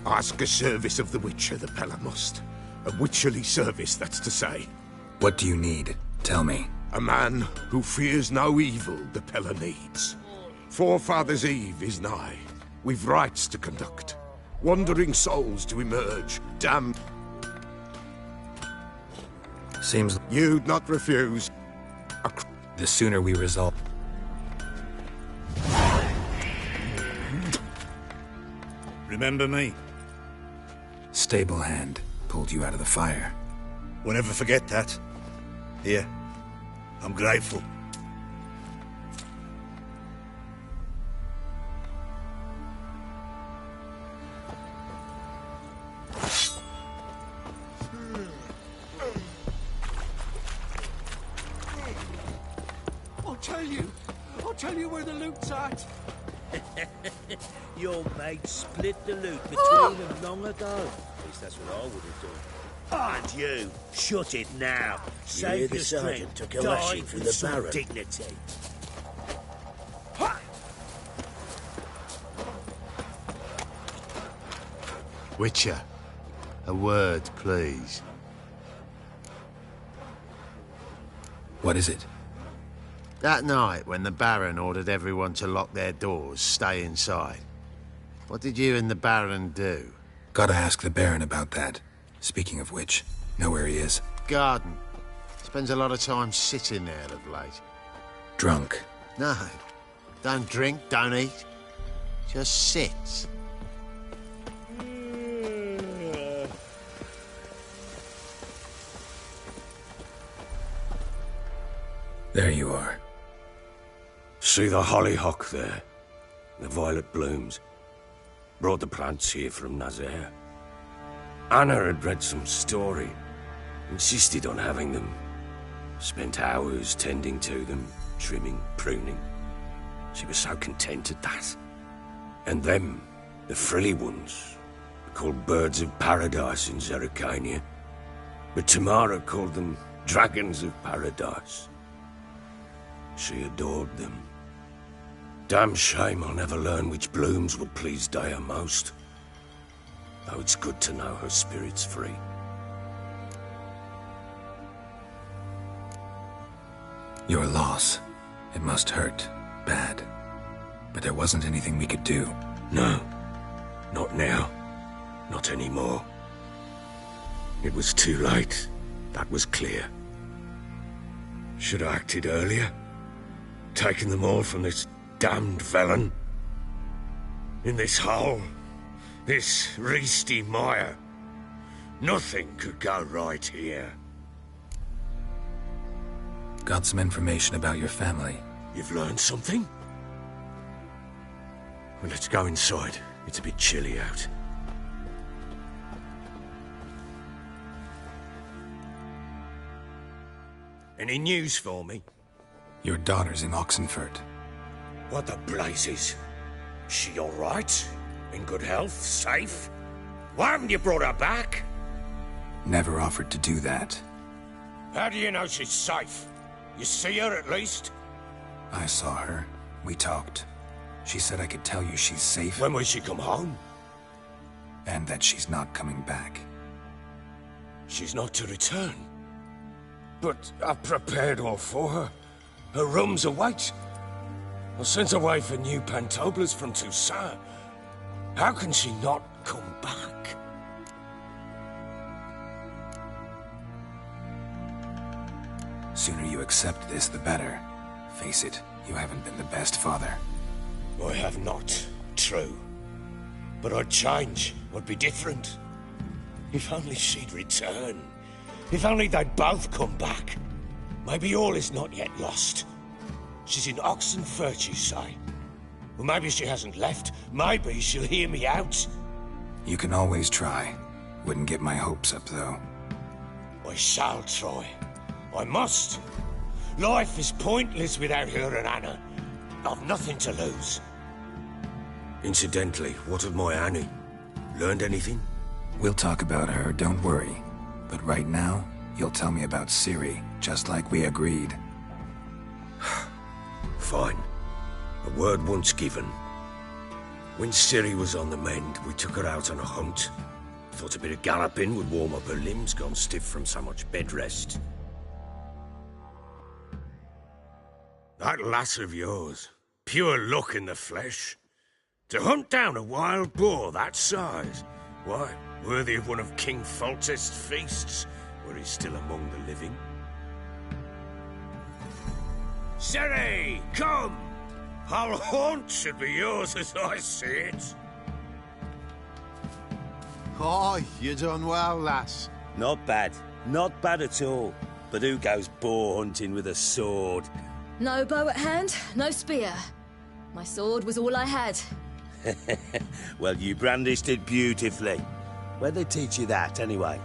Ask a service of the Witcher, the Pella must. A witcherly service, that's to say. What do you need? Tell me. A man who fears no evil the Pella needs. Forefathers' Eve is nigh. We've rites to conduct. Wandering souls to emerge. Damn. Seems you'd not refuse. The sooner we resolve. Remember me? Stable hand pulled you out of the fire. Won't ever forget that. Here, I'm grateful. I'll tell you where the loot's at. Your mate split the loot between them long ago. At least that's what I would have done. And you, shut it now. Save hear the your sergeant strength. took a Die lashing from with the some Baron. dignity. Witcher, a word, please. What is it? That night when the Baron ordered everyone to lock their doors, stay inside, what did you and the Baron do? Gotta ask the Baron about that. Speaking of which, know where he is? Garden. Spends a lot of time sitting there of late. Drunk. No. Don't drink, don't eat. Just sits. There you are. See the hollyhock there? The violet blooms. Brought the plants here from Nazaire. Anna had read some story. Insisted on having them. Spent hours tending to them, trimming, pruning. She was so content at that. And them, the frilly ones, were called birds of paradise in Zerrikania. But Tamara called them dragons of paradise. She adored them. Damn shame I'll never learn which blooms would please Dea most. Though it's good to know her spirit's free. Your loss. It must hurt. Bad. But there wasn't anything we could do. No. Not now. Not anymore. It was too late. That was clear. Should have acted earlier. Taken them all from this damned felon. In this hole. This reesty mire. Nothing could go right here. Got some information about your family. You've learned something? Well, let's go inside. It's a bit chilly out. Any news for me? Your daughter's in Oxenfurt. What the blazes? She all right? In good health? Safe? Why haven't you brought her back? Never offered to do that. How do you know she's safe? You see her at least? I saw her. We talked. She said I could tell you she's safe. When will she come home? And that she's not coming back. She's not to return. But I've prepared all for her. Her rooms await. I sent away for new pantoblas from Toussaint. How can she not come back? Sooner you accept this, the better. Face it, you haven't been the best father. I have not, true. But I'd change, I'd be different. If only she'd return. If only they'd both come back. Maybe all is not yet lost. She's in Oxenfurt, you say? Well, maybe she hasn't left. Maybe she'll hear me out. You can always try. Wouldn't get my hopes up, though. I shall try. I must. Life is pointless without her and Anna. I've nothing to lose. Incidentally, what of my Annie? Learned anything? We'll talk about her, don't worry. But right now, you'll tell me about Ciri, just like we agreed. Fine. A word once given. When Ciri was on the mend, we took her out on a hunt. Thought a bit of galloping would warm up her limbs, gone stiff from so much bed rest. That lass of yours, pure luck in the flesh. To hunt down a wild boar that size, why, worthy of one of King Foltest's feasts, where he's still among the living. Ciri, come! Our haunt should be yours as I see it. Oh, you done well, lass. Not bad. Not bad at all. But who goes boar hunting with a sword? No bow at hand, no spear. My sword was all I had. Well, you brandished it beautifully. Where'd they teach you that, anyway?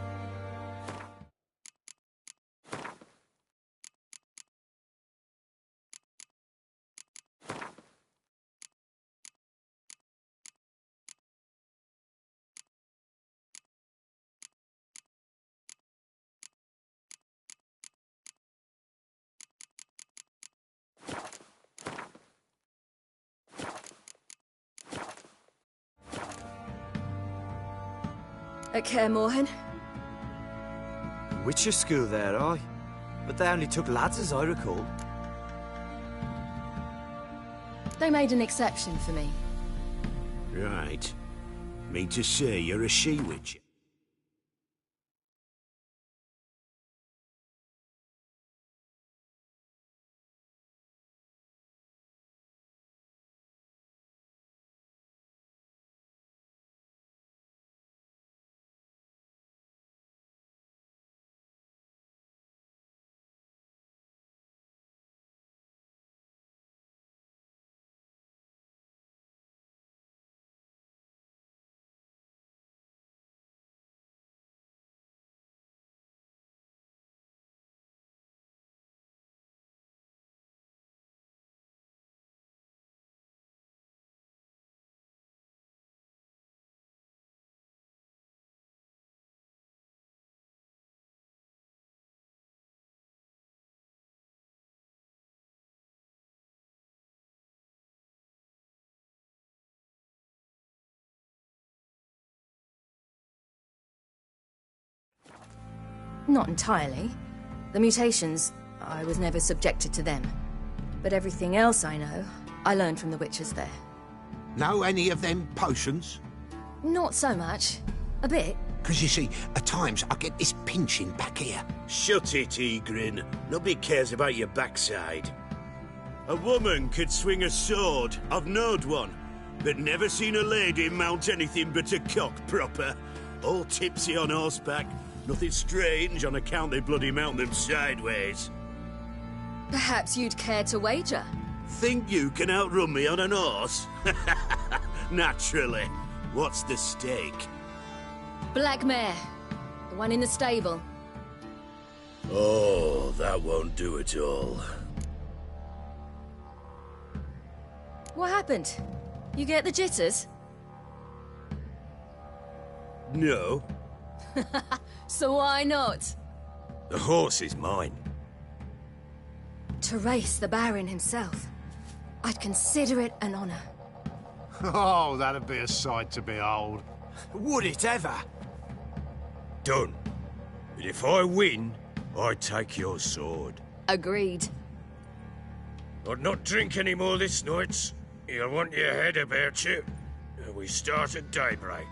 At Kaer Morhen? Witcher school there, aye. But they only took lads, as I recall. They made an exception for me. Right. Mean to say you're a she-witch? Not entirely. The mutations, I was never subjected to them. But everything else I know, I learned from the witches there. Know any of them potions? Not so much. A bit. Because you see, at times I get this pinching back here. Shut it, Egrin. Nobody cares about your backside. A woman could swing a sword. I've knowed one. But never seen a lady mount anything but a cock proper. All tipsy on horseback. Nothing strange on account they bloody mount them sideways. Perhaps you'd care to wager? Think you can outrun me on an horse? Naturally. What's the stake? Black mare. The one in the stable. Oh, that won't do it all. What happened? You get the jitters? No. So why not? The horse is mine. To race the Baron himself, I'd consider it an honor. Oh, that'd be a sight to behold. Would it ever? Done. But if I win, I take your sword. Agreed. I'd not drink any more this night. You'll want your head about you. We start at daybreak.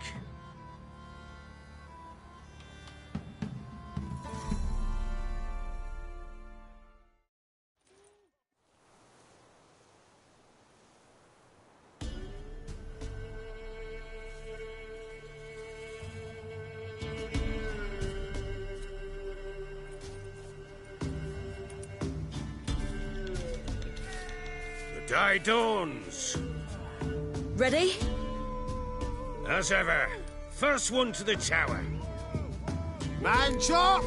The day dawns. Ready? As ever, first one to the tower. Man chop!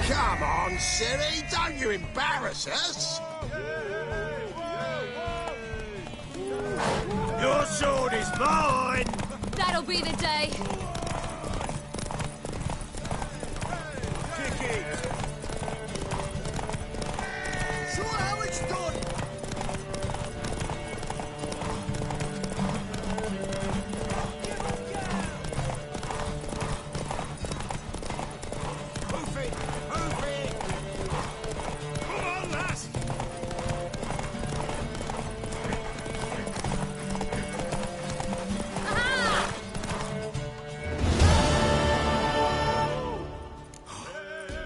Come on, Ciri, don't you embarrass us! Your sword is mine! That'll be the day. Show how it's done. Move it! Move it! Come on, lass!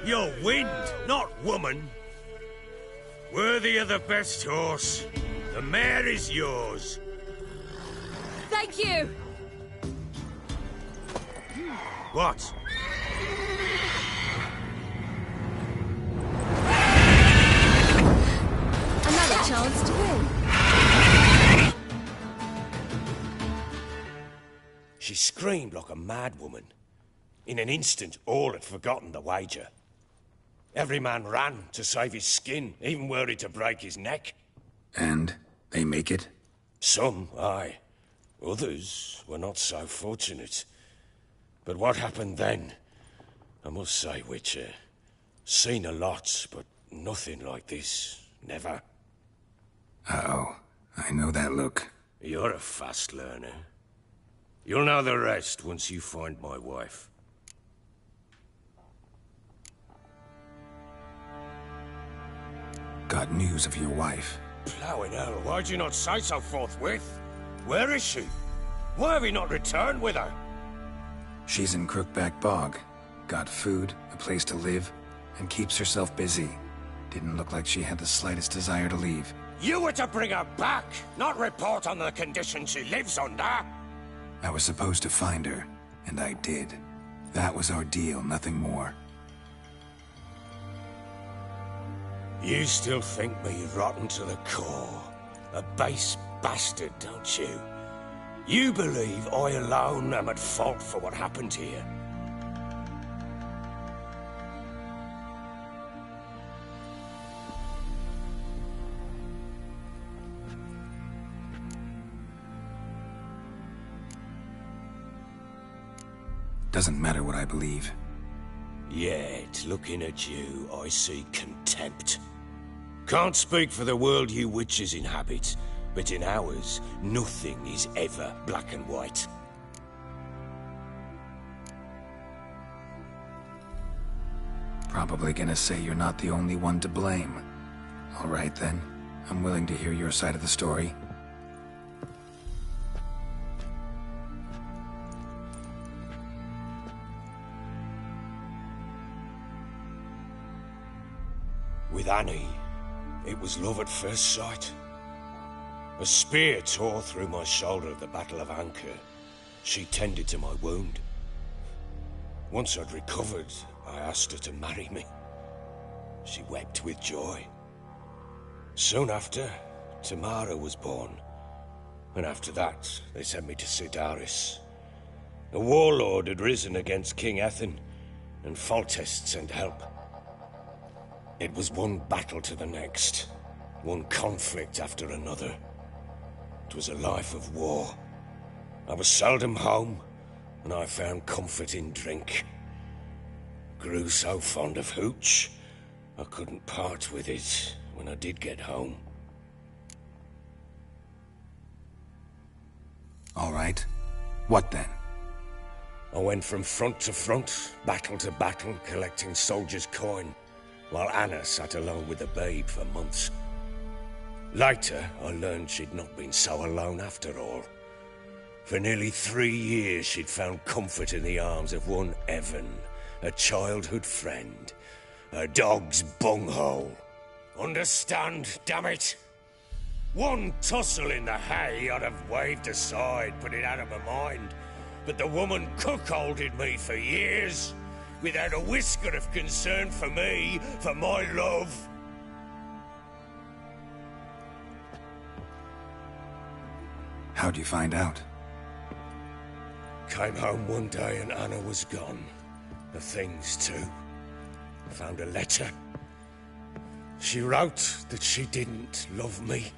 You're wind, not woman. Worthy of the best horse. The mare is yours. Thank you. What? Another chance to win. She screamed like a mad woman. In an instant, all had forgotten the wager. Every man ran to save his skin, even worried to break his neck. And they make it? Some, aye. Others were not so fortunate. But what happened then? I must say, Witcher, seen a lot, but nothing like this. Never. Uh-oh. I know that look. You're a fast learner. You'll know the rest once you find my wife. Got news of your wife. Plowing hell, why'd you not say so forthwith? Where is she? Why have you not returned with her? She's in Crookback Bog. Got food, a place to live, and keeps herself busy. Didn't look like she had the slightest desire to leave. You were to bring her back, not report on the conditions she lives under. I was supposed to find her, and I did. That was our deal, nothing more. You still think me rotten to the core. A base bastard, don't you? You believe I alone am at fault for what happened here. Doesn't matter what I believe. Yet, looking at you, I see contempt. Can't speak for the world you witches inhabit, but in ours, nothing is ever black and white. Probably gonna say you're not the only one to blame. All right then, I'm willing to hear your side of the story. With Annie, it was love at first sight. A spear tore through my shoulder at the Battle of Anchor. She tended to my wound. Once I'd recovered, I asked her to marry me. She wept with joy. Soon after, Tamara was born. And after that, they sent me to Cidaris. A warlord had risen against King Ethan, and Foltest sent help. It was one battle to the next, one conflict after another. It was a life of war. I was seldom home, and I found comfort in drink. Grew so fond of hooch, I couldn't part with it when I did get home. All right. What then? I went from front to front, battle to battle, collecting soldiers' coin, while Anna sat alone with the babe for months. Later, I learned she'd not been so alone after all. For nearly 3 years, she'd found comfort in the arms of one Evan, a childhood friend, a dog's bunghole. Understand, damn it? One tussle in the hay I'd have waved aside, put it out of my mind. But the woman cuckolded me for years, without a whisker of concern for me, for my love. How'd you find out? Came home one day and Anna was gone. The things too. Found a letter. She wrote that she didn't love me.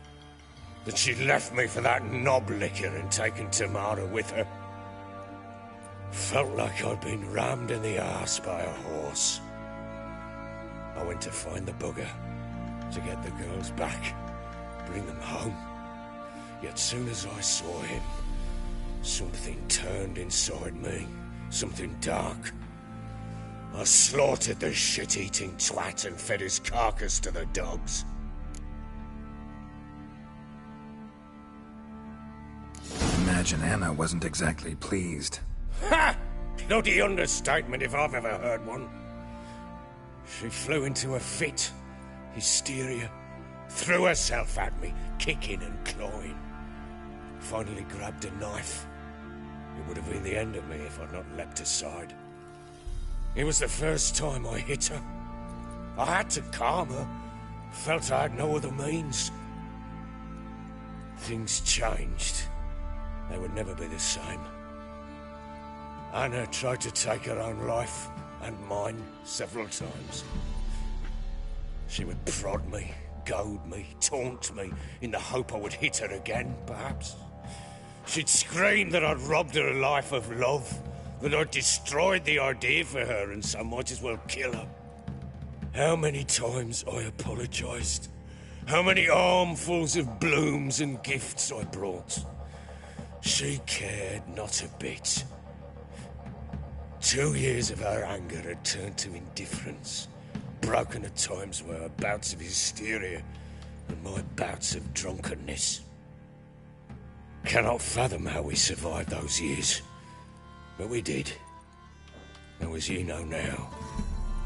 That she'd left me for that knob licker and taken Tamara with her. Felt like I'd been rammed in the arse by a horse. I went to find the bugger, to get the girls back, bring them home. Yet soon as I saw him, something turned inside me, something dark. I slaughtered the shit-eating twat and fed his carcass to the dogs. Imagine Anna wasn't exactly pleased. Ha! Bloody understatement if I've ever heard one. She flew into a fit, hysteria, threw herself at me, kicking and clawing. Finally grabbed a knife. It would have been the end of me if I'd not leapt aside. It was the first time I hit her. I had to calm her. Felt I had no other means. Things changed. They would never be the same. Anna tried to take her own life, and mine, several times. She would prod me, goad me, taunt me, in the hope I would hit her again, perhaps. She'd scream that I'd robbed her life of love, that I'd destroyed the idea for her, and so might as well kill her. How many times I apologized. How many armfuls of blooms and gifts I brought. She cared not a bit. 2 years of her anger had turned to indifference, broken at times by her bouts of hysteria and my bouts of drunkenness. Cannot fathom how we survived those years, but we did. Though as you know now,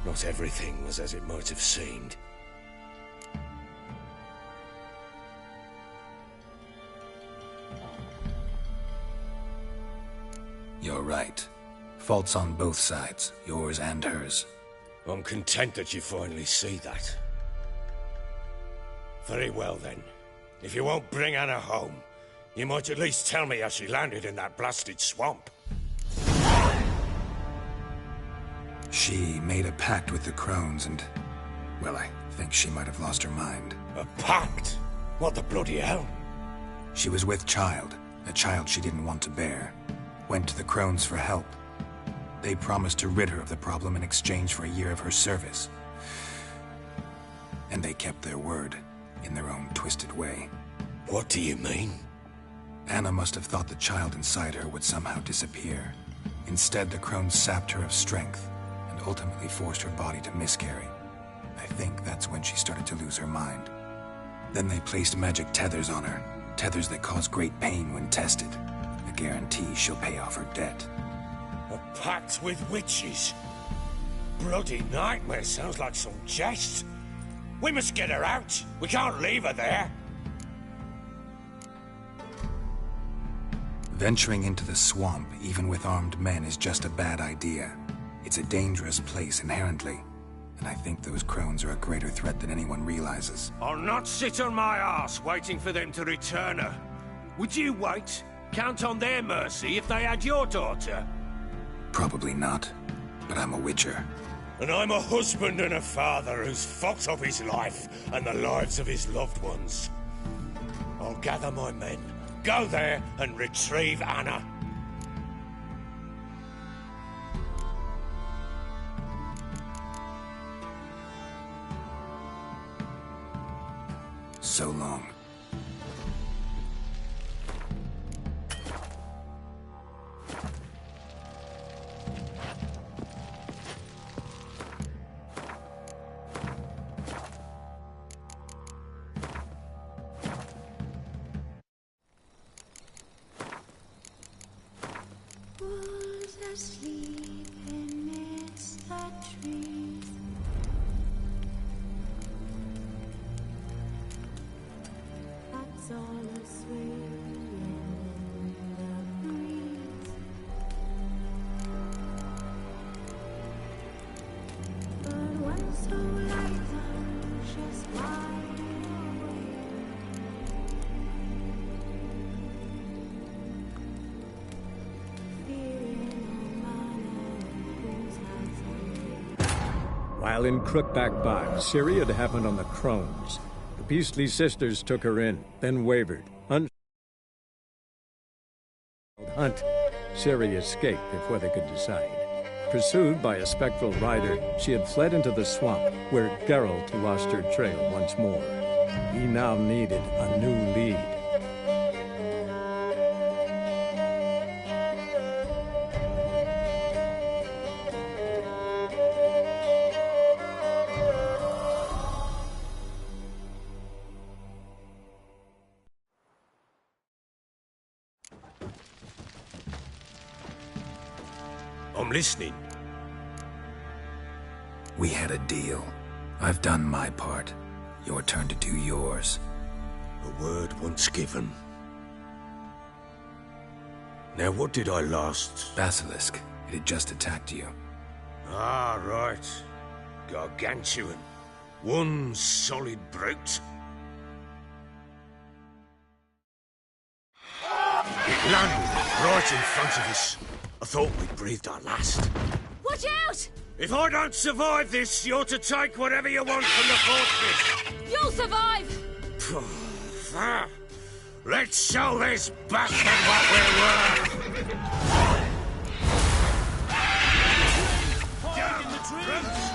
not everything was as it might have seemed. You're right. Faults on both sides, yours and hers. I'm content that you finally see that. Very well then. If you won't bring Anna home, you might at least tell me how she landed in that blasted swamp. She made a pact with the crones and... well, I think she might have lost her mind. A pact? What the bloody hell? She was with child, a child she didn't want to bear. Went to the crones for help. They promised to rid her of the problem in exchange for a year of her service. And they kept their word, in their own twisted way. What do you mean? Anna must have thought the child inside her would somehow disappear. Instead, the crones sapped her of strength, and ultimately forced her body to miscarry. I think that's when she started to lose her mind. Then they placed magic tethers on her, tethers that cause great pain when tested. A guarantee she'll pay off her debt. A pact with witches? Bloody nightmare, sounds like some jest. We must get her out. We can't leave her there. Venturing into the swamp, even with armed men, is just a bad idea. It's a dangerous place inherently, and I think those crones are a greater threat than anyone realizes. I'll not sit on my arse waiting for them to return her. Would you wait? Count on their mercy if they had your daughter? Probably not, but I'm a witcher. And I'm a husband and a father who's fucked up his life and the lives of his loved ones. I'll gather my men, go there and retrieve Anna. so long. Wolves asleep amidst the trees. That's all a swaying in the breeze. But one so light just wide awake. While in Crookback Bog, Ciri had happened on the Crones. The Beastly Sisters took her in, then wavered. Hunt. Ciri escaped before they could decide. Pursued by a spectral rider, she had fled into the swamp, where Geralt lost her trail once more. He now needed a new lead. I'm listening. We had a deal. I've done my part. Your turn to do yours. A word once given. Now, what did I last? Basilisk. It had just attacked you. Ah, right. Gargantuan. One solid brute. It landed right in front of us. I thought we'd breathed our last. Watch out! If I don't survive this, you're to take whatever you want from the fortress. You'll survive! Let's show this bastard what we're worth! Down the tree!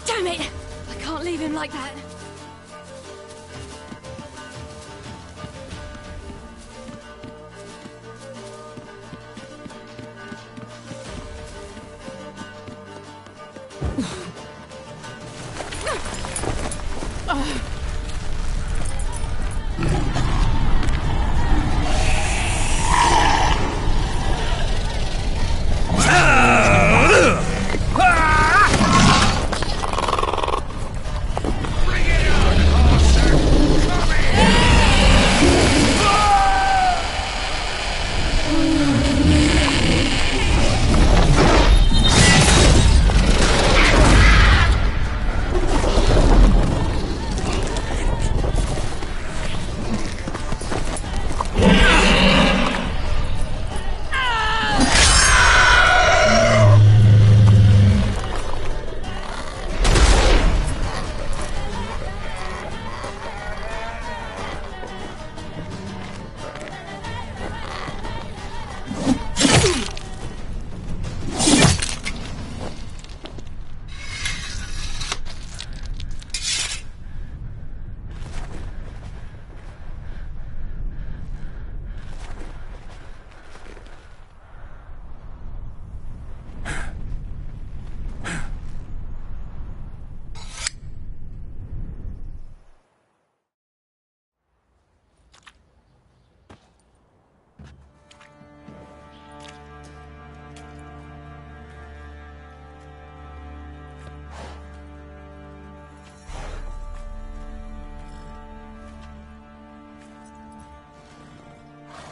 Damn it! I can't leave him like that.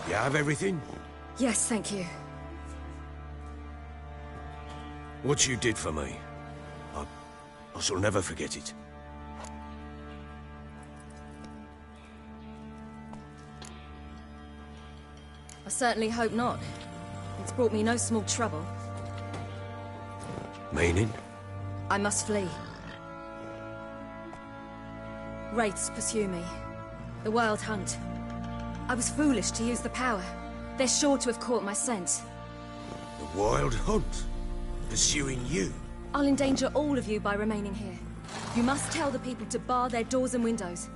You have everything? Yes, thank you. What you did for me, I shall never forget it. I certainly hope not. It's brought me no small trouble. Meaning? I must flee. Wraiths pursue me. The Wild Hunt. I was foolish to use the power. They're sure to have caught my scent. The Wild Hunt? Pursuing you? I'll endanger all of you by remaining here. You must tell the people to bar their doors and windows.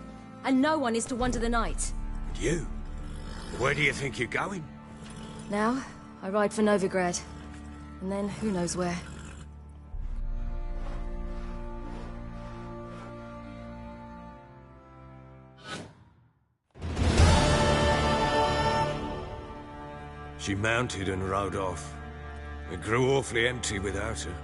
And no one is to wander the night. And you? Where do you think you're going? Now, I ride for Novigrad. And then, who knows where. She mounted and rode off. It grew awfully empty without her.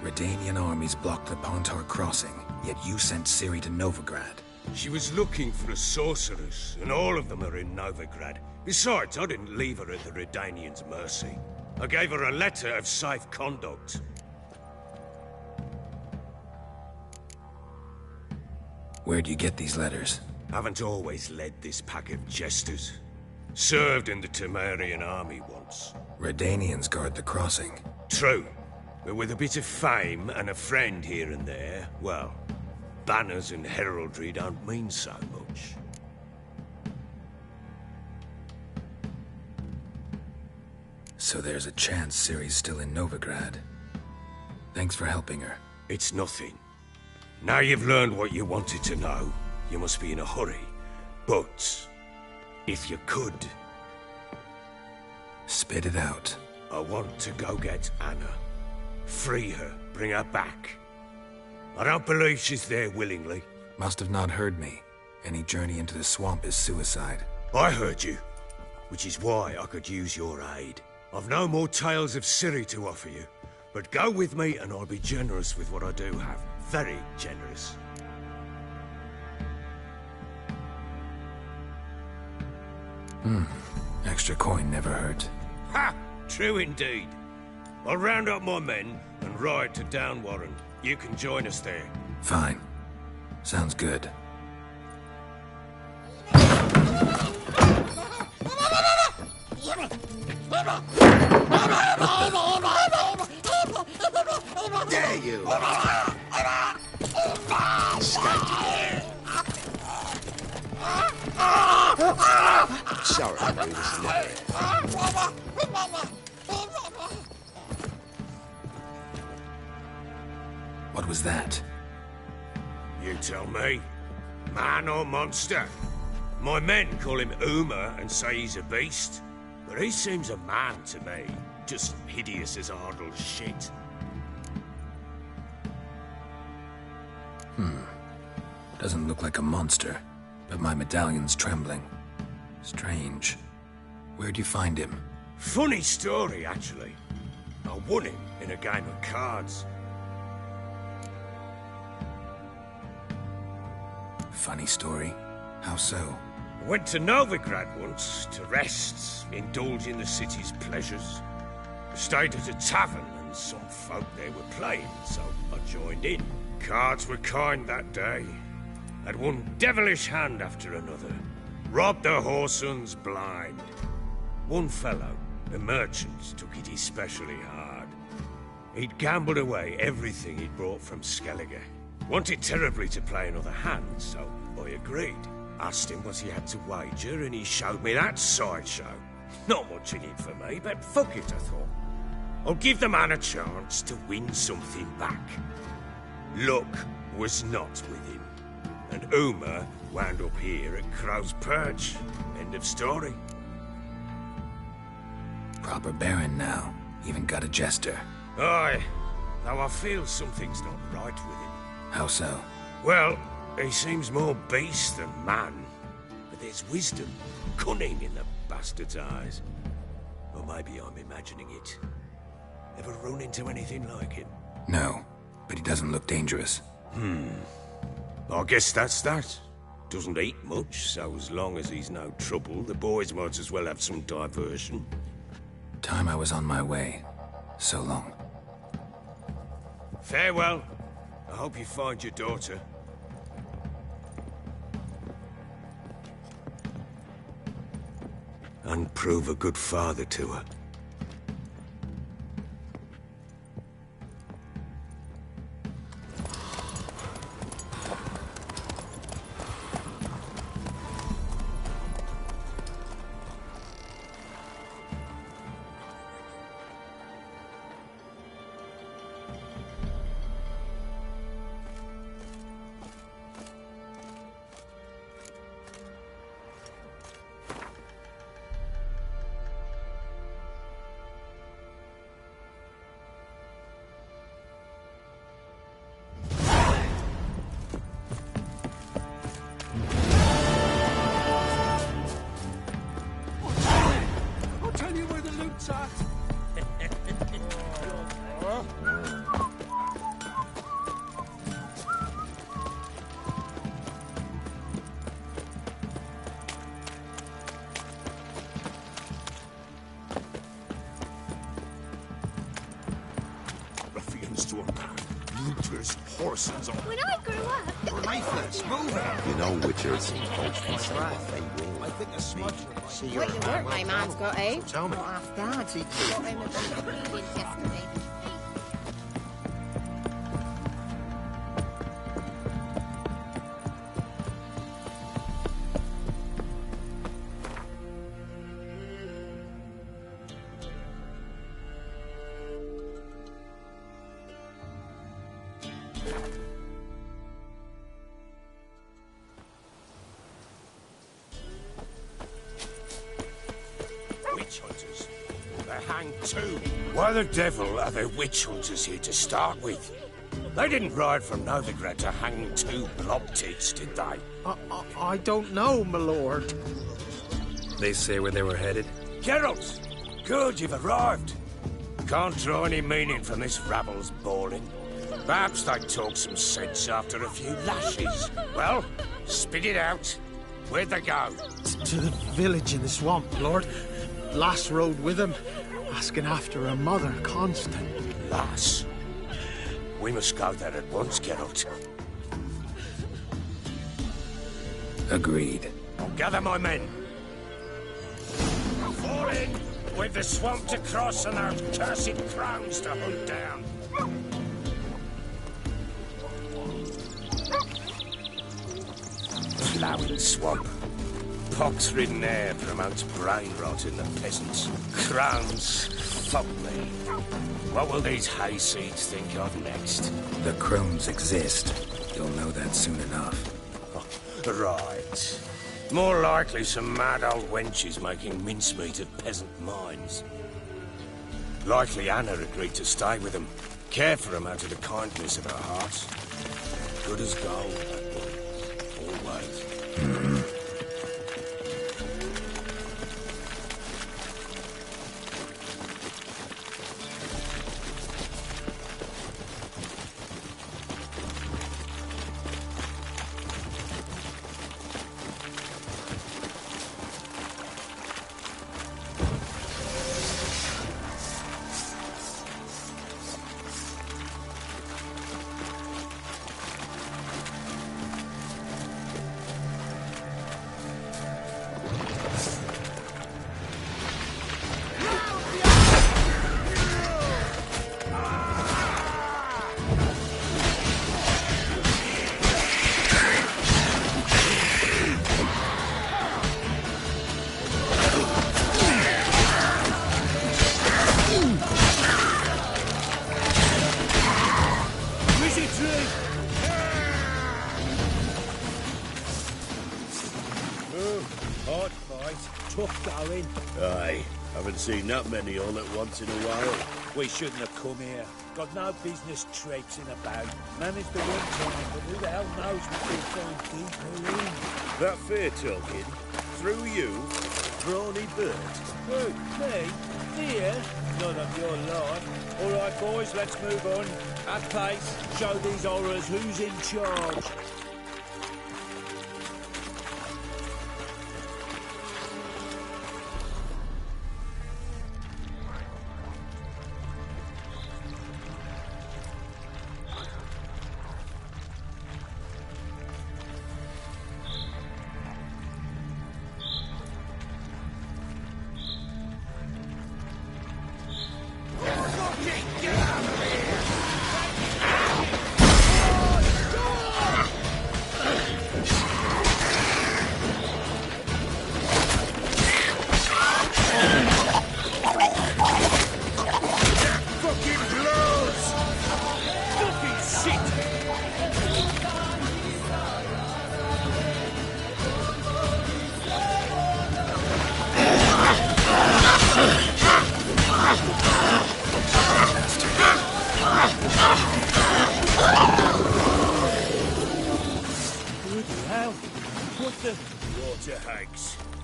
Redanian armies blocked the Pontar crossing, yet you sent Ciri to Novigrad. She was looking for a sorceress, and all of them are in Novigrad. Besides, I didn't leave her at the Redanians' mercy. I gave her a letter of safe conduct. Where'd you get these letters? Haven't always led this pack of jesters. Served in the Temerian army once. Redanians guard the crossing. True. But with a bit of fame and a friend here and there, well, banners and heraldry don't mean so much. So there's a chance Ciri's still in Novigrad. Thanks for helping her. It's nothing. Now you've learned what you wanted to know, you must be in a hurry. But, if you could... Spit it out. I want to go get Anna. Free her, bring her back. I don't believe she's there willingly. Must have not heard me. Any journey into the swamp is suicide. I heard you, which is why I could use your aid. I've no more tales of Ciri to offer you, but go with me and I'll be generous with what I do have. Very generous. Extra coin never hurt. Ha! True indeed. I'll round up my men and ride to Downwarren. You can join us there. Fine. Sounds good. Dare you! Sorry, Brutus. What was that? You tell me. Man or monster? My men call him Uma and say he's a beast, but he seems a man to me. Just hideous as Ardle's shit. Doesn't look like a monster, but my medallion's trembling. Strange. Where'd you find him? Funny story, actually. I won him in a game of cards. Funny story? How so? Went to Novigrad once to rest, indulge in the city's pleasures. Stayed at a tavern and some folk there were playing, so I joined in. Cards were kind that day. Had one devilish hand after another. Robbed the whoresun's blind. One fellow, a merchant, took it especially hard. He'd gambled away everything he'd brought from Skellige. Wanted terribly to play another hand, so I agreed. Asked him what he had to wager, and he showed me that sideshow. Not much in it for me, but fuck it, I thought. I'll give the man a chance to win something back. Luck was not with him, and Uma wound up here at Crow's Perch. End of story. Proper baron now. Even got a jester. Aye, though I feel something's not right with him. How so? Well, he seems more beast than man. But there's wisdom, cunning in the bastard's eyes. Or maybe I'm imagining it. Ever run into anything like him? No, but he doesn't look dangerous. I guess that's that. Doesn't eat much, so as long as he's no trouble, the boys might as well have some diversion. Time I was on my way. So long. Farewell. I hope you find your daughter. And prove a good father to her. Horses on. When I grew up... Rifles, move it! You know Witchers and folks can say right. what they will. I think a smudge. What you work my man's got, eh? Tell me. Not half bad. Got him a bit of reading yesterday. Witch hunters. They're hanged too. Why the devil are there witch hunters here to start with? They didn't ride from Novigrad to hang two blob tits, did they? I don't know, my lord. They say where they were headed? Geralt! Good, you've arrived. Can't draw any meaning from this rabble's bawling. Perhaps they talk some sense after a few lashes. Well, spit it out. Where'd they go? To the village in the swamp, lord. Lass rode with him, asking after her mother, Constant. Lass? We must go there at once, Geralt. Agreed. Gather my men. Fall in! We've the swamp to cross and those cursed crowns to hunt down. Ploughing swamp. Pox-ridden air promotes brain rot in the peasants. Crowns, fuck me. What will these hayseeds think of next? The crones exist. You'll know that soon enough. Right. More likely some mad old wenches making mincemeat of peasant minds. Likely Anna agreed to stay with them. Care for them out of the kindness of her heart. Good as gold, that woman. Always. tough going. Aye, haven't seen that many all at once in a while. We shouldn't have come here. Got no business traipsing about. Managed the one time, but who the hell knows what we'll find deeper in. That fair talking? Through you? Brawny bird? Who, me? Here? None of your lot. All right, boys, let's move on. At pace, show these horrors who's in charge.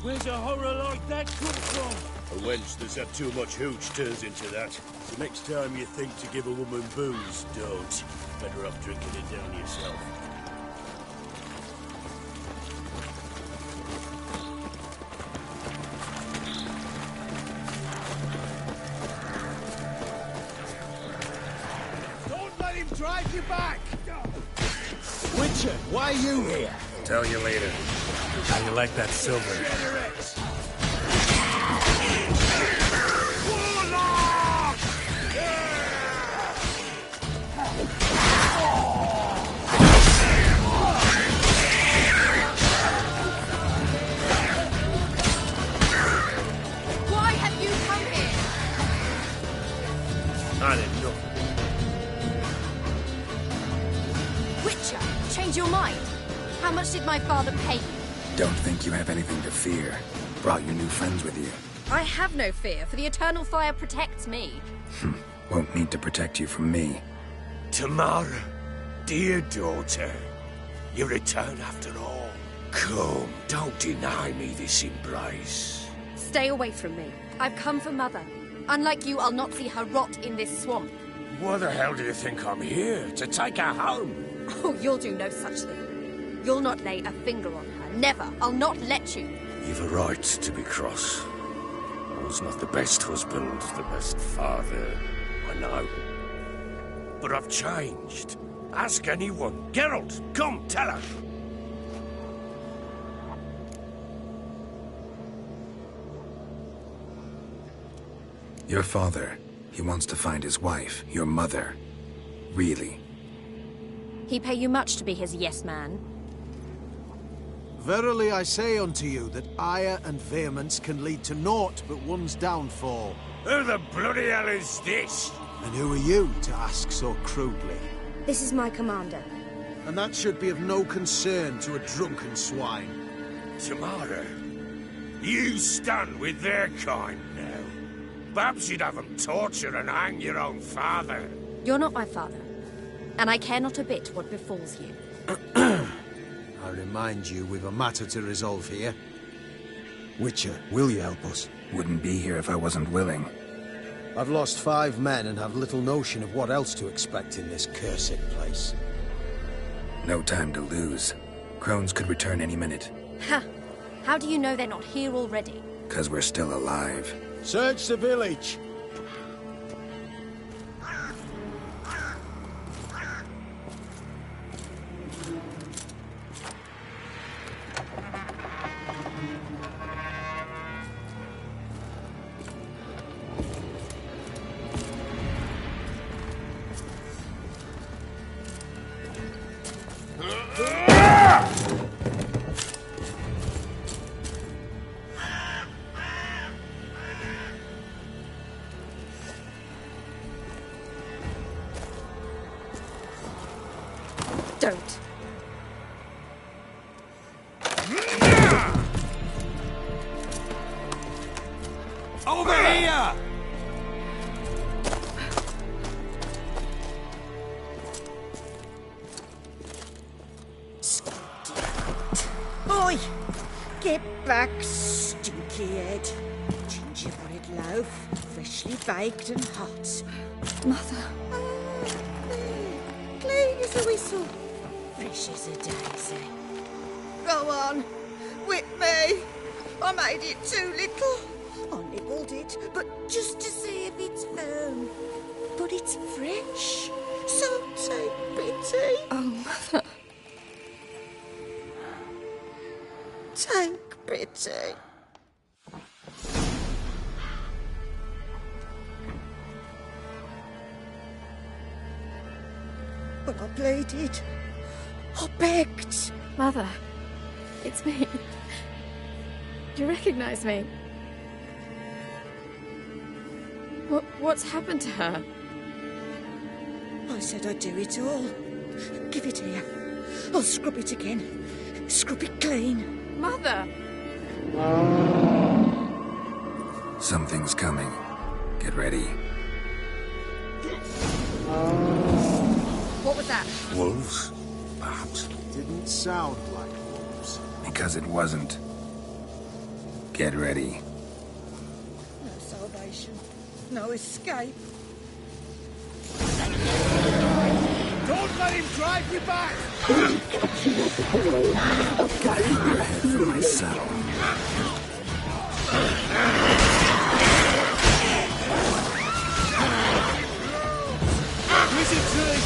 Where's a horror like that come from? A wench that's had too much hooch turns into that. So next time you think to give a woman booze, don't. Better off drinking it down yourself. Don't let him drive you back! Witcher, why are you here? Tell you later. How you like that silver? Why have you come here? I didn't know. Witcher, change your mind. How much did my father pay you? Don't think you have anything to fear. Brought your new friends with you. I have no fear, for the eternal fire protects me. Won't need to protect you from me. Tamara, dear daughter, you return after all. Come, don't deny me this embrace. Stay away from me. I've come for Mother. Unlike you, I'll not see her rot in this swamp. Why the hell do you think I'm here? To take her home? Oh, you'll do no such thing. You'll not lay a finger on her. Never. I'll not let you. You've a right to be cross. I was not the best husband, the best father, I know. But I've changed. Ask anyone. Geralt, come, tell her. Your father, he wants to find his wife, your mother. Really? He pay you much to be his yes man. Verily I say unto you that ire and vehemence can lead to naught but one's downfall. Who the bloody hell is this? And who are you to ask so crudely? This is my commander. And that should be of no concern to a drunken swine. Tamara, you stand with their kind now. Perhaps you'd have them torture and hang your own father. You're not my father, and I care not a bit what befalls you. I remind you, we've a matter to resolve here. Witcher, will you help us? Wouldn't be here if I wasn't willing. I've lost 5 men and have little notion of what else to expect in this cursed place. No time to lose. Crones could return any minute. Ha! How do you know they're not here already? 'Cause we're still alive. Search the village! Oi! Get back, stinky head. Gingerbread loaf, freshly baked and hot. Mother. Clean as a whistle. Fresh as a daisy. Go on, whip me. I made it too little. I nibbled it, but just to see if it's firm. But it's fresh, so take pity. Oh, Mother. Take pity. But I pleaded. I begged. Mother, it's me. Do you recognize me? What's happened to her? I said I'd do it all. Give it here. I'll scrub it again. Scrub it clean. Mother! Something's coming. Get ready. What was that? Wolves? Perhaps. Didn't sound like wolves. Because it wasn't. Get ready. No salvation. No escape. Don't let him drive you back! Your head from my saddle. Wizard tree!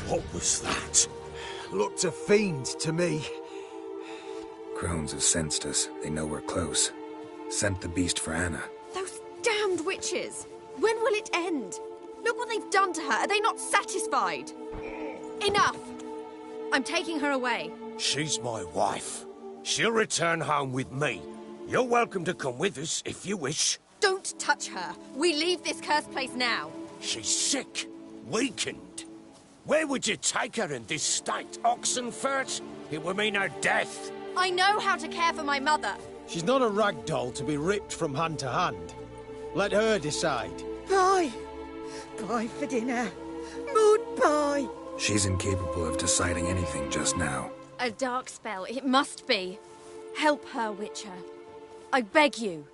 What was that? Looked a fiend to me. Crones have sensed us. They know we're close. Sent the beast for Anna. Those damned witches! When will it end? Look what they've done to her. Are they not satisfied? Enough! I'm taking her away. She's my wife. She'll return home with me. You're welcome to come with us if you wish. Don't touch her. We leave this cursed place now. She's sick, weakened. Where would you take her in this state? Oxenfurt? It would mean her death. I know how to care for my mother. She's not a rag doll to be ripped from hand to hand. Let her decide. Bye. Bye for dinner. Mood bye. She's incapable of deciding anything just now. A dark spell. It must be. Help her, Witcher. I beg you.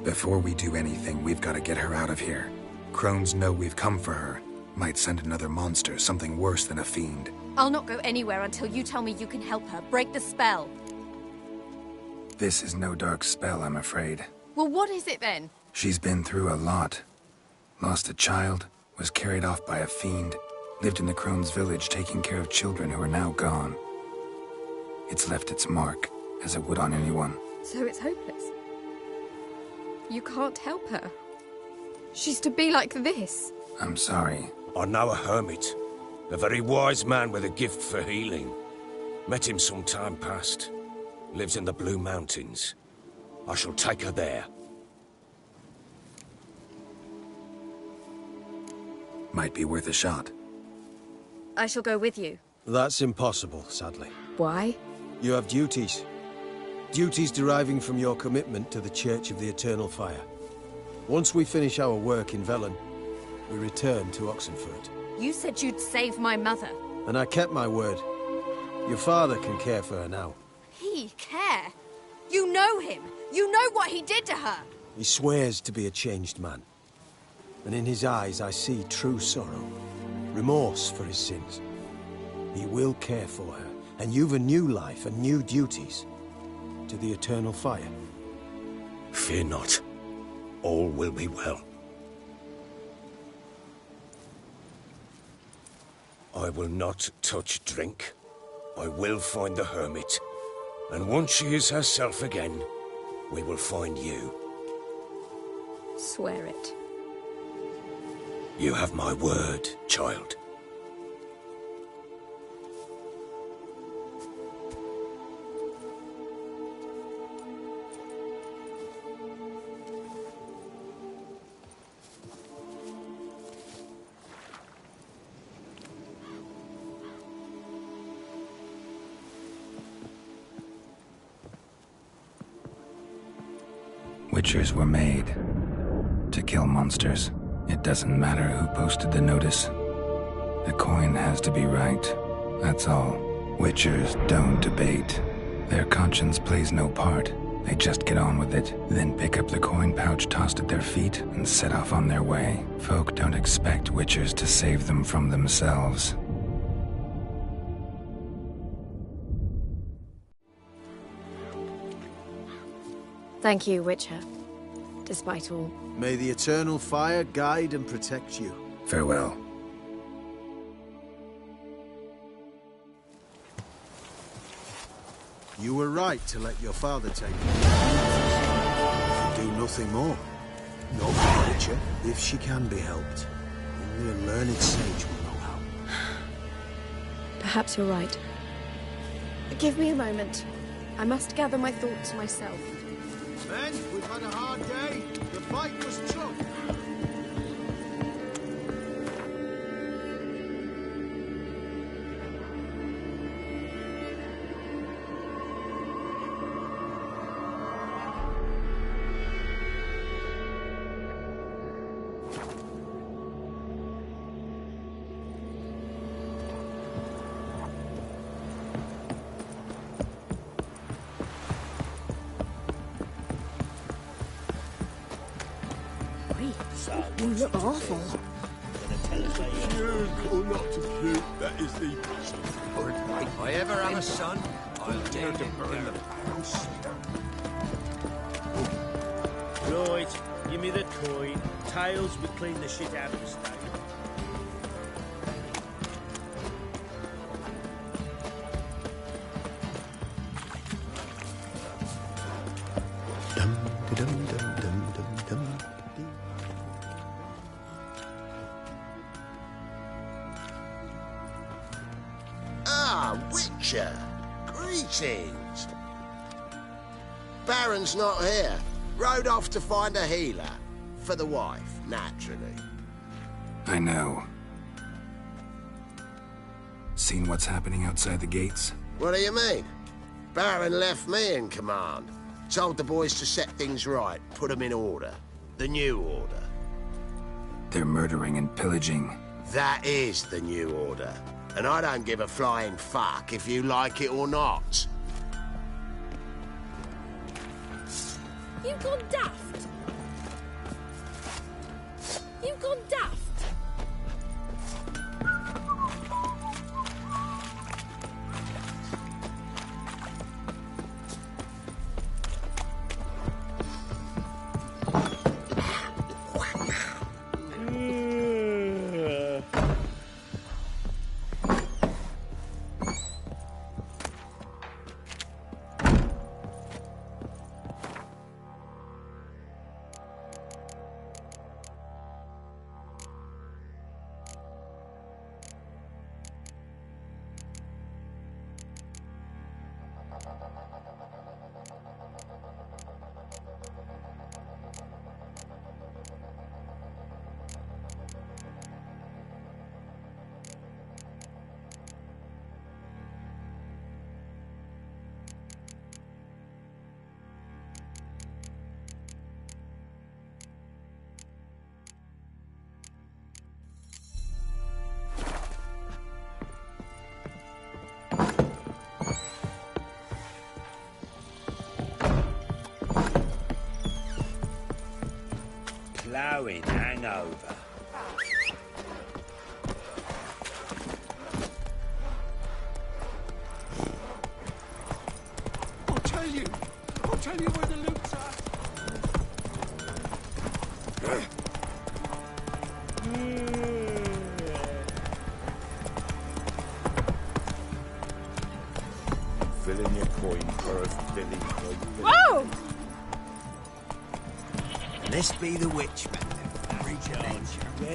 Before we do anything, we've got to get her out of here. Crones know we've come for her. Might send another monster, something worse than a fiend. I'll not go anywhere until you tell me you can help her. Break the spell. This is no dark spell, I'm afraid. Well, what is it then? She's been through a lot. Lost a child, was carried off by a fiend, lived in the Crones village taking care of children who are now gone. It's left its mark, as it would on anyone. So it's hopeless. You can't help her. She's to be like this. I'm sorry. I know a hermit. A very wise man with a gift for healing. Met him some time past. Lives in the Blue Mountains. I shall take her there. Might be worth a shot. I shall go with you. That's impossible, sadly. Why? You have duties. Duties deriving from your commitment to the Church of the Eternal Fire. Once we finish our work in Velen, we return to Oxenfurt. You said you'd save my mother. And I kept my word. Your father can care for her now. He care? You know him. You know what he did to her. He swears to be a changed man. And in his eyes I see true sorrow. Remorse for his sins. He will care for her. And you've a new life and new duties. To the eternal fire. Fear not. All will be well. I will not touch drink. I will find the hermit. And once she is herself again, we will find you. Swear it. You have my word, child. Witchers were made to kill monsters. It doesn't matter who posted the notice. The coin has to be right. That's all. Witchers don't debate. Their conscience plays no part. They just get on with it, then pick up the coin pouch tossed at their feet and set off on their way. Folk don't expect witchers to save them from themselves. Thank you, Witcher. Despite all. May the eternal fire guide and protect you. Farewell. You were right to let your father take you. Do nothing more. Not the Witcher, if she can be helped. Only a learned sage will know how. Perhaps you're right. Give me a moment. I must gather my thoughts myself. Men, we've had a hard day. The fight was tough. You look awful. That is the If I ever have a son, I'll dare to burn the house. Right, give me the coin. Tails, we clean the shit out of the stable. Witcher, greetings. Baron's not here. Rode off to find a healer. For the wife, naturally. I know. Seen what's happening outside the gates? What do you mean? Baron left me in command. Told the boys to set things right, put them in order. The new order. They're murdering and pillaging. That is the new order. And I don't give a flying fuck if you like it or not. You've gone daft. You've gone daft. ploughing hangover. I'll tell you where the loot's at. Fill in your coin first, Billy. Whoa! This be the witch.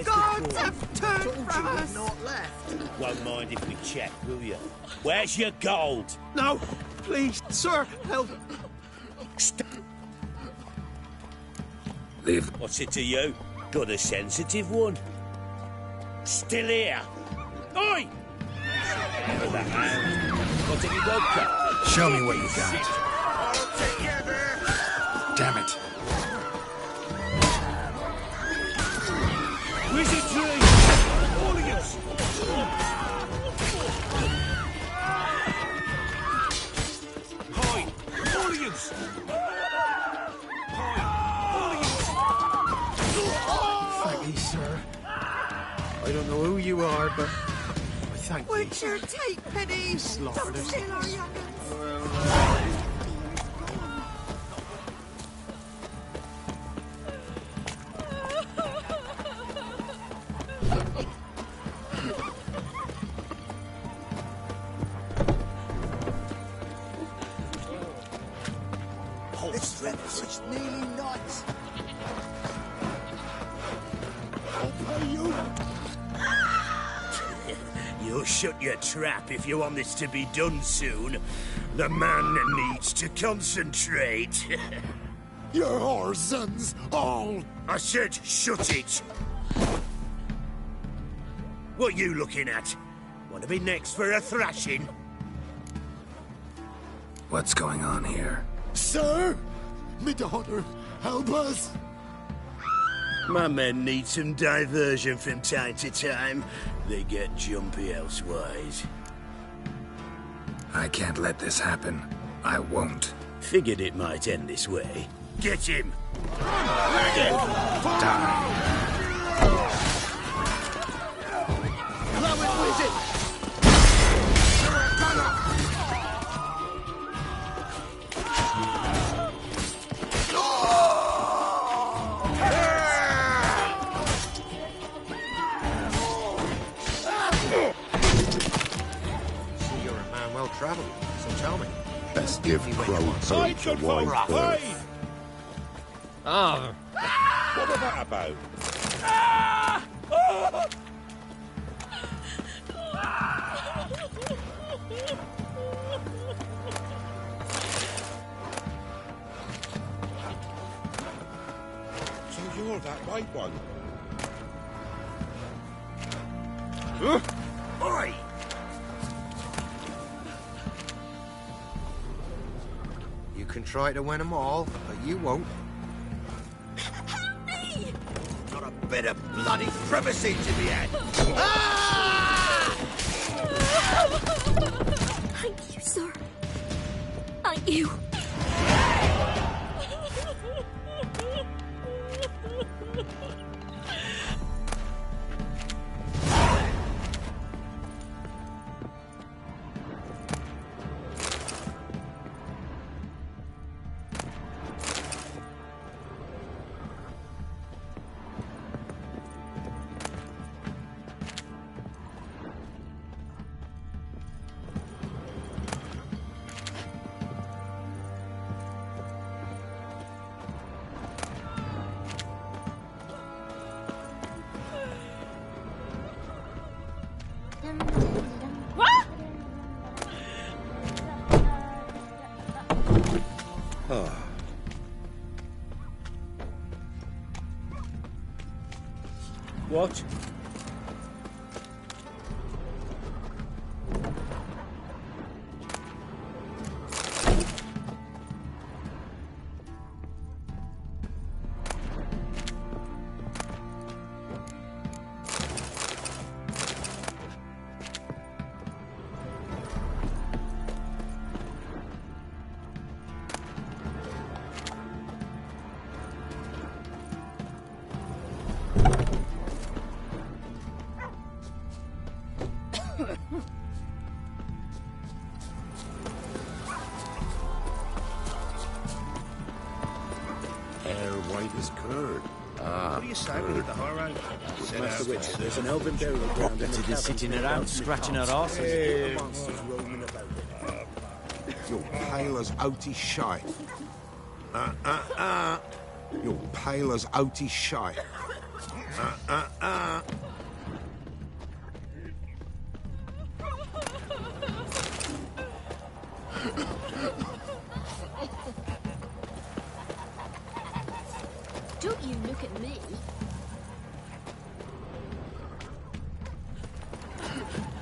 Gods have turned from us. Not left. Won't mind if we check, will you? Where's your gold? No, please, sir, help. Leave. What's it to you? Got a sensitive one? Still here? Oi! For the hand. What have you got, Captain? Show me what you got. Damn it. Wizardry! Hooligans! Hide! Hooligans! Thank you, sir. I don't know who you are, but I thank you. Witcher, take pity. Slaughtered Don't us. kill our young'uns. It's nearly night. I'll pay you. You'll shut your trap if you want this to be done soon. The man needs to concentrate. You're our sons, all. I said shut it. What you looking at? Want to be next for a thrashing? What's going on here? Sir, me daughter, help us. My men need some diversion from time to time. They get jumpy elsewise. I can't let this happen. I won't. Figured it might end this way. Get him! You're a man well travelled, so tell me. Best give Crow Side a good wide for berth. Ah, What was that about? So you're that white one? Oi! You can try to win them all, but you won't. Not a bit of bloody privacy to be had. Thank you, sir. Thank you. What? hair white as curd. Ah, What do you say we get the high road? Master Witcher, there's an elven burial ground. Property sitting around scratching her arses. Monsters roaming about. You're pale as oaty shite. You're pale as oaty shite. Don't you look at me.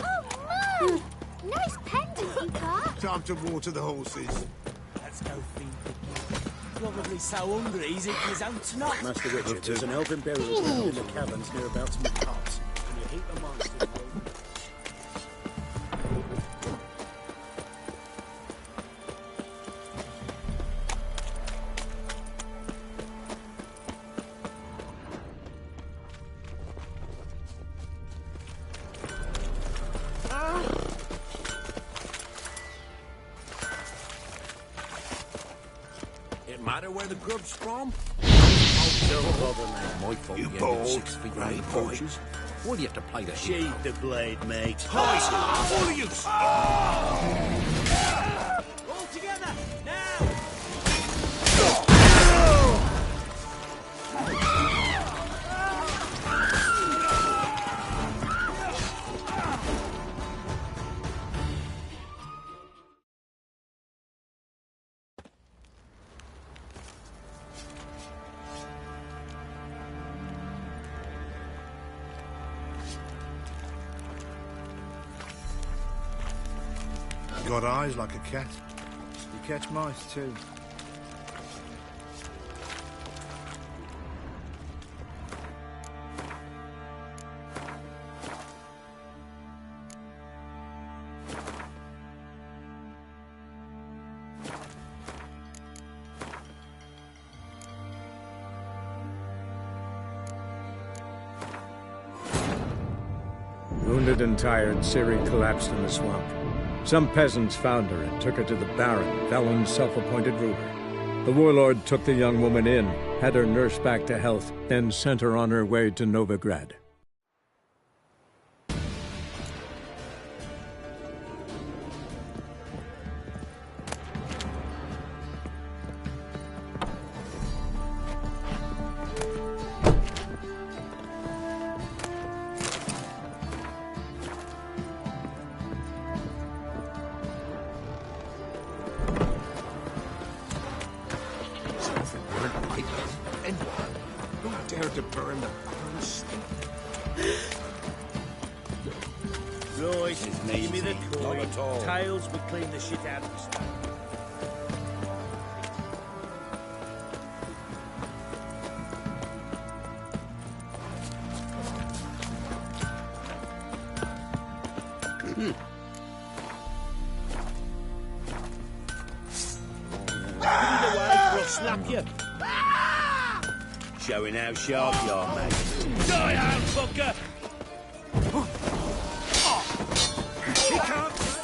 Oh, Mum! Nice pendant you got. Time to water the horses. Let's go feed the kid. Probably so hungry he's eating his own snot. Master Richard, there's an elven burial ground in the caverns near about some carts. And you heap the monsters. It matter where the grub's from? Don't bother, mate. My fault You you bold, ended 6 feet grey in boy. poachers. Why do you have to play the Sheathe the blade, mate. Hi! All of you! All together, now! Got eyes like a cat. You catch mice too. Wounded and tired, Ciri collapsed in the swamp. Some peasants found her and took her to the Baron, Valen's self-appointed ruler. The warlord took the young woman in, had her nursed back to health, then sent her on her way to Novigrad. Who dared to burn the house? Right, give me the coin. Not at all. Tails will clean the shit out of the stuff. Either way, or I'll slap you. Showing how sharp you are, mate. Die out, fucker! He comes!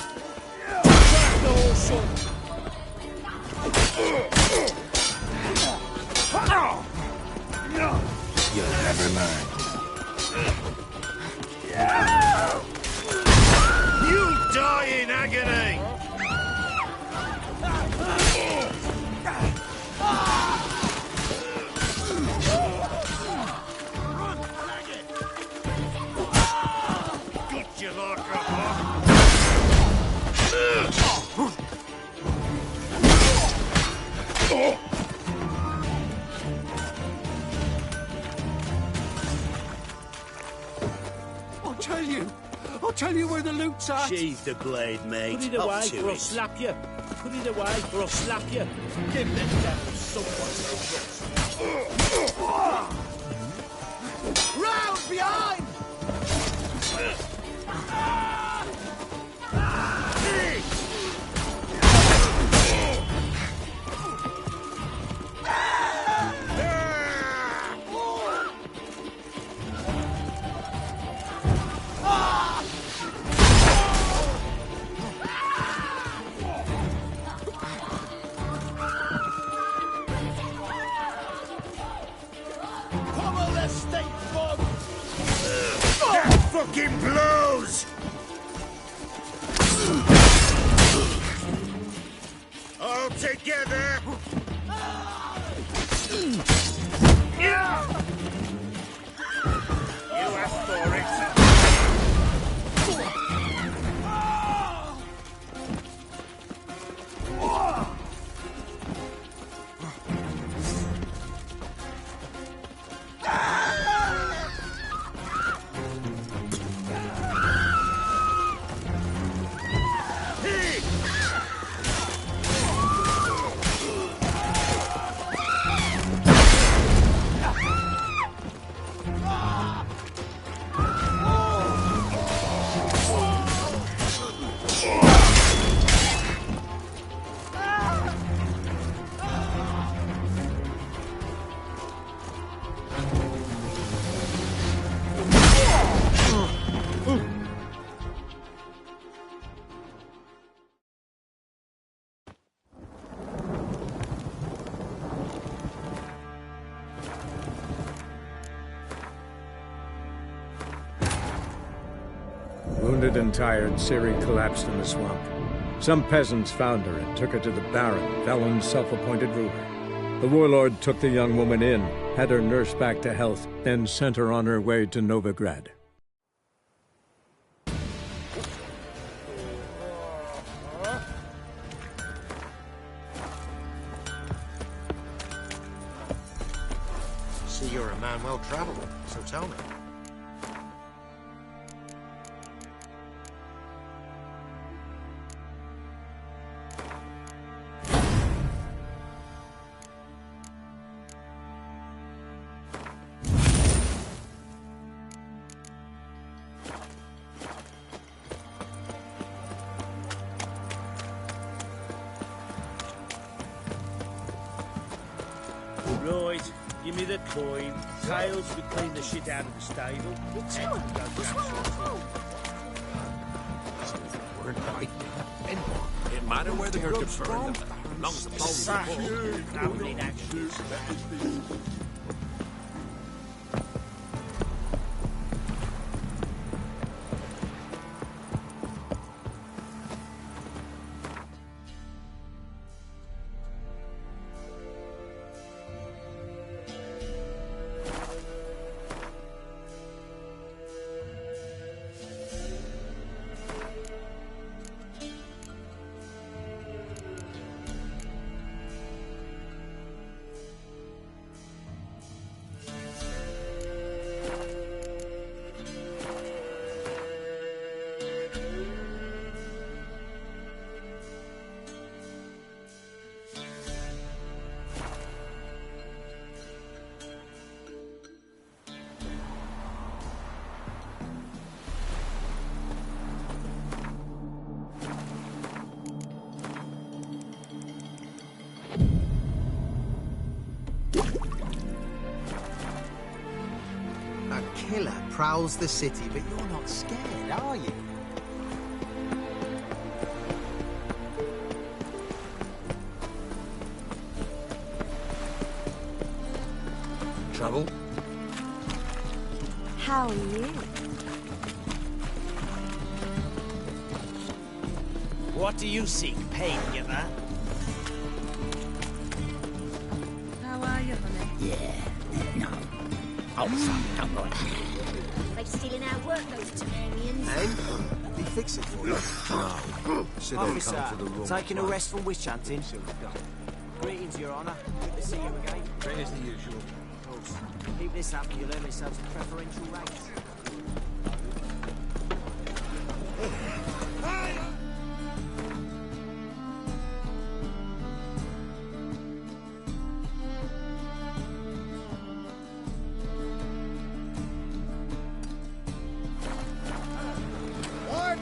Crack the horse up! You'll never learn. You'll die in agony! Good you like a hawk. I'll tell you where the loot's at. Sheathe the blade, mate. Put it Up away, to or I'll it. slap you. Put it away, or I'll slap you. Give the devil someone. Round behind! taking blows! All together! You asked for it. Wounded and tired, Ciri collapsed in the swamp. Some peasants found her and took her to the Baron, Valen's self-appointed ruler. The warlord took the young woman in, had her nursed back to health, then sent her on her way to Novigrad. See, you're a man well-traveled, so tell me. Right, give me the coin. Tails, we clean the shit out of the stable. What's wrong? Weren't right. And it matter whether you're to burn them, as long as the pole's Travelling actions. Killer prowls the city, but you're not scared, are you? Trouble? How are you? What do you seek, pain giver? How are you, honey? Yeah, no. Oh, son, don't go ahead. They stealing our work, those Temerians. And? They fix it for you. No. So they come to the wrong taking a place. rest from witch hunting. Greetings, Your Honour. Good to see you again. Great as the usual. Of course. Keep this up and you'll earn yourselves preferential rates.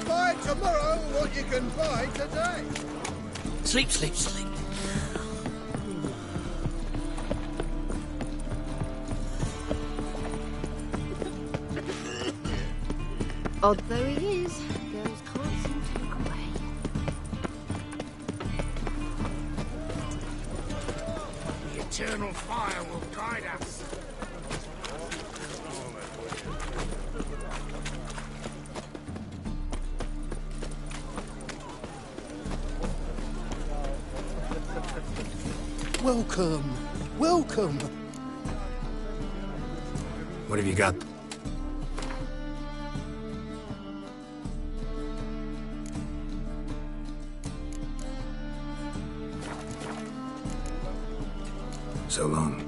Buy tomorrow what you can buy today. Sleep, sleep, sleep. Odd though he is, girls can't seem to look away. The eternal fire will guide us. Welcome. Welcome. What have you got? So long.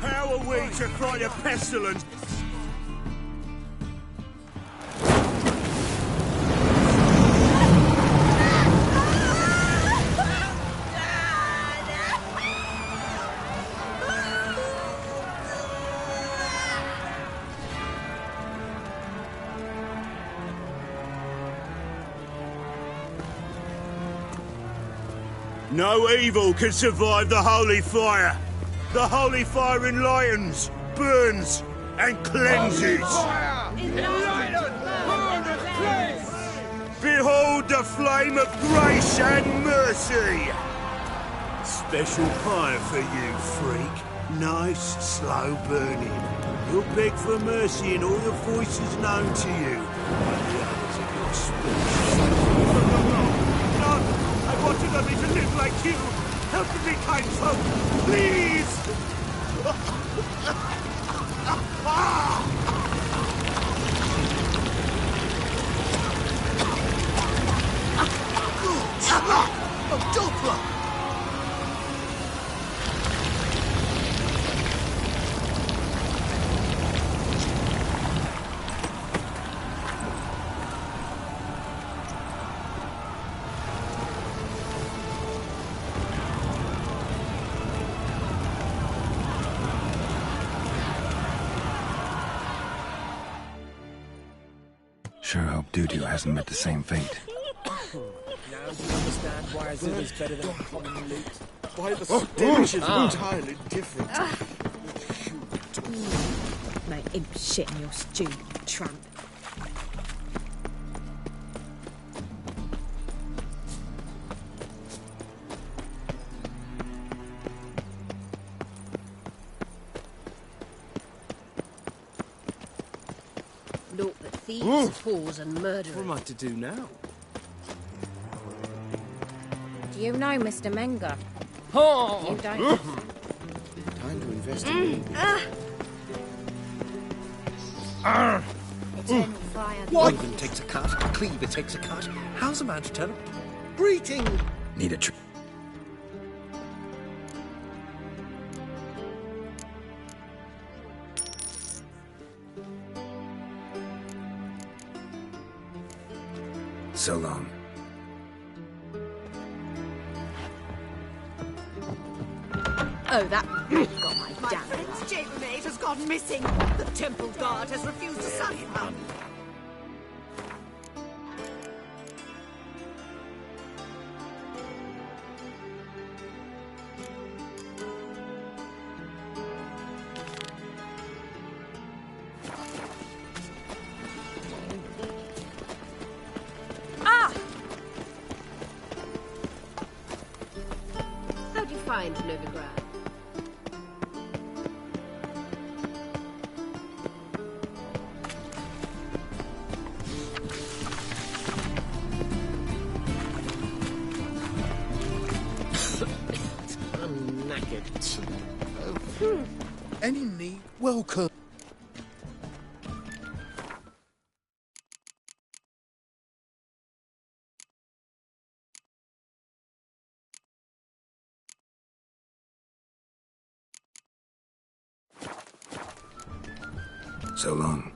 How are we to fight a pestilence? No evil can survive the holy fire. The holy fire enlightens, burns, and cleanses. Behold the flame of grace and mercy. Special fire for you, freak. Nice, slow burning. You'll beg for mercy in all the voices known to you. And the others of your speech. I wanted only to live like you. Help me, kind folk, please! Oh, Doppler! Sure hope Dudu hasn't met the same fate. Now do you understand why Azul is better than common loot? Why the stench is entirely different. Mate, imp shit in your stew, you tramp. Naught but thieves, fools, and murderers. What am I to do now? Do you know Mr. Menga? Oh! You don't. Time to investigate. Eternal fire. What? Raven takes a cut, Cleaver takes a cut. How's a man to turn? Greeting! Need a So long. Oh, that got my My damn friend's chambermaid has gone missing. The temple guard has refused to sack her. How'd you find Novigrad? I'm knackered. Any need? Welcome. So long.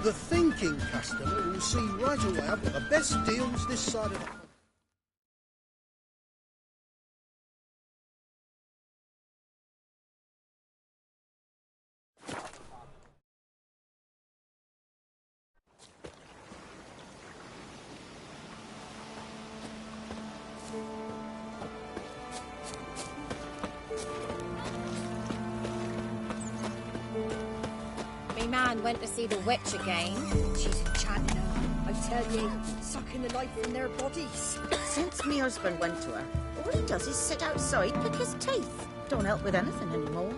The thinking customer will see right away I've got the best deals this side of the... Me man went to see the witch again. She's enchanting her. I tell you, sucking the life from their bodies. Since me husband went to her, all he does is sit outside, pick his teeth. Don't help with anything anymore.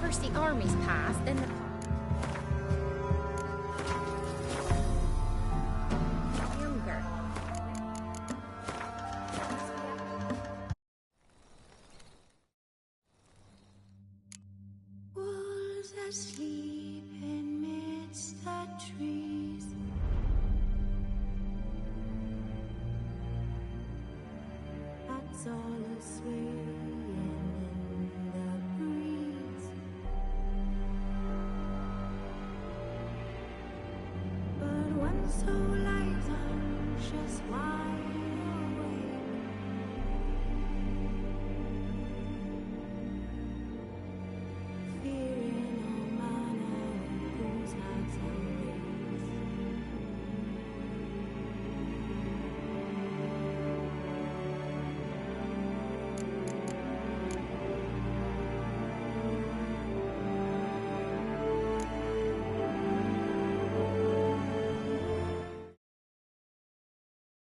First the armies passed, then the... Younger. Wolves asleep amidst the trees. That's all I swear.